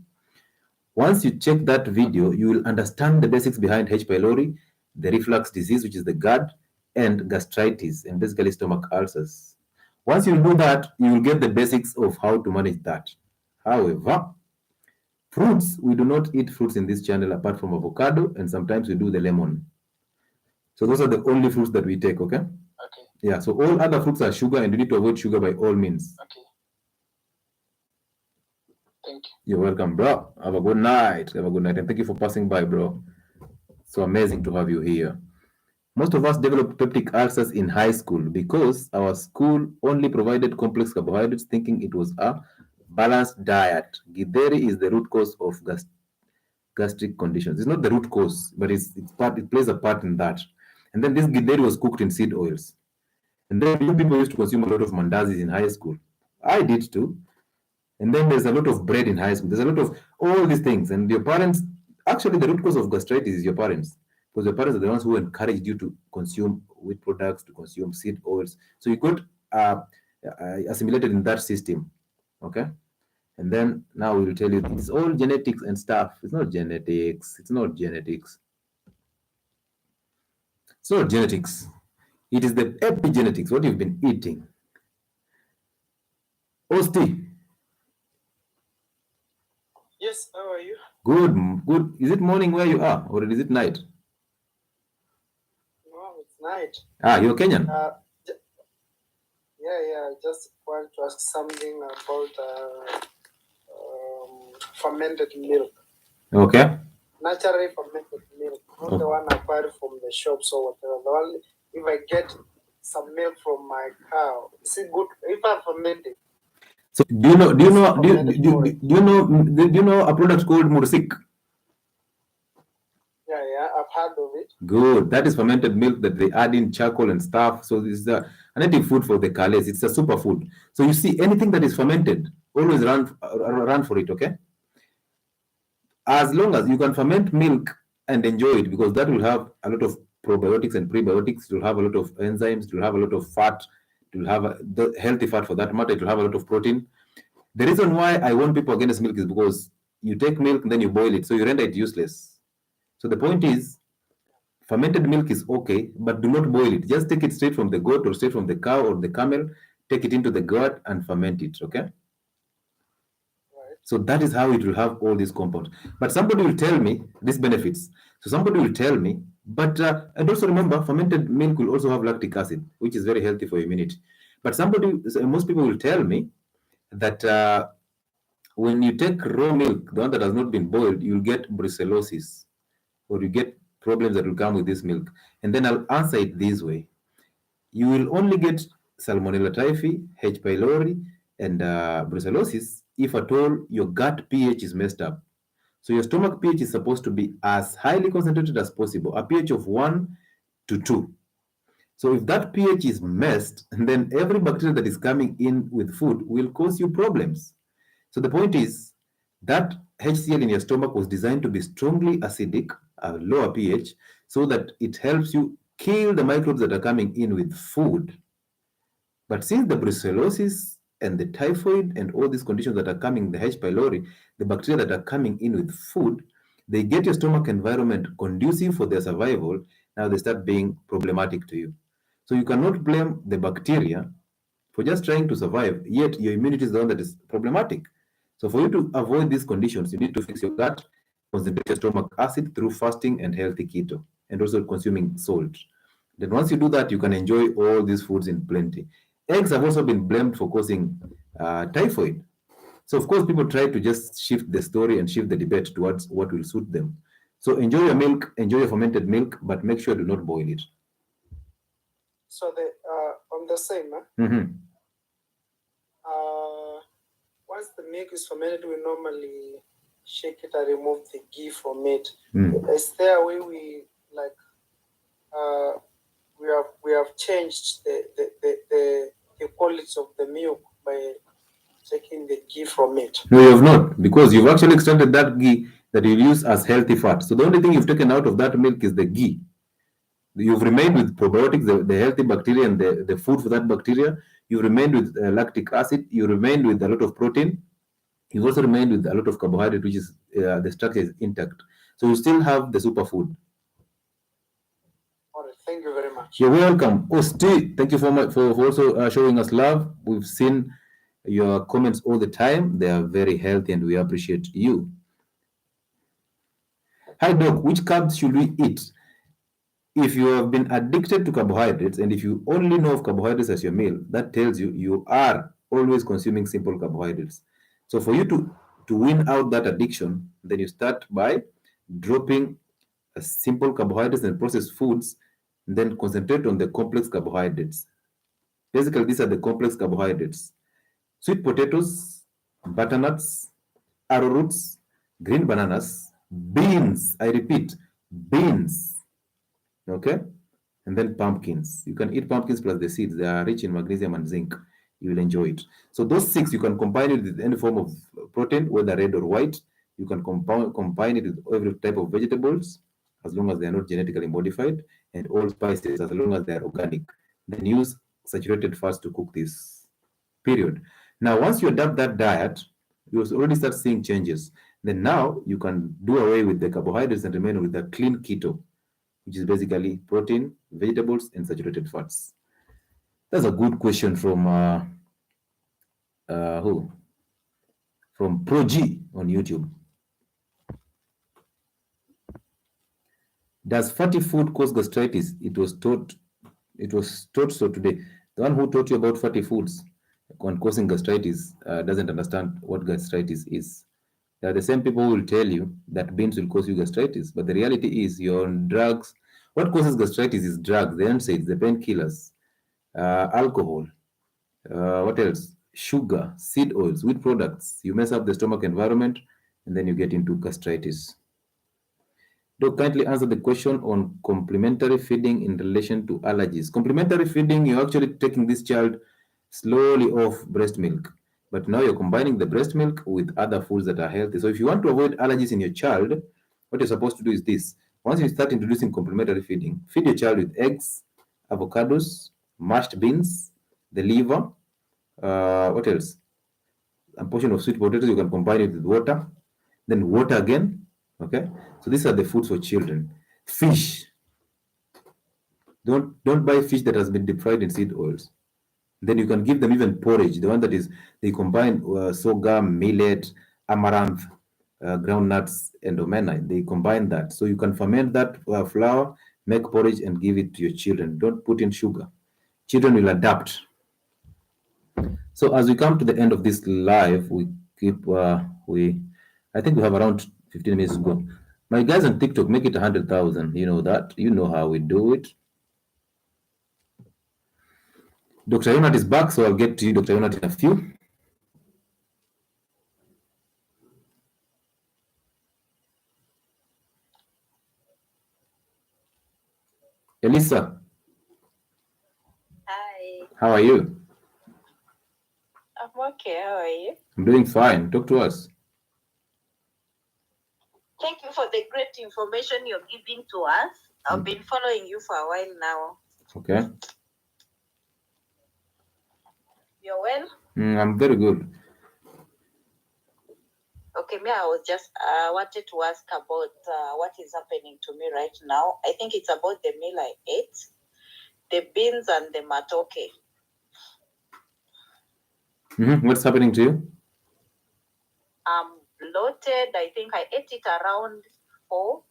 Once you check that video, you will understand the basics behind H. pylori, the reflux disease, which is the GERD, and gastritis, and basically stomach ulcers. Once you do that, you will get the basics of how to manage that. However, fruits, we do not eat fruits in this channel apart from avocado, and sometimes we do the lemon. So those are the only fruits that we take, okay? Okay, Yeah, so all other fruits are sugar, and you need to avoid sugar by all means. okay. Thank you. You're welcome, bro. Have a good night. Have a good night, and thank you for passing by, bro. So amazing to have you here. Most of us developed peptic ulcers in high school because our school only provided complex carbohydrates, thinking it was a balanced diet. Githeri is the root cause of gastric conditions. It's not the root cause, but it plays a part in that. And then this githeri was cooked in seed oils. And then you people used to consume a lot of mandazis in high school. I did too. And then there's a lot of bread in high school. There's a lot of all these things. And your parents, actually, the root cause of gastritis is your parents. Because your parents are the ones who encouraged you to consume wheat products, to consume seed oils. So you got assimilated in that system. Okay. And then now we will tell you it's all genetics and stuff. It's not genetics. It's not genetics. It's not genetics. It is the epigenetics, what you've been eating. Osti, Yes, how are you? good. Is it morning where you are, or is it night? No, it's night. You're Kenyan? Yeah, just want to ask something about fermented milk. Okay. Naturally fermented milk, not the one I buy from the shops or whatever. The one, if I get some milk from my cow, is it good if I ferment it? So do you know a product called mursik? Yeah, I've heard of it. Good. That is fermented milk that they add in charcoal and stuff. So this is a native food for the Kales. It's a superfood. So you see, anything that is fermented, always run for it. Okay. As long as you can ferment milk and enjoy it, because that will have a lot of probiotics and prebiotics. It will have a lot of enzymes. It will have a lot of fat. It will have the healthy fat for that matter. It will have a lot of protein. The reason why I warn people against milk is because you take milk and then you boil it, so you render it useless. So the point is, fermented milk is okay, but do not boil it. Just take it straight from the goat or straight from the cow or the camel, take it into the gut and ferment it, okay? Right. So that is how it will have all these compounds. But somebody will tell me these benefits. So somebody will tell me, but and also remember, fermented milk will also have lactic acid, which is very healthy for immunity. But most people will tell me that when you take raw milk, the one that has not been boiled, you'll get brucellosis, or you get problems that will come with this milk. And then I'll answer it this way: you will only get Salmonella typhi, H. pylori, and brucellosis if at all your gut pH is messed up. So your stomach pH is supposed to be as highly concentrated as possible, a pH of 1 to 2. So if that pH is messed, then every bacteria that is coming in with food will cause you problems. So the point is that HCl in your stomach was designed to be strongly acidic, a lower pH, so that it helps you kill the microbes that are coming in with food. But since the brucellosis and the typhoid and all these conditions that are coming, the H. pylori, the bacteria that are coming in with food, they get your stomach environment conducive for their survival. Now they start being problematic to you. So you cannot blame the bacteria for just trying to survive, yet your immunity is the one that is problematic. So for you to avoid these conditions, you need to fix your gut, concentrate your stomach acid through fasting and healthy keto, and also consuming salt. Then once you do that, you can enjoy all these foods in plenty. Eggs have also been blamed for causing typhoid. So of course, people try to just shift the story and shift the debate towards what will suit them. So enjoy your milk, enjoy your fermented milk, but make sure do not boil it. So the on the same, once the milk is fermented, we normally shake it and remove the ghee from it. Is there a way we like we have changed the quality of the milk by taking the ghee from it? No, you have not, because you've actually extracted that ghee that you use as healthy fat. So the only thing you've taken out of that milk is the ghee. You've remained with probiotics, the healthy bacteria and the food for that bacteria. You remained with lactic acid. You remained with a lot of protein. You've also remained with a lot of carbohydrate, which is the structure is intact. So you still have the superfood. All right, thank you very much. You're welcome. Oh, Steve, thank you for also showing us love. We've seen your comments all the time. They are very healthy and we appreciate you. Hi, Doc. Which carbs should we eat? If you have been addicted to carbohydrates and if you only know of carbohydrates as your meal, that tells you you are always consuming simple carbohydrates. So for you to win out that addiction, then you start by dropping simple carbohydrates and processed foods, then concentrate on the complex carbohydrates. Basically, these are the complex carbohydrates: sweet potatoes, butternuts, arrowroots, green bananas, beans. I repeat, beans. Okay, and then pumpkins. You can eat pumpkins plus the seeds. They are rich in magnesium and zinc. You will enjoy it. So those 6 you can combine it with any form of protein, whether red or white. You can combine it with every type of vegetables, as long as they are not genetically modified, and all spices, as long as they are organic. Then use saturated fats to cook this. Period. Now, once you adapt that diet, you will already start seeing changes. Then now you can do away with the carbohydrates and remain with the clean keto, which is basically protein, vegetables, and saturated fats. That's a good question from who? From Pro G on YouTube. Does fatty food cause gastritis? It was taught so today. The one who taught you about fatty foods on causing gastritis doesn't understand what gastritis is. They are the same people who will tell you that beans will cause you gastritis, but the reality is you're on drugs. What causes gastritis is drugs, the NSAIDs, the painkillers, alcohol, what else? Sugar, seed oils, wheat products. You mess up the stomach environment, and then you get into gastritis. Doc, kindly answer the question on complementary feeding in relation to allergies. Complementary feeding, you're actually taking this child slowly off breast milk, but now you're combining the breast milk with other foods that are healthy. So if you want to avoid allergies in your child, what you're supposed to do is this. Once you start introducing complementary feeding, feed your child with eggs, avocados, mashed beans, the liver, what else? A portion of sweet potatoes, you can combine it with water, then water again. Okay, so these are the foods for children. Fish. Don't buy fish that has been deep fried in seed oils. Then you can give them even porridge, the one that is they combine sorghum, millet, amaranth, groundnuts, and omena. They combine that, so you can ferment that flour, make porridge, and give it to your children. Don't put in sugar. Children will adapt. So as we come to the end of this live, we keep I think we have around 15 minutes to go. My guys on TikTok, make it 100,000. You know that. You know how we do it. Dr. Yonat is back, so I'll get to you, Dr. Yonat, in a few. Elisa, Hi, how are you? I'm okay. How are you? I'm doing fine. Talk to us. Thank you for the great information you're giving to us. I've been following you for a while now. Okay. You're well? I'm very good. Okay, me, I was just wanted to ask about what is happening to me right now. I think it's about the meal I ate, the beans and the matoke. What's happening to you? I'm bloated. I think I ate it around 4.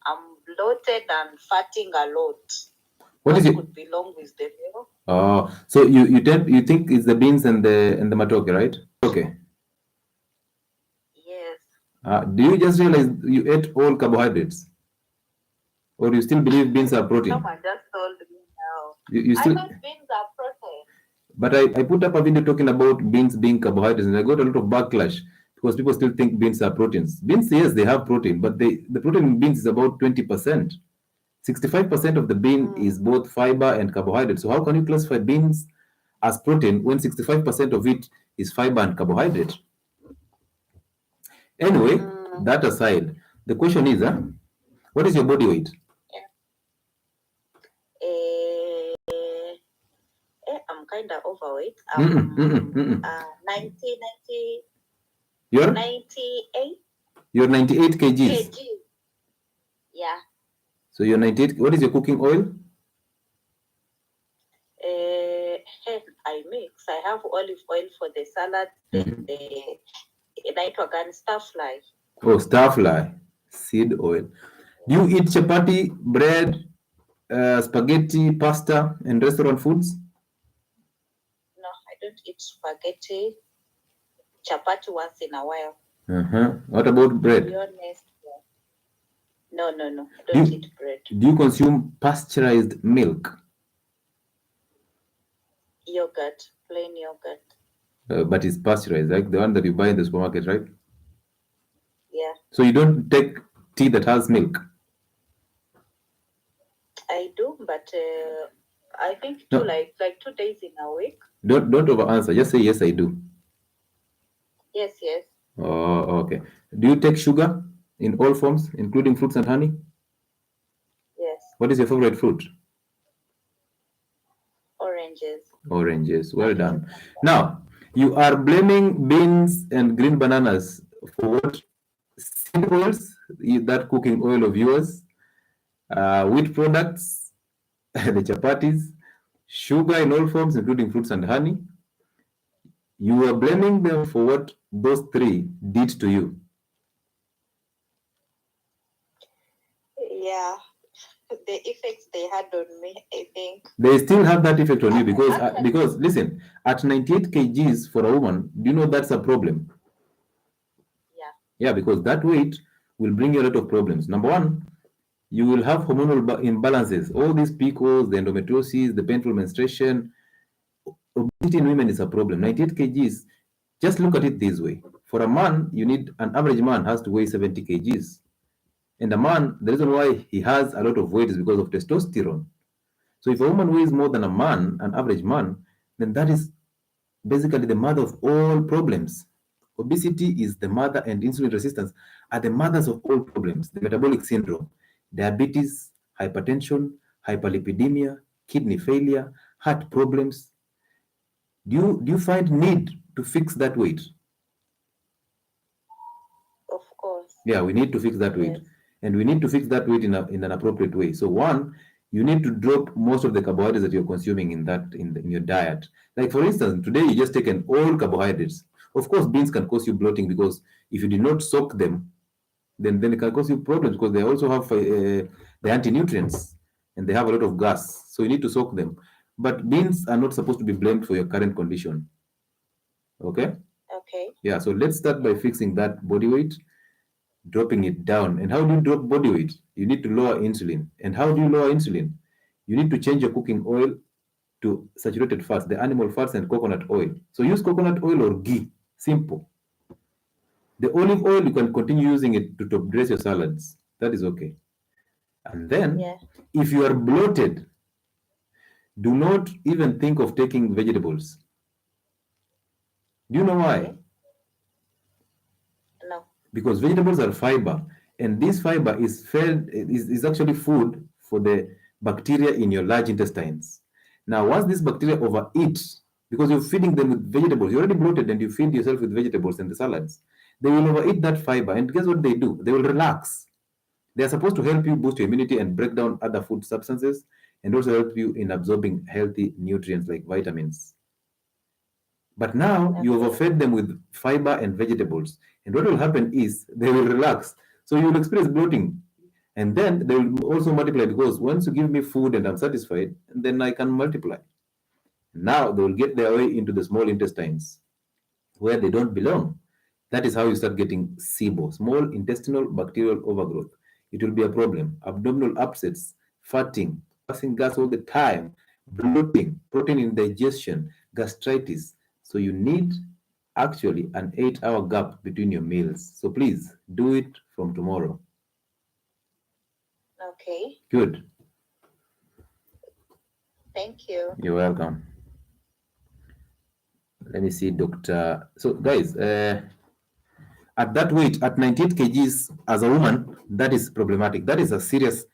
I'm bloated and fatting a lot. What is it? Could belong with the meal. Oh, so you think it's the beans and the matoke, right? Okay. Yes. Do you just realize you ate all carbohydrates, or you still believe beans are protein? Someone just told me now. You still. I thought beans are protein. But I put up a video talking about beans being carbohydrates, and I got a lot of backlash because people still think beans are proteins. Beans, yes, they have protein, but the protein in beans is about 20%. 65% of the bean is both fiber and carbohydrate. So how can you classify beans as protein when 65% of it is fiber and carbohydrate? Anyway, that aside, the question is, what is your body weight? I'm kind of overweight. 90. You're 98 you're 98 kgs. Yeah. So you're 98. What is your cooking oil? I mix. I have olive oil for the salad, and the nitrogen star fly. Oh, star fly, seed oil. Do you eat chapati, bread, spaghetti, pasta, and restaurant foods? No, I don't eat spaghetti. Chapati once in a while. What about bread? To be honest, no. I don't eat bread. Do you consume pasteurized milk? Yogurt, plain yogurt. But it's pasteurized, like the one that you buy in the supermarket, right? Yeah. So you don't take tea that has milk? I do, but I think like 2 days in a week. Don't over answer. Just say yes, I do. Yes. Oh, okay. Do you take sugar in all forms, including fruits and honey? Yes. What is your favorite fruit? Oranges. Well done. Now, you are blaming beans and green bananas for what? Seed oils, that cooking oil of yours, wheat products, the chapatis, sugar in all forms, including fruits and honey. You are blaming them for what those three did to you. Yeah, the effects they had on me, I think. They still have that effect on you because listen, at 98 kgs for a woman, do you know that's a problem? Yeah, because that weight will bring you a lot of problems. Number one, you will have hormonal imbalances. All these PCOS, the endometriosis, the painful menstruation. Obesity in women is a problem. 98 kgs, just look at it this way. For a man, an average man has to weigh 70 kgs. And a man, the reason why he has a lot of weight is because of testosterone. So if a woman weighs more than a man, an average man, then that is basically the mother of all problems. Obesity is the mother, and insulin resistance are the mothers of all problems. The metabolic syndrome, diabetes, hypertension, hyperlipidemia, kidney failure, heart problems. Do you find need to fix that weight? Of course. Yeah, we need to fix that weight. And we need to fix that weight in an appropriate way. So one, you need to drop most of the carbohydrates that you're consuming in your diet. Like for instance, today you just taken all carbohydrates. Of course, beans can cause you bloating because if you did not soak them, then it can cause you problems because they also have the anti-nutrients and they have a lot of gas. So you need to soak them. But beans are not supposed to be blamed for your current condition. Okay? Okay. Yeah, so let's start by fixing that body weight, dropping it down. And how do you drop body weight? You need to lower insulin. And how do you lower insulin? You need to change your cooking oil to saturated fats, the animal fats and coconut oil. So use coconut oil or ghee. Simple. The olive oil, you can continue using it to top dress your salads. That is okay. And then, Yeah. if you are bloated, do not even think of taking vegetables. Do you know why? Okay. No. Because vegetables are fiber, and this fiber is actually food for the bacteria in your large intestines. Now, once this bacteria overeat, because you're feeding them with vegetables, you're already bloated and you feed yourself with vegetables and the salads, they will overeat that fiber, and guess what they do? They will relax. They are supposed to help you boost your immunity and break down other food substances, and also help you in absorbing healthy nutrients like vitamins. But now you Okay. overfed them with fiber and vegetables. And what will happen is they will relax. So you will experience bloating. And then they will also multiply, because once you give me food and I'm satisfied, then I can multiply. Now they will get their way into the small intestines where they don't belong. That is how you start getting SIBO, small intestinal bacterial overgrowth. It will be a problem. Abdominal upsets, farting, passing gas all the time, bloating, protein indigestion, gastritis. So you need actually an 8-hour gap between your meals. So please do it from tomorrow. Okay. Good. Thank you. You're welcome. Let me see, Doctor. So, guys, at that weight, at 98 kgs as a woman, that is problematic. That is a serious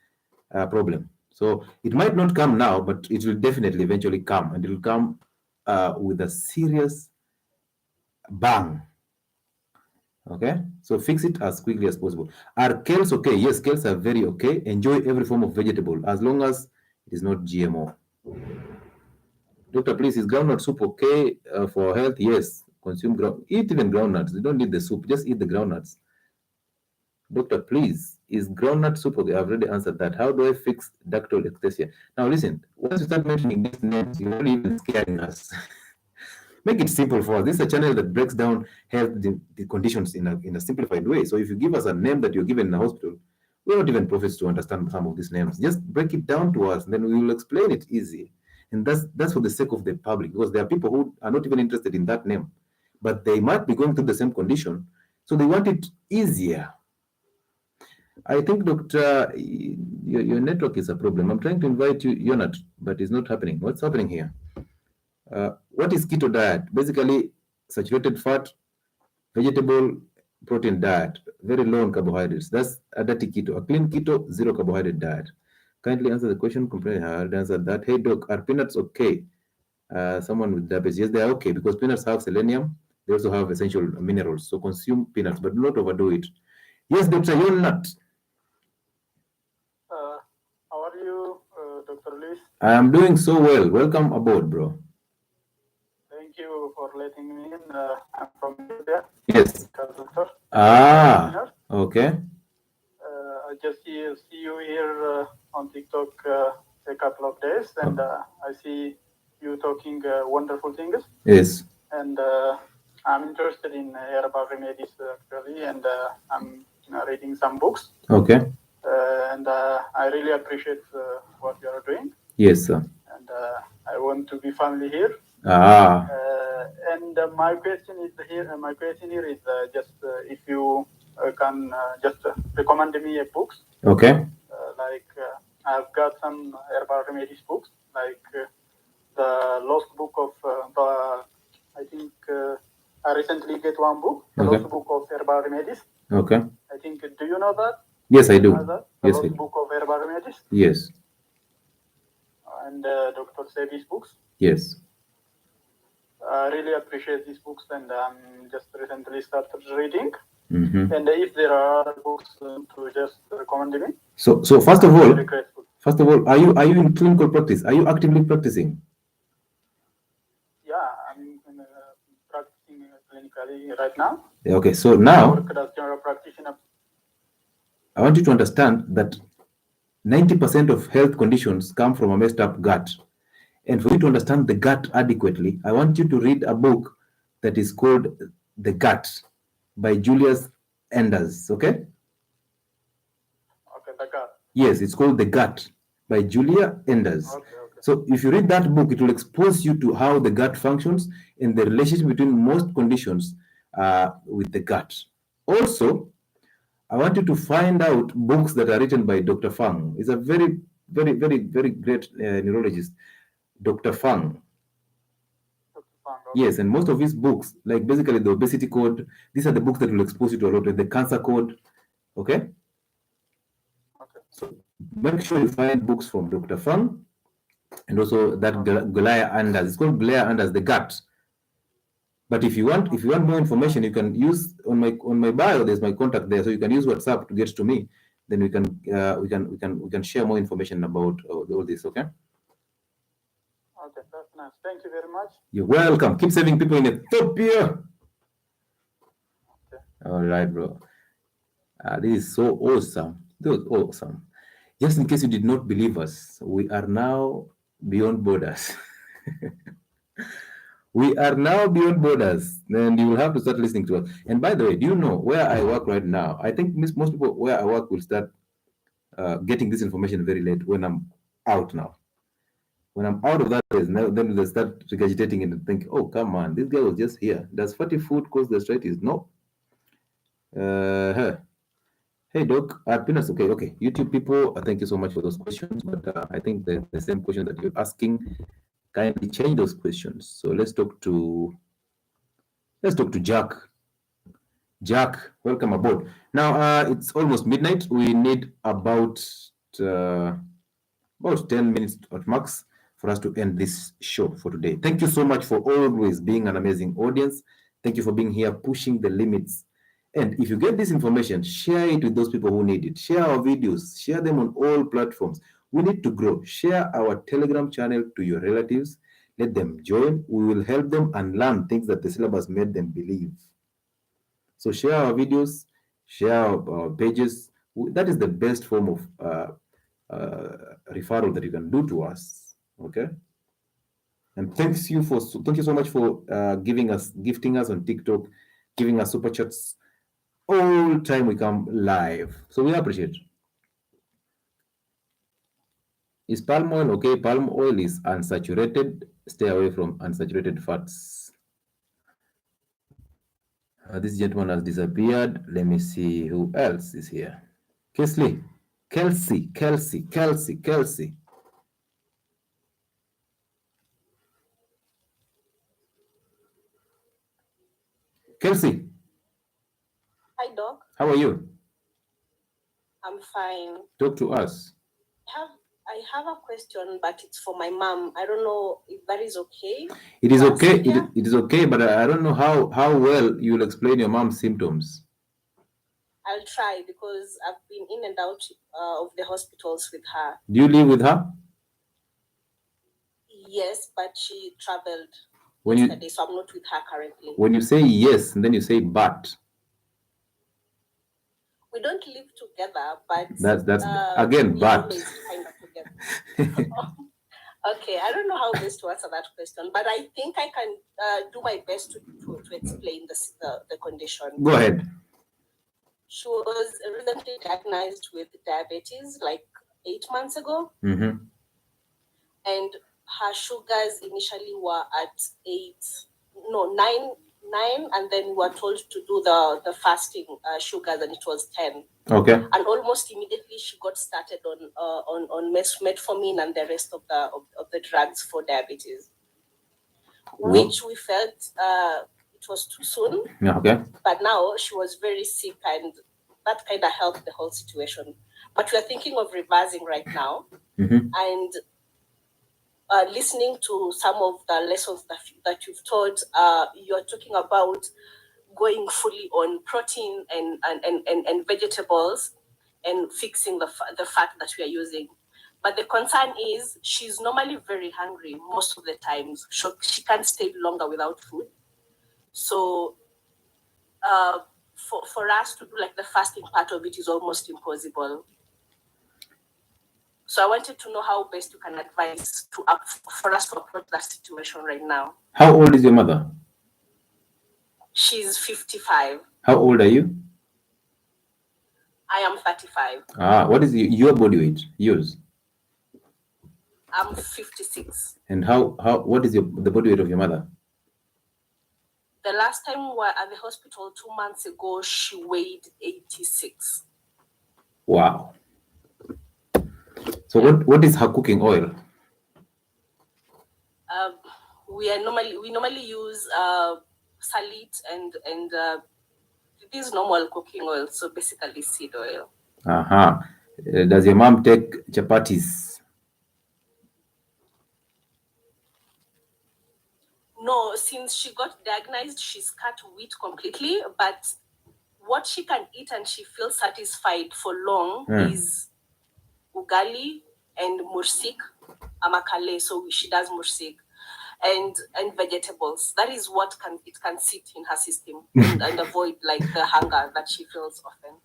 problem. So it might not come now, but it will definitely eventually come, and it will come with a serious bang. Okay, so fix it as quickly as possible. Are kales okay? Yes, kales are very okay. Enjoy every form of vegetable as long as it is not GMO. Doctor, please, is groundnut soup okay for health? Yes, consume eat even groundnuts. You don't need the soup, just eat the groundnuts. Doctor, please, is groundnut soup okay? I've already answered that. How do I fix ductal ectasia? Now, listen, once you start mentioning these names, you're not even scaring us. Make it simple for us. This is a channel that breaks down health the conditions in a simplified way. So if you give us a name that you're given in a hospital, we're not even prophets to understand some of these names. Just break it down to us, and then we will explain it easy. And that's for the sake of the public, because there are people who are not even interested in that name, but they might be going through the same condition, so they want it easier. I think, Doctor, your network is a problem. I'm trying to invite you, Yonat, but it's not happening. What's happening here? What is keto diet? Basically, saturated fat, vegetable, protein diet, very low on carbohydrates. That's a dirty keto. A clean keto, zero carbohydrate diet. Kindly answer the question. Completely hard answer that. Hey, Doc, are peanuts okay? Someone with diabetes, yes, they are okay, because peanuts have selenium. They also have essential minerals. So consume peanuts, but do not overdo it. Yes, Dr. Yonat. How are you, Dr. Luis? I am doing so well. Welcome aboard, bro. Thank you for letting me in. I'm from India. Yes. Doctor. Okay. I just see you here on TikTok a couple of days, and I see you talking wonderful things. Yes. And I'm interested in herbal remedies actually, and I'm reading some books. Okay. And I really appreciate what you are doing. Yes, sir. And I want to be family here. And my question is here. My question here is just if you can just recommend me a books. Okay. Like I've got some herbal remedies books, like the Lost Book of I think I recently get one book, the Lost Book of Herbal Remedies. Okay. I think, do you know that? Yes, I do. The Yes, Lost Book of Herbal Remedies. Yes. And Dr. Sebi's books. Yes. I really appreciate these books, and I'm just recently started reading. Mm-hmm. And if there are other books to just recommend me. So first of all, are you in clinical practice? Are you actively practicing? Yeah, I'm practicing clinically right now. Okay, so now I work as general practitioner. I want you to understand that 90% of health conditions come from a messed up gut. And for you to understand the gut adequately, I want you to read a book that is called The Gut by Julius Enders. Okay? Okay, The Gut. Yes, it's called The Gut by Julia Enders. Okay. So if you read that book, it will expose you to how the gut functions and the relationship between most conditions with the gut. Also, I want you to find out books that are written by Dr. Fang. He's a very, very, very, very great neurologist, Dr. Fang. Yes, and most of his books, like basically the obesity code, these are the books that will expose you to a lot of the cancer code. Okay? So make sure you find books from Dr. Fang and also that Galaya Anders. It's called Galaya Anders, the gut. But if you want more information, you can use on my bio. There's my contact there, so you can use WhatsApp to get to me. Then we can share more information about all this. Okay. Okay, that's nice. Thank you very much. You're welcome. Keep saving people in Ethiopia. Okay. All right, bro. This is so awesome. This was awesome. Just in case you did not believe us, we are now beyond borders. We are now beyond borders, and you will have to start listening to us. And by the way, do you know where I work right now? I think most people where I work will start getting this information very late when I'm out now. When I'm out of that place, then they start regurgitating and think, oh, come on, this guy was just here. Does fatty food cause the arthritis? No. Hey, Doc, Peanuts, okay. YouTube people, thank you so much for those questions. But I think the same question that you're asking, kindly change those questions. So let's talk to Jack. Jack, welcome aboard. Now it's almost midnight. We need about 10 minutes at max for us to end this show for today. Thank you so much for always being an amazing audience. Thank you for being here, pushing the limits. And if you get this information, share it with those people who need it. Share our videos, share them on all platforms. We need to grow. Share our Telegram channel to your relatives. Let them join. We will help them and learn things that the syllabus made them believe. So share our videos, share our pages. That is the best form of referral that you can do to us. Okay. And thank you so much for gifting us on TikTok, giving us super chats all time we come live. So we appreciate. Is palm oil okay? Palm oil is unsaturated. Stay away from unsaturated fats. This gentleman has disappeared. Let me see who else is here. Kelsey. Kelsey. Hi, Doc. How are you? I'm fine. Talk to us. I have a question, but it's for my mom. I don't know if that is okay. It is okay. It is okay, but I don't know how well you will explain your mom's symptoms. I'll try because I've been in and out of the hospitals with her. Do you live with her? Yes, but she traveled yesterday, so I'm not with her currently. When you say yes, and then you say but. We don't live together, but that's again, but. Kind of together. Okay, I don't know how best to answer that question, but I think I can do my best to explain the condition. Go ahead. She was recently diagnosed with diabetes like 8 months ago. Mm-hmm. And her sugars initially were at 9, and then we were told to do the fasting sugars, and it was 10. Okay. And almost immediately she got started on metformin and the rest of the drugs for diabetes, which we felt it was too soon. Yeah, okay. But now she was very sick, and that kind of helped the whole situation. But we are thinking of reversing right now. Mm-hmm. And listening to some of the lessons that you've taught, you're talking about going fully on protein and vegetables and fixing the fat that we are using. But the concern is she's normally very hungry most of the times. She can't stay longer without food. So for us to do like the fasting part of it is almost impossible. So I wanted to know how best you can advise for us to approach that situation right now. How old is your mother? She's 55. How old are you? I am 35. What is your body weight? Yours? I'm 56. And what is the body weight of your mother? The last time we were at the hospital 2 months ago, she weighed 86. Wow. So what is her cooking oil? We normally use salit and these normal cooking oil, so basically seed oil. Does your mom take chapatis? No, since she got diagnosed, she's cut wheat completely, but what she can eat and she feels satisfied for long is ugali and mursik, amakale, so she does mursik, and vegetables. That is what it can sit in her system and avoid like the hunger that she feels often.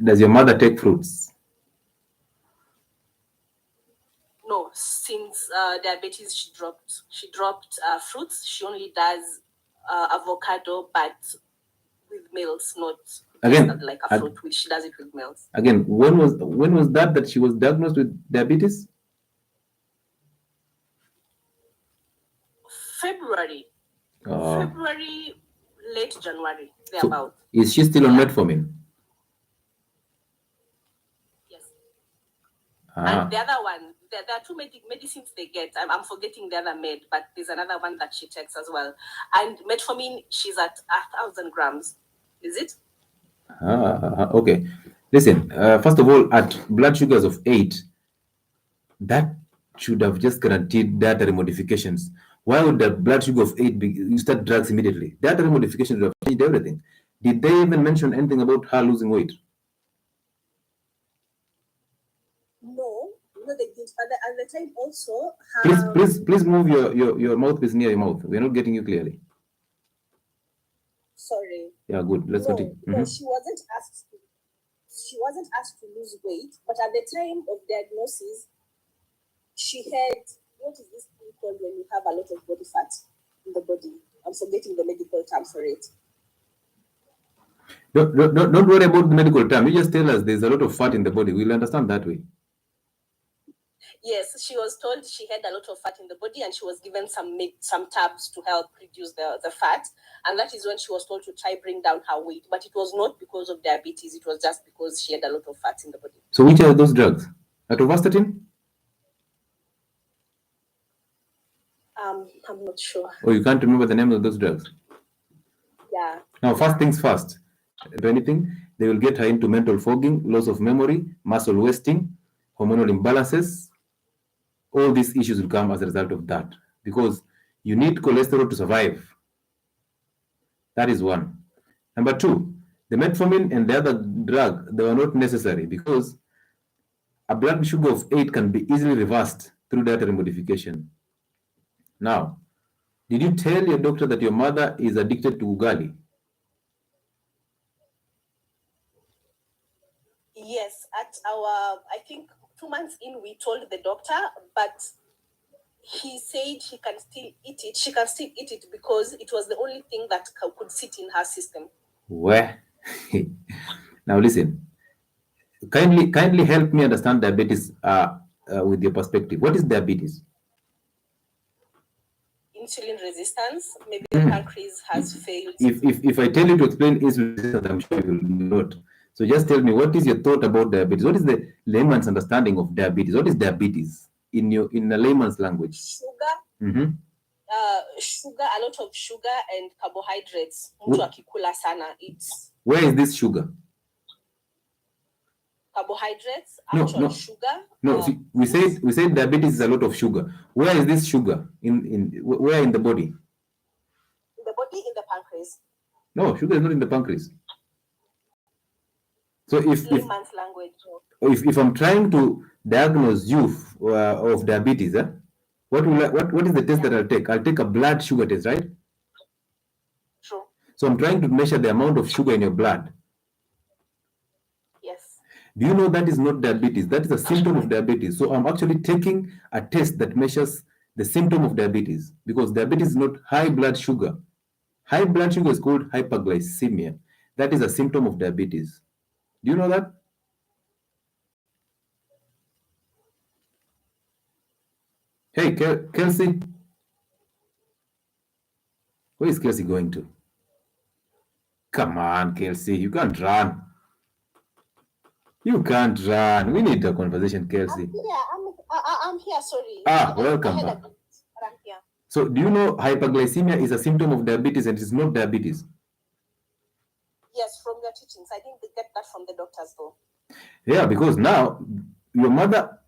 Does your mother take fruits? No, since diabetes, she dropped fruits. She only does avocado, but with meals, not Again, like a fruit, which she does it with meals. Again, when was that she was diagnosed with diabetes? February, late January, thereabout. So is she still on metformin? Yes. And the other one, there are two medicines they get. I'm forgetting the other med, but there's another one that she takes as well. And metformin, she's at 1,000 grams. Is it? Okay. Listen, first of all, at blood sugars of 8, that should have just guaranteed dietary modifications. Why would the blood sugar of 8 you start drugs immediately? Dietary modifications would have changed everything. Did they even mention anything about her losing weight? No, they did. At the time also. Please move your mouthpiece near your mouth. We're not getting you clearly. Sorry. Yeah, good. Let's continue. No, she wasn't asked to. She wasn't asked to lose weight, but at the time of diagnosis, she had, what is this thing called when you have a lot of body fat in the body? I'm forgetting the medical term for it. Don't worry about the medical term. You just tell us there's a lot of fat in the body. We'll understand that way. Yes, she was told she had a lot of fat in the body, and she was given some tabs to help reduce the fat. And that is when she was told to try bring down her weight. But it was not because of diabetes. It was just because she had a lot of fat in the body. So which are those drugs? Atorvastatin? I'm not sure. Oh, you can't remember the name of those drugs? Yeah. Now, first things first. If anything, they will get her into mental fogging, loss of memory, muscle wasting, hormonal imbalances. All these issues will come as a result of that because you need cholesterol to survive. That is one. Number two, the metformin and the other drug, they were not necessary because a blood sugar of 8 can be easily reversed through dietary modification. Now, did you tell your doctor that your mother is addicted to ugali? Yes, at our, I think 2 months in, we told the doctor, but he said he can still eat it. She can still eat it because it was the only thing that could sit in her system. Where? Now listen. Kindly help me understand diabetes with your perspective. What is diabetes? Insulin resistance. Maybe the pancreas has failed. If I tell you to explain insulin resistance, I'm sure you will not. So just tell me, what is your thought about diabetes? What is the layman's understanding of diabetes? What is diabetes in a layman's language? Sugar. Sugar, a lot of sugar and carbohydrates. Mtu akikula sana, it's. Where is this sugar? Carbohydrates, no. sugar. No, see, we said diabetes is a lot of sugar. Where is this sugar? Where in the body? In the body, in the pancreas. No, sugar is not in the pancreas. So if I'm trying to diagnose you of diabetes, what is the test that I'll take? I'll take a blood sugar test, right? True. So I'm trying to measure the amount of sugar in your blood. Yes. Do you know that is not diabetes? That is a symptom of diabetes. So I'm actually taking a test that measures the symptom of diabetes because diabetes is not high blood sugar. High blood sugar is called hyperglycemia. That is a symptom of diabetes. Do you know that? Hey, Kelsey. Where is Kelsey going to? Come on, Kelsey, you can't run. You can't run. We need a conversation, Kelsey. I'm here, sorry. Welcome back. I'm here. So, do you know hyperglycemia is a symptom of diabetes and it's not diabetes? Yes, from your teachings. I didn't get that from the doctors, though. Yeah, because now your mother,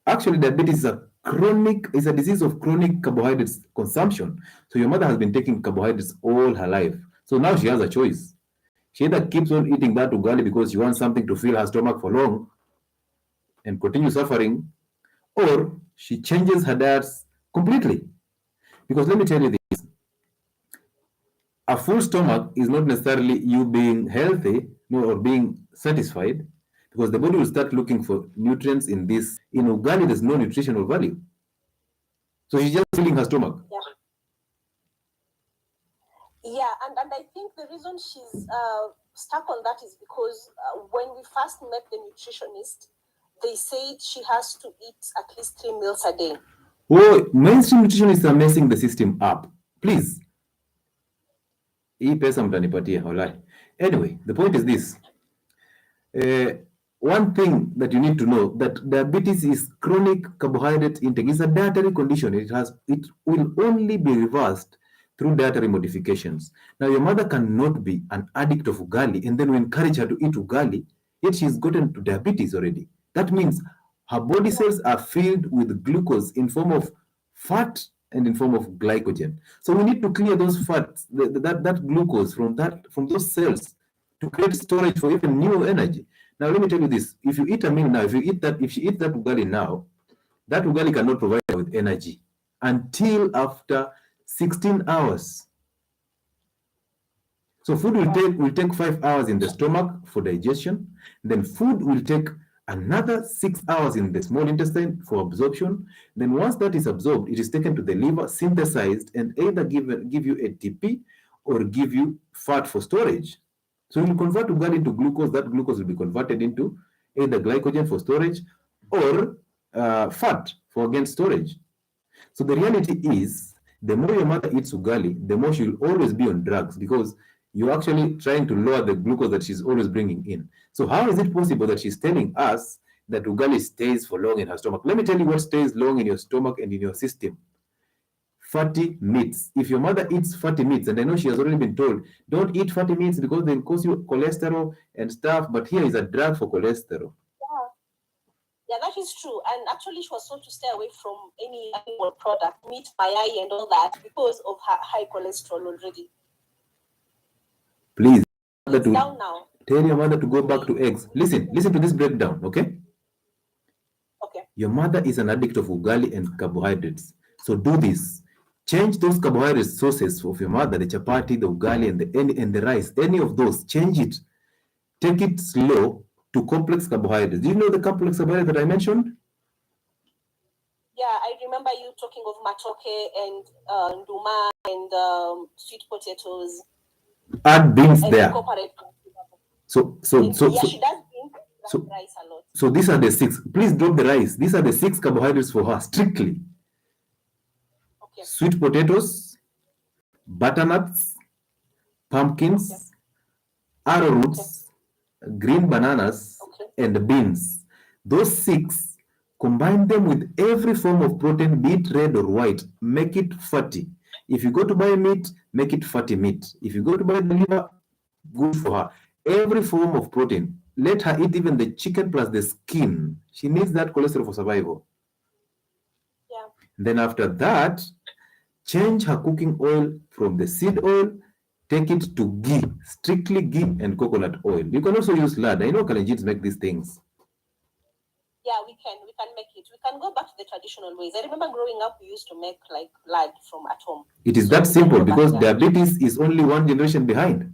actually diabetes is a disease of chronic carbohydrates consumption. So your mother has been taking carbohydrates all her life. So now she has a choice. She either keeps on eating that ugali because she wants something to fill her stomach for long and continue suffering, or she changes her diets completely. Because let me tell you this, a full stomach is not necessarily you being healthy or being satisfied, because the body will start looking for nutrients in this. In ugali, there's no nutritional value. So she's just filling her stomach. Yeah, and I think the reason she's stuck on that is because when we first met the nutritionist, they said she has to eat at least 3 meals a day. Oh, mainstream nutritionists are messing the system up. Please. Anyway, the point is this. One thing that you need to know, that diabetes is chronic carbohydrate intake. It's a dietary condition. It will only be reversed through dietary modifications. Now, your mother cannot be an addict of ugali and then we encourage her to eat ugali, yet she's gotten to diabetes already. That means her body cells are filled with glucose in form of fat and in form of glycogen. So we need to clear those fats, that glucose from those cells to create storage for even new energy. Now let me tell you this: if you eat a meal now, if she eat that ugali now, that ugali cannot provide her with energy until after 16 hours. So food will take 5 hours in the stomach for digestion. Then food will take another 6 hours in the small intestine for absorption. Then once that is absorbed, it is taken to the liver, synthesized, and either give you ATP or give you fat for storage. So you convert ugali into glucose. That glucose will be converted into either glycogen for storage or fat for again storage. So the reality is, the more your mother eats ugali, the more she'll always be on drugs, because you're actually trying to lower the glucose that she's always bringing in. So how is it possible that she's telling us that ugali stays for long in her stomach? Let me tell you what stays long in your stomach and in your system. Fatty meats. If your mother eats fatty meats, and I know she has already been told, don't eat fatty meats because they'll cause you cholesterol and stuff, but here is a drug for cholesterol. Yeah, that is true. And actually, she was told to stay away from any animal product, meat, mayai, and all that, because of her high cholesterol already. Please, down now. Tell your mother to go back to eggs. Listen to this breakdown, okay? Okay. Your mother is an addict of ugali and carbohydrates. So do this. Change those carbohydrate sources of your mother, the chapati, the ugali, and the rice. Any of those, change it. Take it slow to complex carbohydrates. Do you know the complex carbohydrates that I mentioned? Yeah, I remember you talking of matoke and nduma and sweet potatoes. Add beans there. So she does drink rice a lot. So these are the 6. Please drop the rice. These are the 6 carbohydrates for her strictly. Okay. Sweet potatoes, butternuts, pumpkins, arrowroots, green bananas, and beans. Those 6, combine them with every form of protein, be it red or white, make it fatty. If you go to buy meat, make it fatty meat. If you go to buy the liver, good for her. Every form of protein. Let her eat even the chicken plus the skin. She needs that cholesterol for survival. Yeah. Then after that, change her cooking oil from the seed oil, take it to ghee, strictly ghee and coconut oil. You can also use lard. I know Kalenjins make these things. Yeah, we can make it. We can go back to the traditional ways. I remember growing up, we used to make like lard from at home. It is that simple, because diabetes is only one generation behind.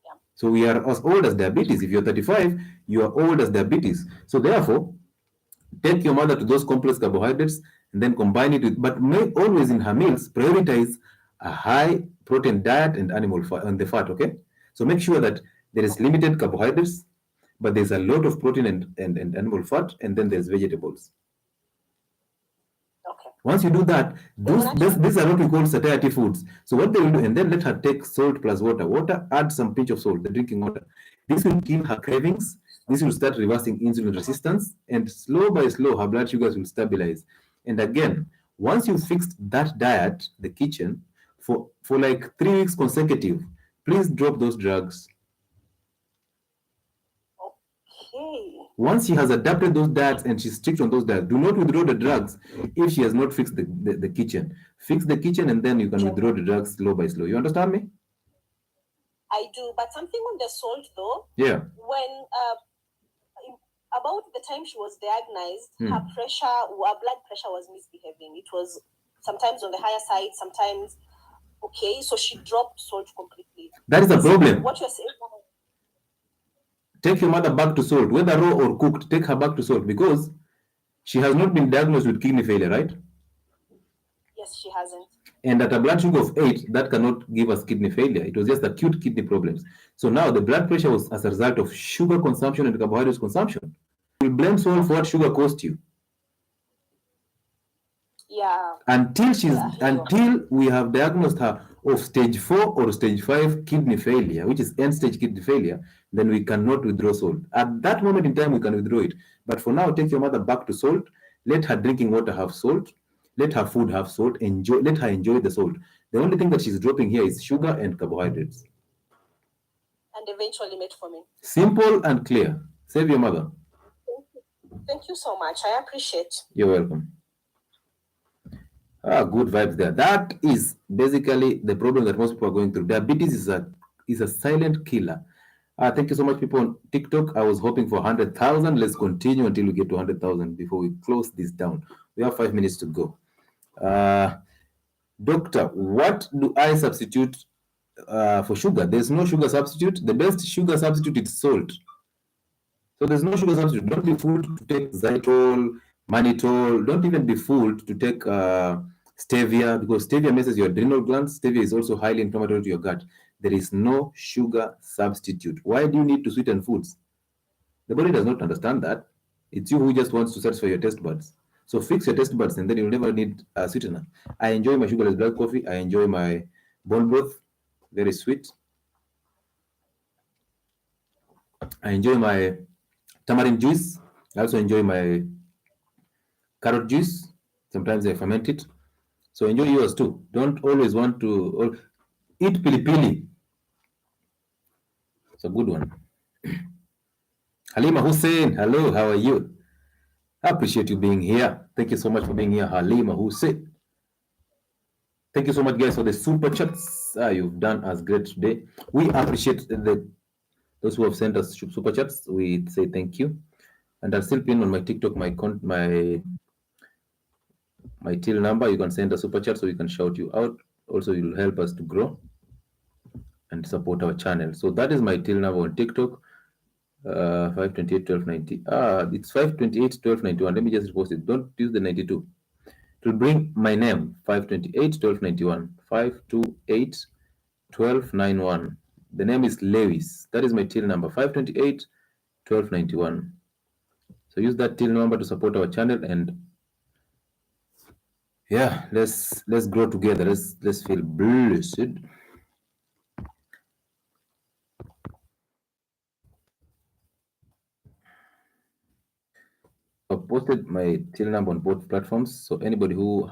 Yeah. So we are as old as diabetes. If you're 35, you are old as diabetes. So therefore, take your mother to those complex carbohydrates and then combine it with, but may always in her meals prioritize a high protein diet and animal fat and the fat, okay? So make sure that there is limited carbohydrates, but there's a lot of protein and animal fat, and then there's vegetables. Okay. Once you do that, these are what we call satiety foods. So what they will do, and then let her take salt plus water. Water, add some pinch of salt, the drinking water. This will kill her cravings. This will start reversing insulin resistance, and slow by slow, her blood sugars will stabilize. And again, once you fixed that diet, the kitchen, for like 3 weeks consecutive, please drop those drugs. Okay. Once she has adapted those diets and she's strict on those diets, do not withdraw the drugs if she has not fixed the kitchen. Fix the kitchen and then you can withdraw the drugs slow by slow. You understand me? I do, but something on the salt though. Yeah. When about the time she was diagnosed, her blood pressure was misbehaving. It was sometimes on the higher side, sometimes okay. So she dropped salt completely. That is a problem. What you're saying. Take your mother back to salt, whether raw or cooked. Take her back to salt because she has not been diagnosed with kidney failure, right? Yes, she hasn't. And at a blood sugar of 8, that cannot give us kidney failure. It was just acute kidney problems. So now the blood pressure was as a result of sugar consumption and carbohydrates consumption. You blame salt for what sugar cost you. Yeah. Until we have diagnosed her of stage 4 or stage 5 kidney failure, which is end stage kidney failure, then we cannot withdraw salt. At that moment in time, we can withdraw it. But for now, take your mother back to salt. Let her drinking water have salt. Let her food have salt. Let her enjoy the salt. The only thing that she's dropping here is sugar and carbohydrates. And eventually metformin. Simple and clear. Save your mother. Thank you so much. I appreciate. You're welcome. Good vibes there. That is basically the problem that most people are going through. Diabetes is a silent killer. Thank you so much, people on TikTok. I was hoping for 100,000. Let's continue until we get to 100,000 before we close this down. We have 5 minutes to go. Doctor, what do I substitute for sugar? There's no sugar substitute. The best sugar substitute is salt. So there's no sugar substitute. Don't be fooled to take xylitol, mannitol. Don't even be fooled to take stevia, because stevia messes your adrenal glands. Stevia is also highly inflammatory to your gut. There is no sugar substitute. Why do you need to sweeten foods? The body does not understand that. It's you who just wants to satisfy your taste buds. So fix your taste buds and then you'll never need a sweetener. I enjoy my sugarless black coffee. I enjoy my bone broth. Very sweet. I enjoy my tamarind juice. I also enjoy my carrot juice. Sometimes I ferment it. So enjoy yours too. Don't always want to eat pili-pili. It's a good one. Halima Hussein, hello, how are you? I appreciate you being here. Thank you so much for being here, Halima Hussein. Thank you so much, guys, for the super chats. You've done us great today. We appreciate those who have sent us super chats. We say thank you. And I'll still pin on my TikTok my till number. You can send a super chat so we can shout you out. Also, you'll help us to grow and support our channel. So that is my till number on TikTok. 528 1290. It's 528 1291. Let me just repost it. Don't use the 92. It will bring my name 528 1291. 528 1291. The name is Lewis. That is my till number 528 1291. So use that till number to support our channel, and yeah, let's grow together. Let's feel blessed. I've posted my till number on both platforms, so anybody who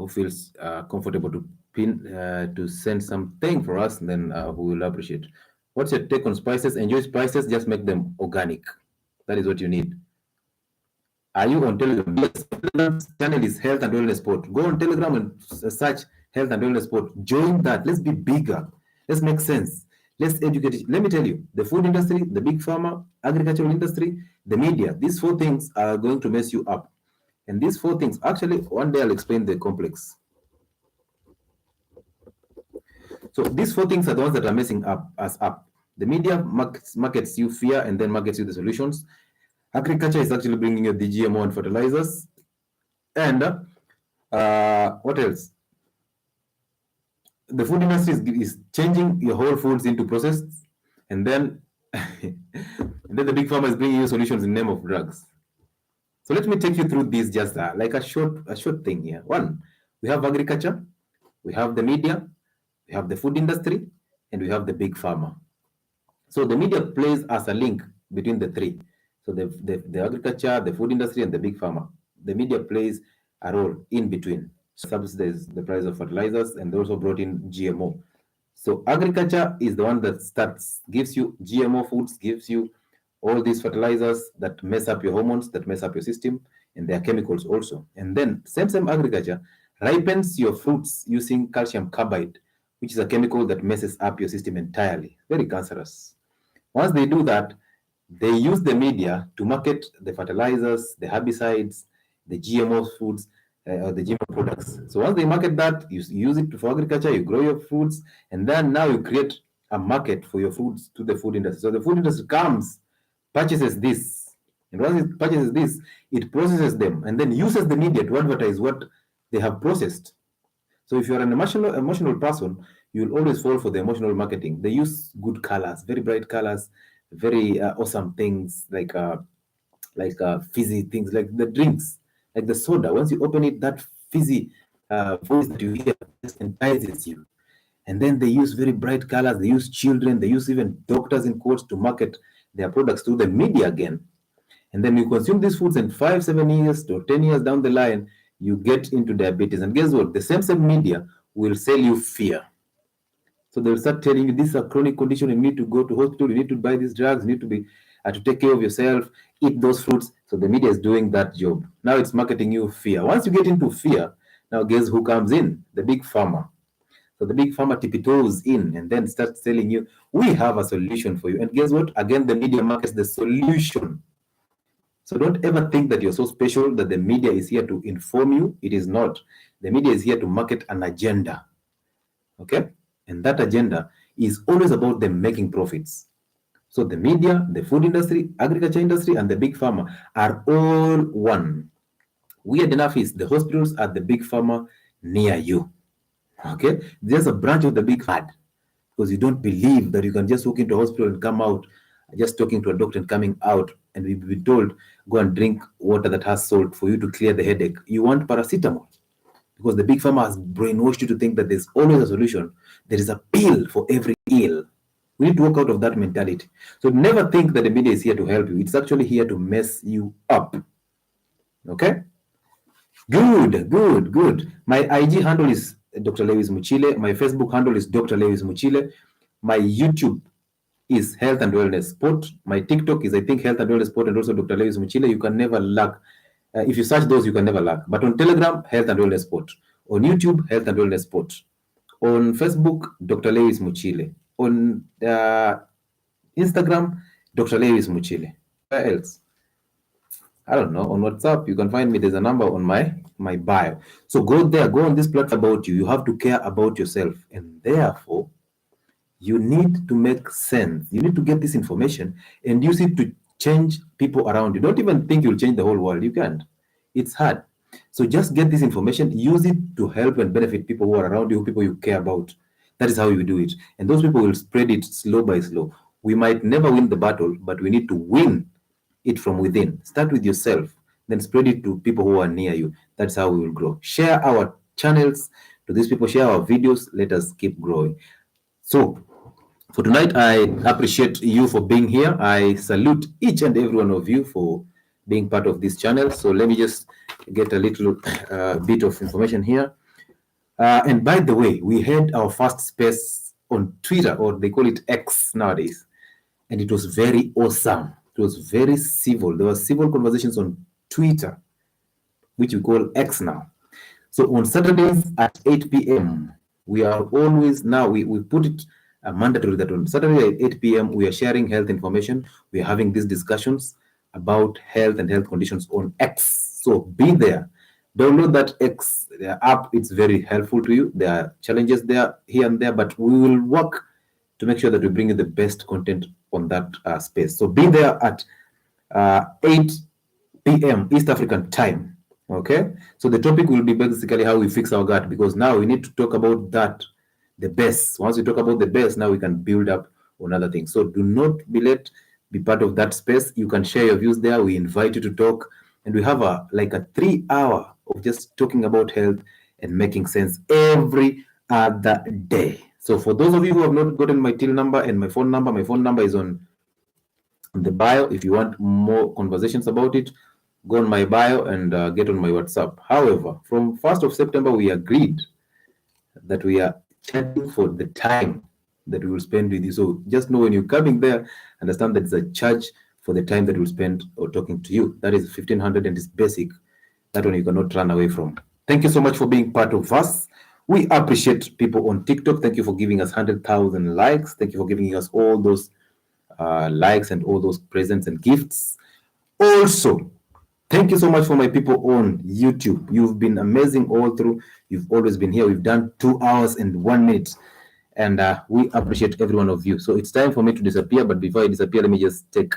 feels comfortable to pin to send something for us, then we will appreciate. What's your take on spices? Enjoy spices, just make them organic. That is what you need. Are you on Telegram? Yes, Telegram's channel is Health and Wellness Sport. Go on Telegram and search Health and Wellness Sport. Join that. Let's be bigger. Let's make sense. Let's educate. Let me tell you, the food industry, the big pharma, agricultural industry, the media, these 4 things are going to mess you up. And these 4 things, actually, one day I'll explain the complex. So these 4 things are the ones that are messing us up. The media markets you fear and then markets you the solutions. Agriculture is actually bringing you the GMO and fertilizers. And what else? The food industry is changing your whole foods into processed, and then the big pharma is bringing you solutions in the name of drugs. So let me take you through this just like a short thing here. One, we have agriculture, we have the media, we have the food industry, and we have the big pharma. So the media plays as a link between the three. So the agriculture, the food industry, and the big pharma. The media plays a role in between. Subsidize the price of fertilizers, and they also brought in GMO. So agriculture is the one that gives you GMO foods, gives you all these fertilizers that mess up your hormones, that mess up your system, and their chemicals also. And then same agriculture ripens your fruits using calcium carbide, which is a chemical that messes up your system entirely. Very cancerous. Once they do that, they use the media to market the fertilizers, the herbicides, the GMO foods, or the GMO products. So once they market that, you use it for agriculture, you grow your foods, and then now you create a market for your foods to the food industry. So the food industry comes, purchases this, and once it purchases this, it processes them and then uses the media to advertise what they have processed. So if you're an emotional person, you'll always fall for the emotional marketing. They use good colors, very bright colors, very awesome things like fizzy things, like the drinks, like the soda. Once you open it, that fizzy voice that you hear just entices you. And then they use very bright colors. They use children. They use even doctors in quotes to market their products to the media again. And then you consume these foods, and 5, 7 years to 10 years down the line, you get into diabetes. And guess what? The same media will sell you fear. So they'll start telling you this is a chronic condition. You need to go to hospital. You need to buy these drugs. You need to be to take care of yourself. Eat those fruits. So the media is doing that job. Now it's marketing you fear. Once you get into fear, now guess who comes in? The big pharma. So the big pharma tiptoes in and then starts telling you, we have a solution for you. And guess what? Again, the media markets the solution. So don't ever think that you're so special that the media is here to inform you. It is not. The media is here to market an agenda. Okay? And that agenda is always about them making profits. So the media, the food industry, agriculture industry, and the big pharma are all one. Weird enough is the hospitals are the big pharma near you. Okay? There's a branch of the big pharma because you don't believe that you can just walk into a hospital and come out just talking to a doctor and coming out and we've been told go and drink water that has salt for you to clear the headache. You want paracetamol because the big pharma has brainwashed you to think that there's always a solution. There is a pill for every ill. We need to walk out of that mentality. So never think that the media is here to help you. It's actually here to mess you up. Okay? Good. My IG handle is Dr. Lewis Muchile. My Facebook handle is Dr. Lewis Muchile. My YouTube is Health and Wellness Sport. My TikTok is, I think, Health and Wellness Sport and also Dr. Lewis Muchile. You can never lack. If you search those, you can never lack. But on Telegram, Health and Wellness Sport. On YouTube, Health and Wellness Sport. On Facebook, Dr. Lewis Muchile. On Instagram, Dr. Lewis Muchile. Where else? I don't know. On WhatsApp, you can find me. There's a number on my bio. So go there, go on this platform about you. You have to care about yourself. And therefore, you need to make sense. You need to get this information and use it to change people around you. Don't even think you'll change the whole world. You can't. It's hard. So just get this information, use it to help and benefit people who are around you, people you care about. That is how you do it. And those people will spread it slow by slow. We might never win the battle, but we need to win it from within. Start with yourself, then spread it to people who are near you. That's how we will grow. Share our channels to these people, share our videos. Let us keep growing. So for tonight, I appreciate you for being here. I salute each and every one of you for being part of this channel. So let me just get a little bit of information here. And by the way, we had our first space on Twitter, or they call it X nowadays. And it was very awesome. It was very civil. There were civil conversations on Twitter, which we call X now. So on Saturdays at 8 p.m., we are always now, we put it mandatory that on Saturday at 8 p.m., we are sharing health information. We are having these discussions about health and health conditions on X. So be there. Download that X app. It's very helpful to you. There are challenges there, here and there, but we will work to make sure that we bring you the best content on that space. So be there at 8 p.m. East African time. Okay? So the topic will be basically how we fix our gut, because now we need to talk about that, the best. Once we talk about the best, now we can build up on other things. So do not be part of that space. You can share your views there. We invite you to talk. and we have a 3 hour of just talking about health and making sense every other day. So for those of you who have not gotten my till number and my phone number is on the bio. If you want more conversations about it, go on my bio and get on my WhatsApp. However, from 1st of September, we agreed that we are charging for the time that we will spend with you. So just know when you're coming there, understand that it's a charge for the time that we'll spend or talking to you. That is 1,500 and it's basic. That one you cannot run away from. Thank you so much for being part of us. We appreciate people on TikTok. Thank you for giving us 100,000 likes. Thank you for giving us all those likes and all those presents and gifts. Also, thank you so much for my people on YouTube. You've been amazing all through. You've always been here. We've done 2 hours and 1 minute, and we appreciate every one of you. So it's time for me to disappear, but before I disappear, let me just take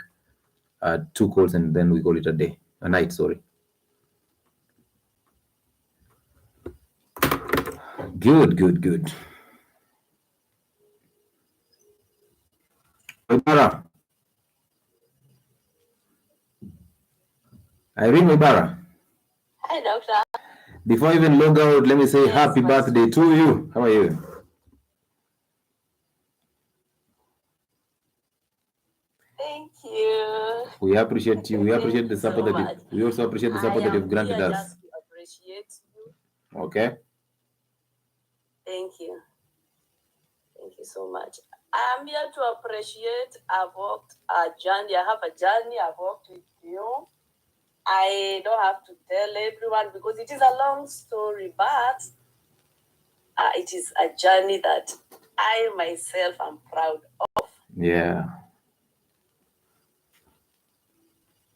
2 calls and then we call it a night. Sorry. Good. Ibara. Irene Ibara. Hi, doctor. Before I even log out, let me say happy birthday to you. How are you? Thank you. We appreciate you. We appreciate the support we also appreciate the support that you've granted us. Just to appreciate you. Okay. Thank you. Thank you so much. I am here to appreciate. I've walked a journey. I have a journey. I've walked with you. I don't have to tell everyone because it is a long story, but it is a journey that I myself am proud of. Yeah.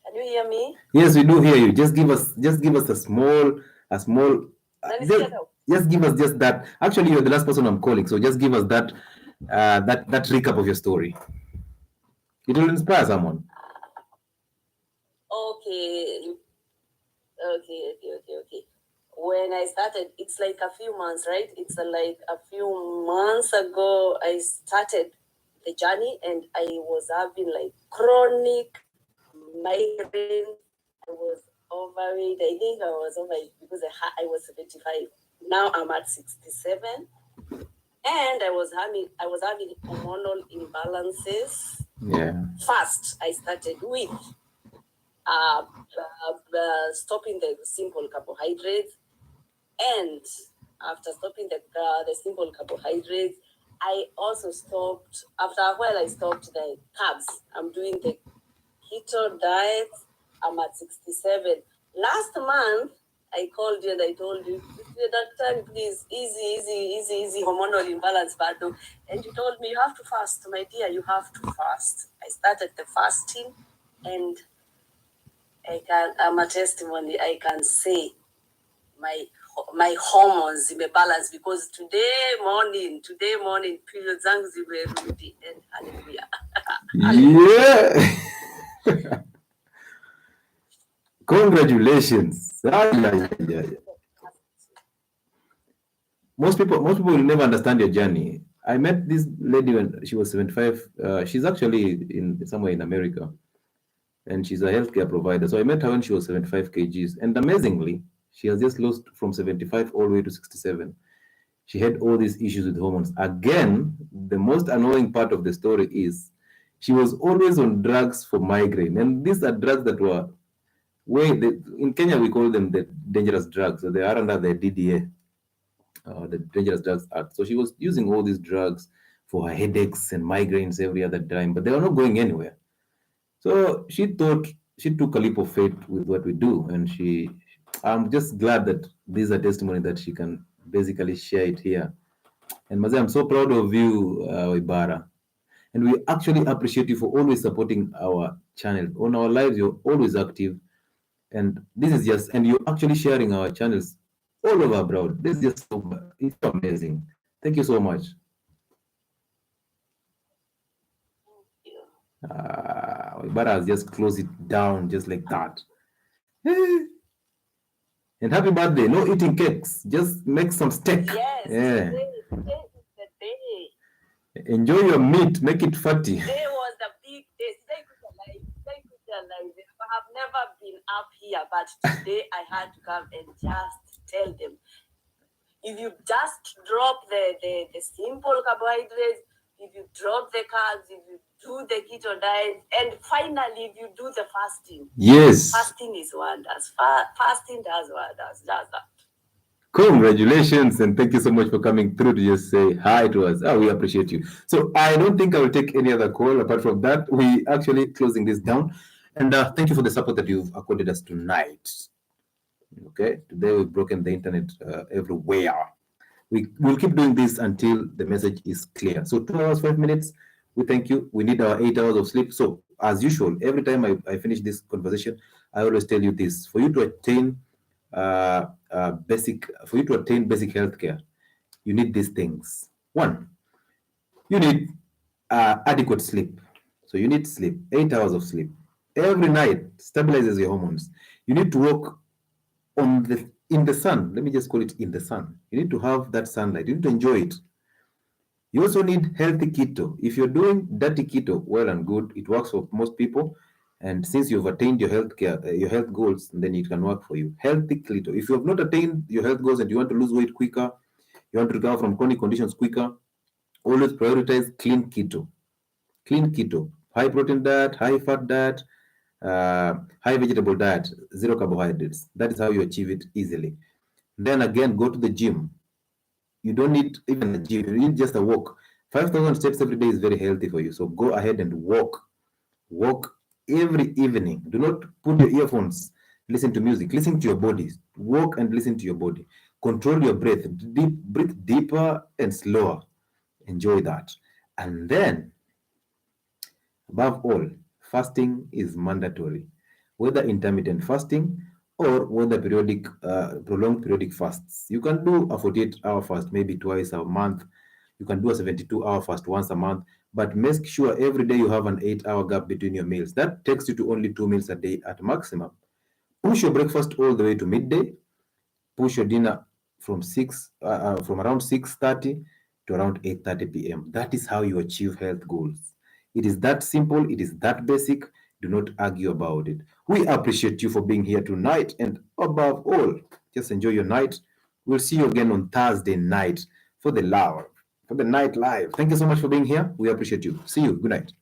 Can you hear me? Yes, we do hear you. Just give us a small just give us just that. Actually, you're the last person I'm calling, so just give us that that recap of your story. It will inspire someone. Okay. When I started, it's like a few months, right? It's like a few months ago I started the journey, and I was having like chronic migraine. I was overweight. I think I was overweight because I was 75. Now I'm at 67, and I was having hormonal imbalances. Yeah. First, I started with stopping the simple carbohydrates, and after stopping the simple carbohydrates, I also stopped. After a while, I stopped the carbs. I'm doing the keto diet. I'm at 67. Last month, I called you and I told you, doctor, please, easy, hormonal imbalance, battle. And you told me, you have to fast, my dear, you have to fast. I started the fasting, and I'm a testimony. I can say my hormones in balance, because today morning, periods zimerudi, and hallelujah. Yeah. Congratulations. Yeah. Most people will never understand your journey. I met this lady when she was 75. She's actually somewhere in America, and she's a healthcare provider. So I met her when she was 75 kgs, and amazingly, she has just lost from 75 all the way to 67. She had all these issues with hormones. Again, the most annoying part of the story is she was always on drugs for migraine, and these are drugs that were in Kenya we call them the dangerous drugs. So they are under the DDA, the Dangerous Drugs Act. So she was using all these drugs for her headaches and migraines every other time, but they were not going anywhere. So she thought, she took a leap of faith with what we do, and I'm just glad that this is a testimony that she can basically share it here. And Maze, I'm so proud of you, Ibara. And we actually appreciate you for always supporting our channel. On our lives, you're always active. And this is just, and you're actually sharing our channels all over abroad. This is just it's amazing. Thank you so much. Ibara has just closed it down just like that. And happy birthday. No eating cakes. Just make some steak. Yes. Yeah. Today is the day. Enjoy your meat. Make it fatty. Today was a big day. I have never been up here but today I had to come and just tell them, if you just drop the simple carbohydrates, if you drop the carbs, if you do the keto diet, and finally if you do the fasting. Yes. Fasting is wonders. Fasting does wonders. Just that. Congratulations, and thank you so much for coming through to just say hi to us. We appreciate you. So I don't think I will take any other call apart from that. We actually closing this down, and thank you for the support that you've accorded us tonight. Okay, today we've broken the internet everywhere. We'll keep doing this until the message is clear. So 2 hours, 5 minutes. We thank you. We need our 8 hours of sleep. So as usual, every time I finish this conversation, I always tell you this: for you to attain basic healthcare, you need these things. One, you need adequate sleep. So you need sleep, 8 hours of sleep every night, stabilizes your hormones. You need to walk in the sun. Let me just call it in the sun. You need to have that sunlight. You need to enjoy it. You also need healthy keto. If you're doing dirty keto, well and good. It works for most people. And since you've attained your health goals, then it can work for you. Healthy keto. If you have not attained your health goals and you want to lose weight quicker, you want to recover from chronic conditions quicker, always prioritize clean keto. Clean keto. High protein diet, high fat diet, high vegetable diet, zero carbohydrates. That is how you achieve it easily. Then again, go to the gym. You don't need even a gym. You need just a walk. 5,000 steps every day is very healthy for you. So go ahead and walk. Walk every evening. Do not put your earphones. Listen to music. Listen to your body. Walk and listen to your body. Control your breath. Breathe deeper and slower. Enjoy that. And then, above all, fasting is mandatory. Whether intermittent fasting or whether prolonged periodic fasts. You can do a 48-hour fast maybe twice a month. You can do a 72-hour fast once a month, but make sure every day you have an 8-hour gap between your meals. That takes you to only 2 meals a day at maximum. Push your breakfast all the way to midday. Push your dinner from around 6:30 to around 8:30 p.m. That is how you achieve health goals. It is that simple. It is that basic. Do not argue about it. We appreciate you for being here tonight, and above all, just enjoy your night. We'll see you again on Thursday night for the night live. Thank you so much for being here. We appreciate you. See you. Good night.